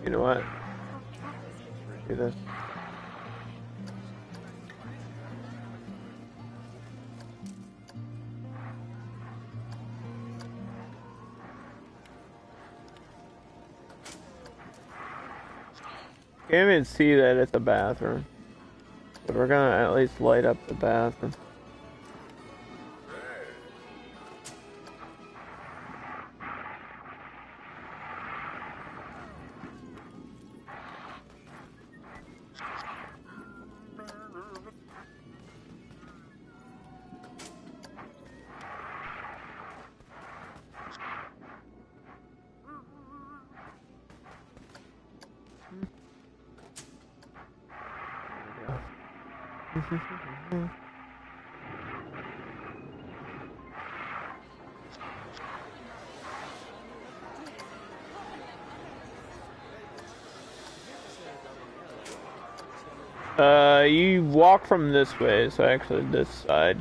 You know what? Do this. Can't even see that it's a bathroom. But we're gonna at least light up the bathroom. You walk from this way, so actually this side.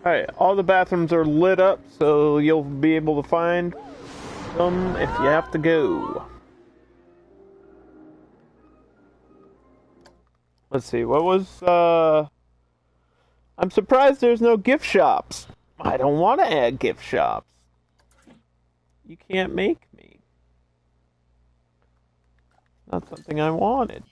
Alright, all the bathrooms are lit up, so you'll be able to find them if you have to go. Let's see, what was, I'm surprised there's no gift shops. I don't want to add gift shops. You can't make me. Not something I wanted.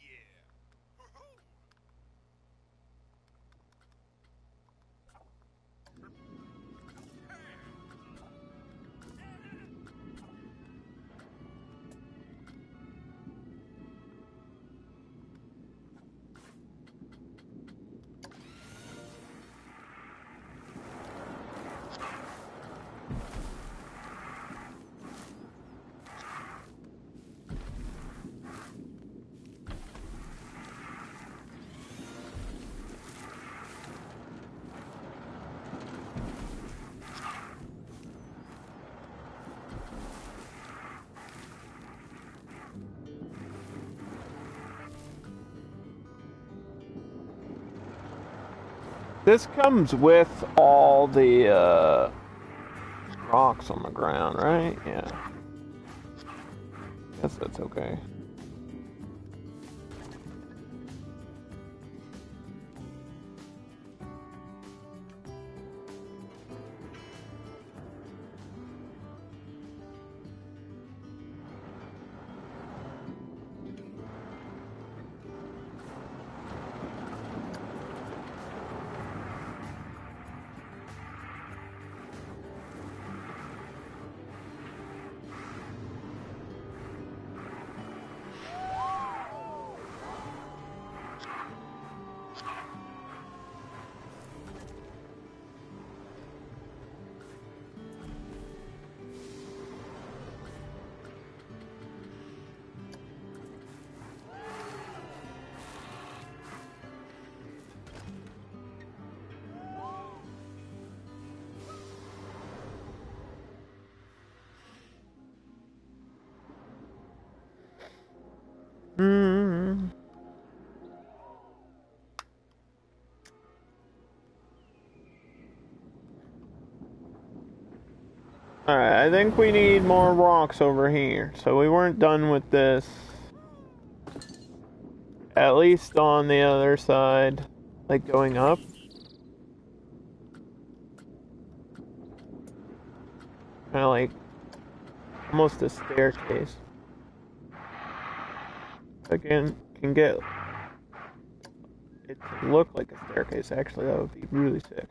This comes with all the rocks on the ground, right? Yeah. Guess that's okay. Hmm. Alright, I think we need more rocks over here. So we weren't done with this. At least on the other side. Like going up. Kind of like almost a staircase. Again, can get it to look like a staircase. Actually, that would be really sick.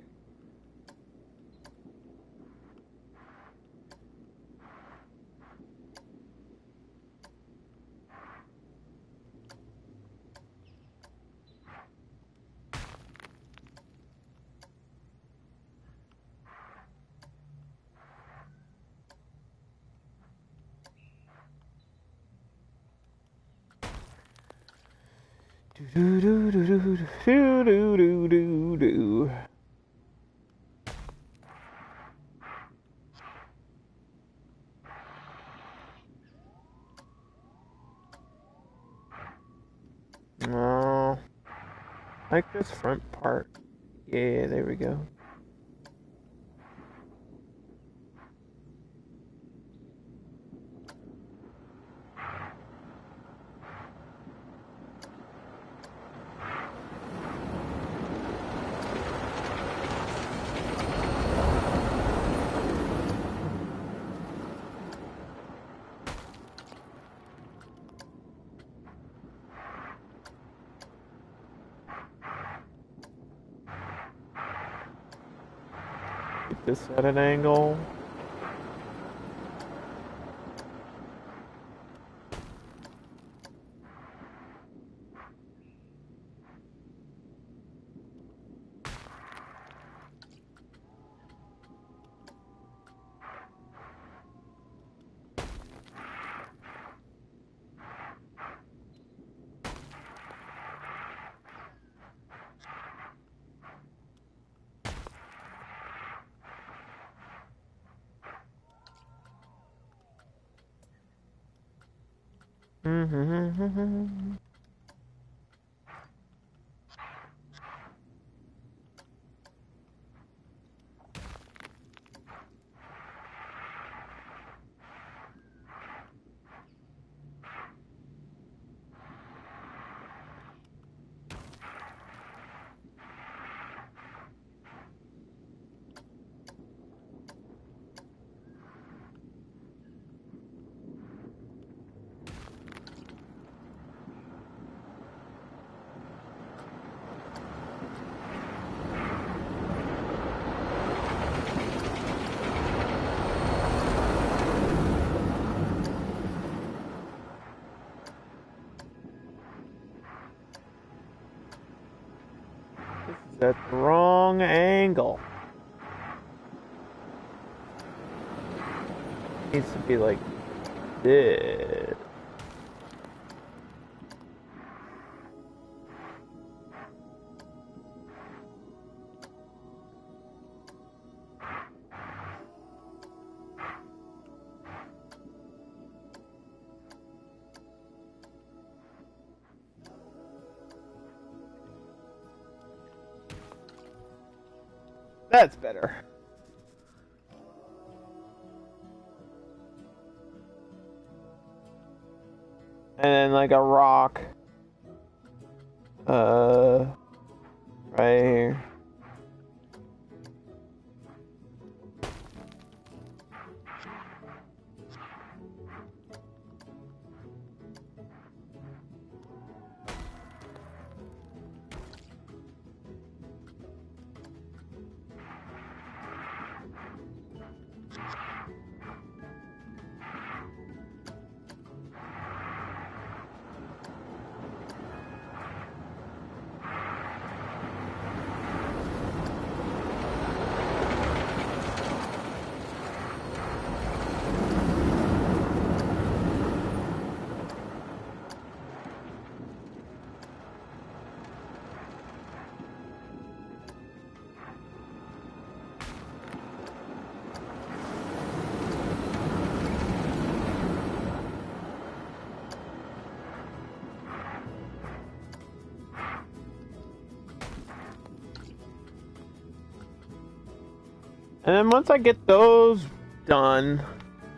Do do do do do do do do do. No, like this front part. Yeah, there we go. Get this at an angle. Mm-hmm. at the wrong angle. Needs to be like this. That's better. And then like a rock. Right here. And then once I get those done,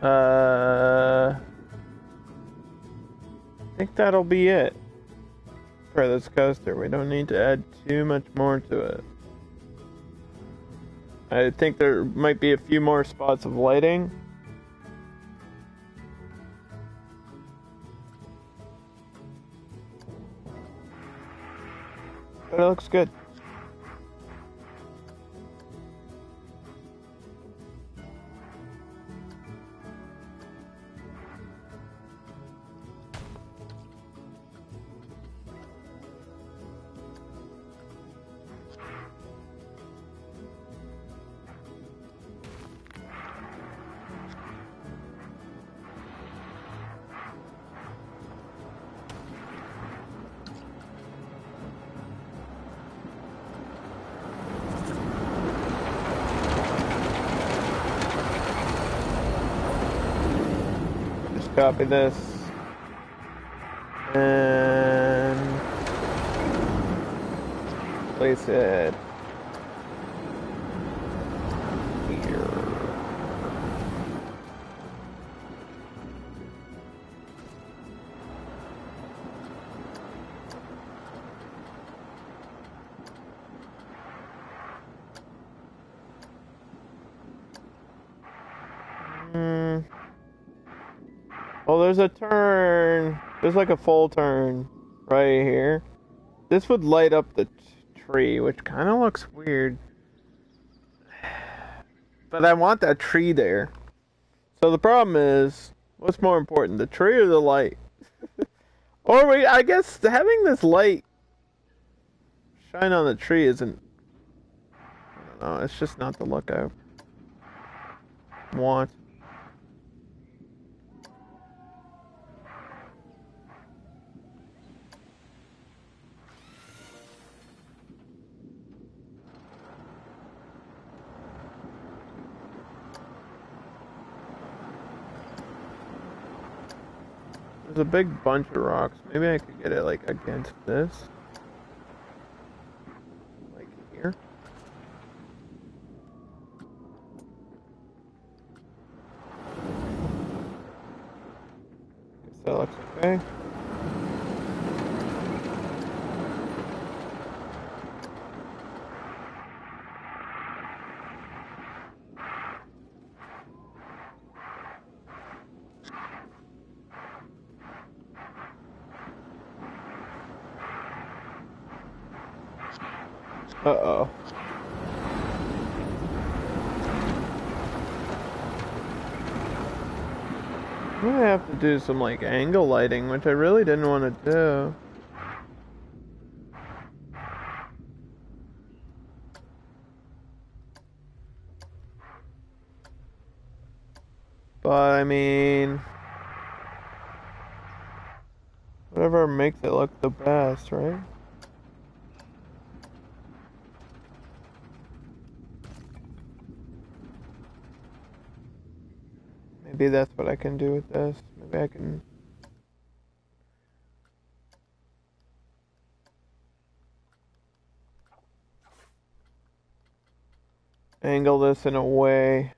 I think that'll be it for this coaster. We don't need to add too much more to it. I think there might be a few more spots of lighting. But it looks good. Copy this and place it here. Well, there's a turn. There's like a full turn right here. This would light up the tree, which kind of looks weird. But I want that tree there. So the problem is, what's more important, the tree or the light? Or I guess having this light shine on the tree isn't... I don't know, it's just not the look I want. There's a big bunch of rocks. Maybe I could get it like against this. Like here. Guess that looks okay. Uh-oh. I'm gonna have to do some like angle lighting, which I really didn't want to do. But I mean, whatever makes it look the best, right? Maybe that's what I can do with this. Maybe I can angle this in a way.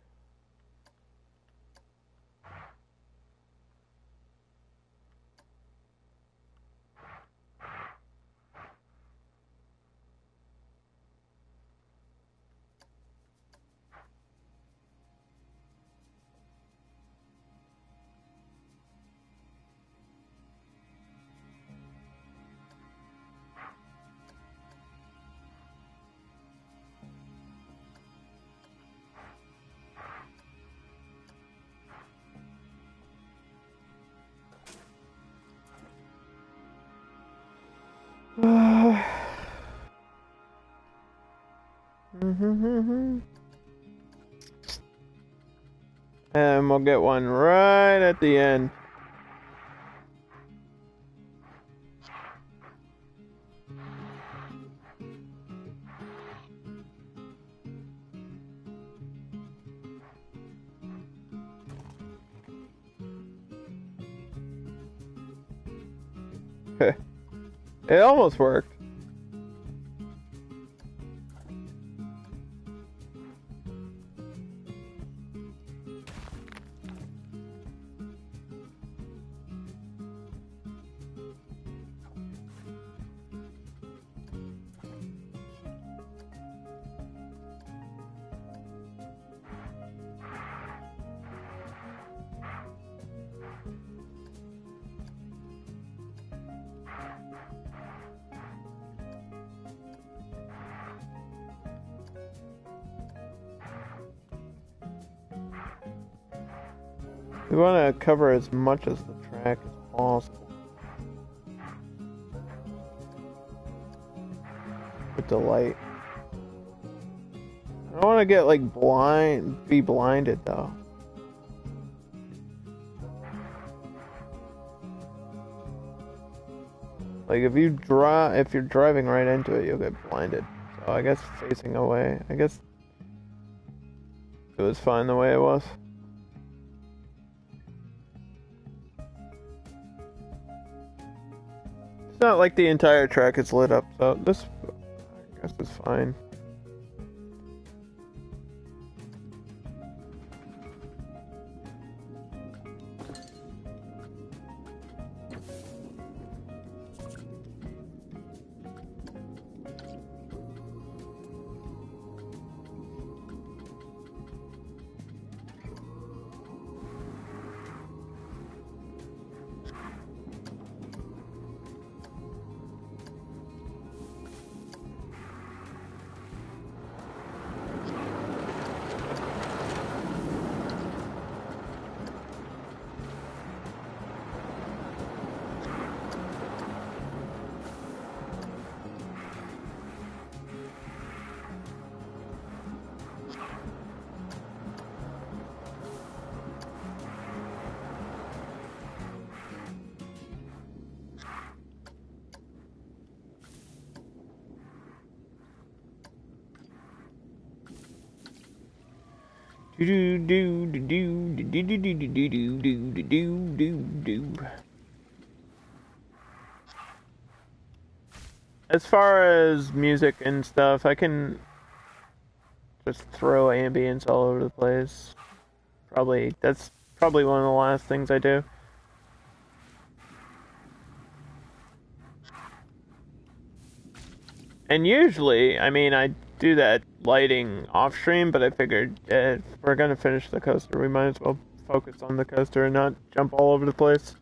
And we'll get one right at the end. It almost worked. We want to cover as much of the track as possible with the light. I don't want to get like be blinded though. Like if you're driving right into it, you'll get blinded. So I guess facing away. I guess it was fine the way it was. It's not like the entire track is lit up, so this, I guess, is fine. As far as music and stuff, I can just throw ambience all over the place. That's probably one of the last things I do. And usually, I mean, I do that lighting off stream, but I figured if we're gonna finish the coaster, we might as well focus on the coaster and not jump all over the place.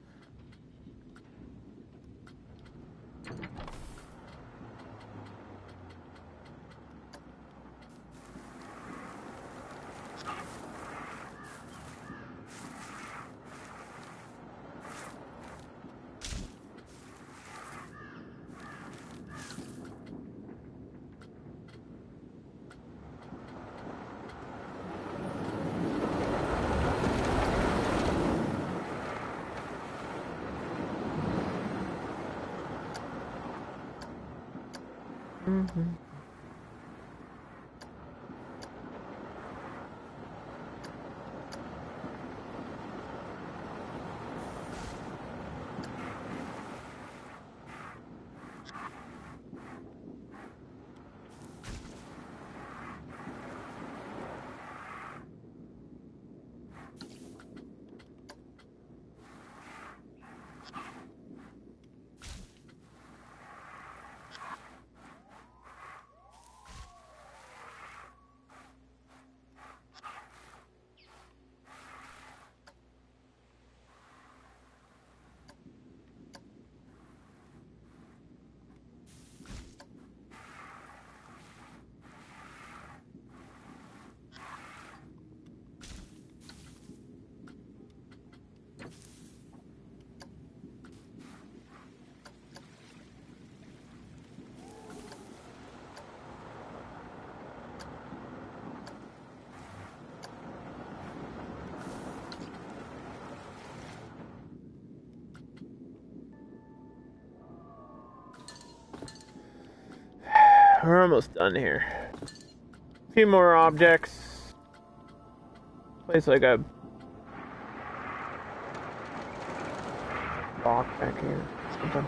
We're almost done here. A few more objects. Place like a rock back here. Something.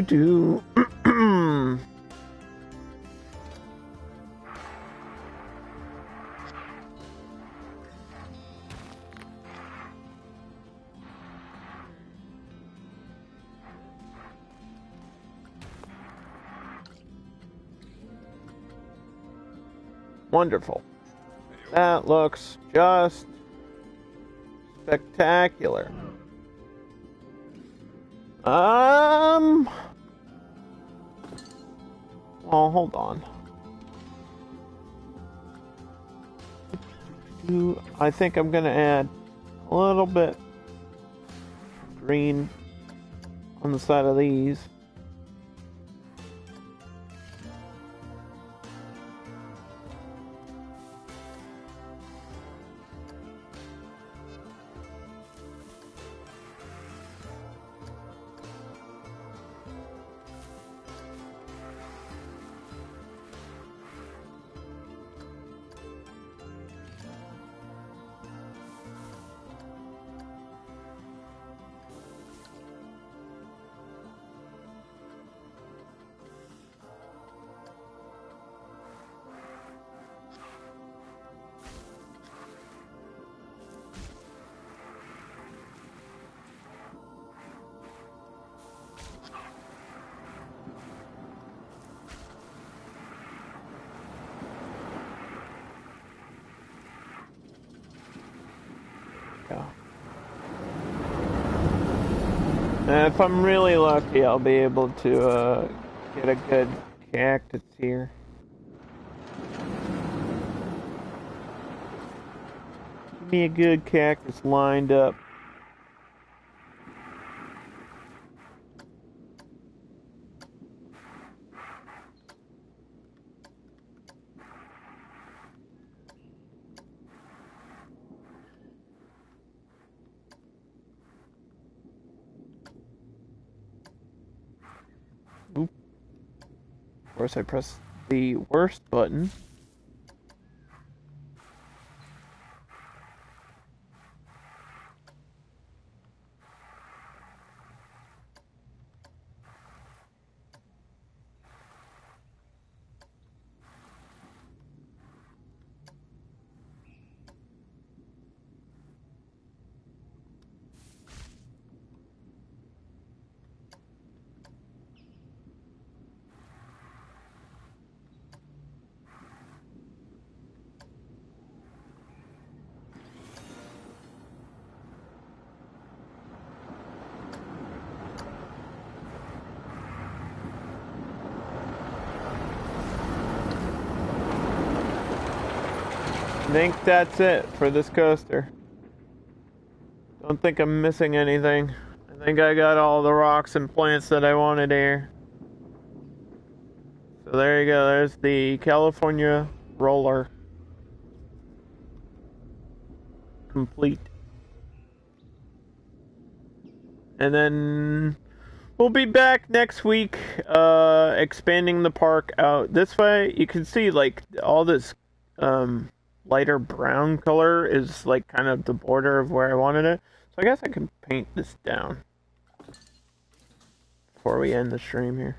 Do. Wonderful. That looks just spectacular. Well, hold on. I think I'm gonna add a little bit of green on the side of these. And if I'm really lucky, I'll be able to get a good cactus here. Give me a good cactus lined up. Oop. course, I pressed the worst button. I think that's it for this coaster. Don't think I'm missing anything. I think I got all the rocks and plants that I wanted here. So there you go, there's the California roller. Complete. And then we'll be back next week, expanding the park out this way. You can see, like, all this, lighter brown color is like kind of the border of where I wanted it. So I guess I can paint this down before we end the stream here.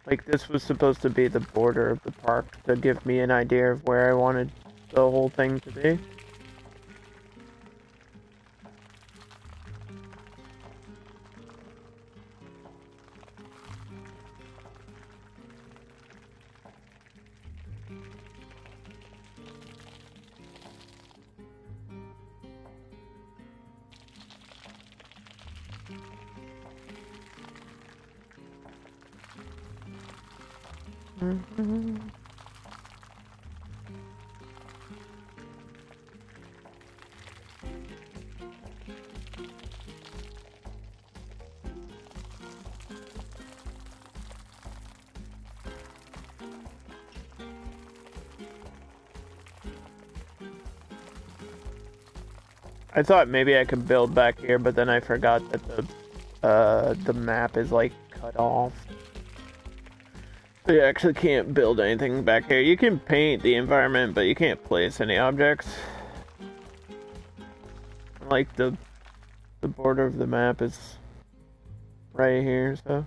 Like, this was supposed to be the border of the park to give me an idea of where I wanted the whole thing to be. Mm-hmm. I thought maybe I could build back here, but then I forgot that the map is like cut off. So you actually can't build anything back here. You can paint the environment, but you can't place any objects. Like the border of the map is right here, so.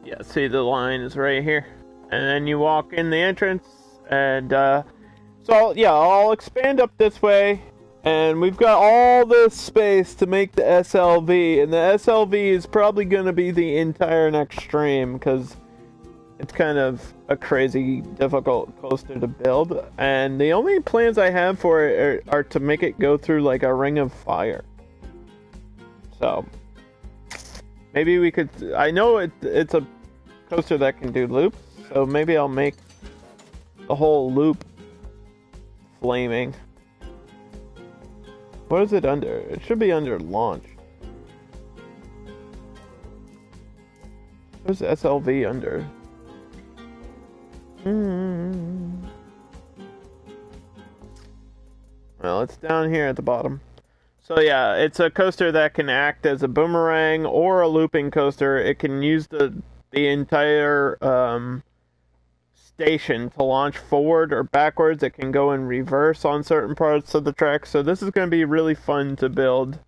Yeah, see the line is right here. And then you walk in the entrance, and so yeah, I'll expand up this way, and we've got all this space to make the SLV, and the SLV is probably going to be the entire next stream, because it's kind of a crazy difficult coaster to build, and the only plans I have for it are to make it go through like a ring of fire. So maybe we could, I know it's a coaster that can do loops, so maybe I'll make the whole loop flaming. What is it under? It should be under launch. What's SLV under? Well, it's down here at the bottom. So yeah, it's a coaster that can act as a boomerang or a looping coaster. It can use the entire station to launch forward or backwards. It can go in reverse on certain parts of the track. So this is going to be really fun to build,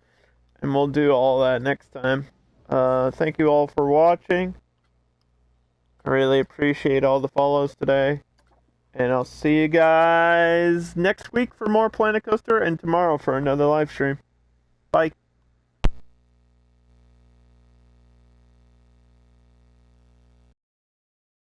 and we'll do all that next time. Thank you all for watching. I really appreciate all the follows today. And I'll see you guys next week for more Planet Coaster, and tomorrow for another live stream. Bye.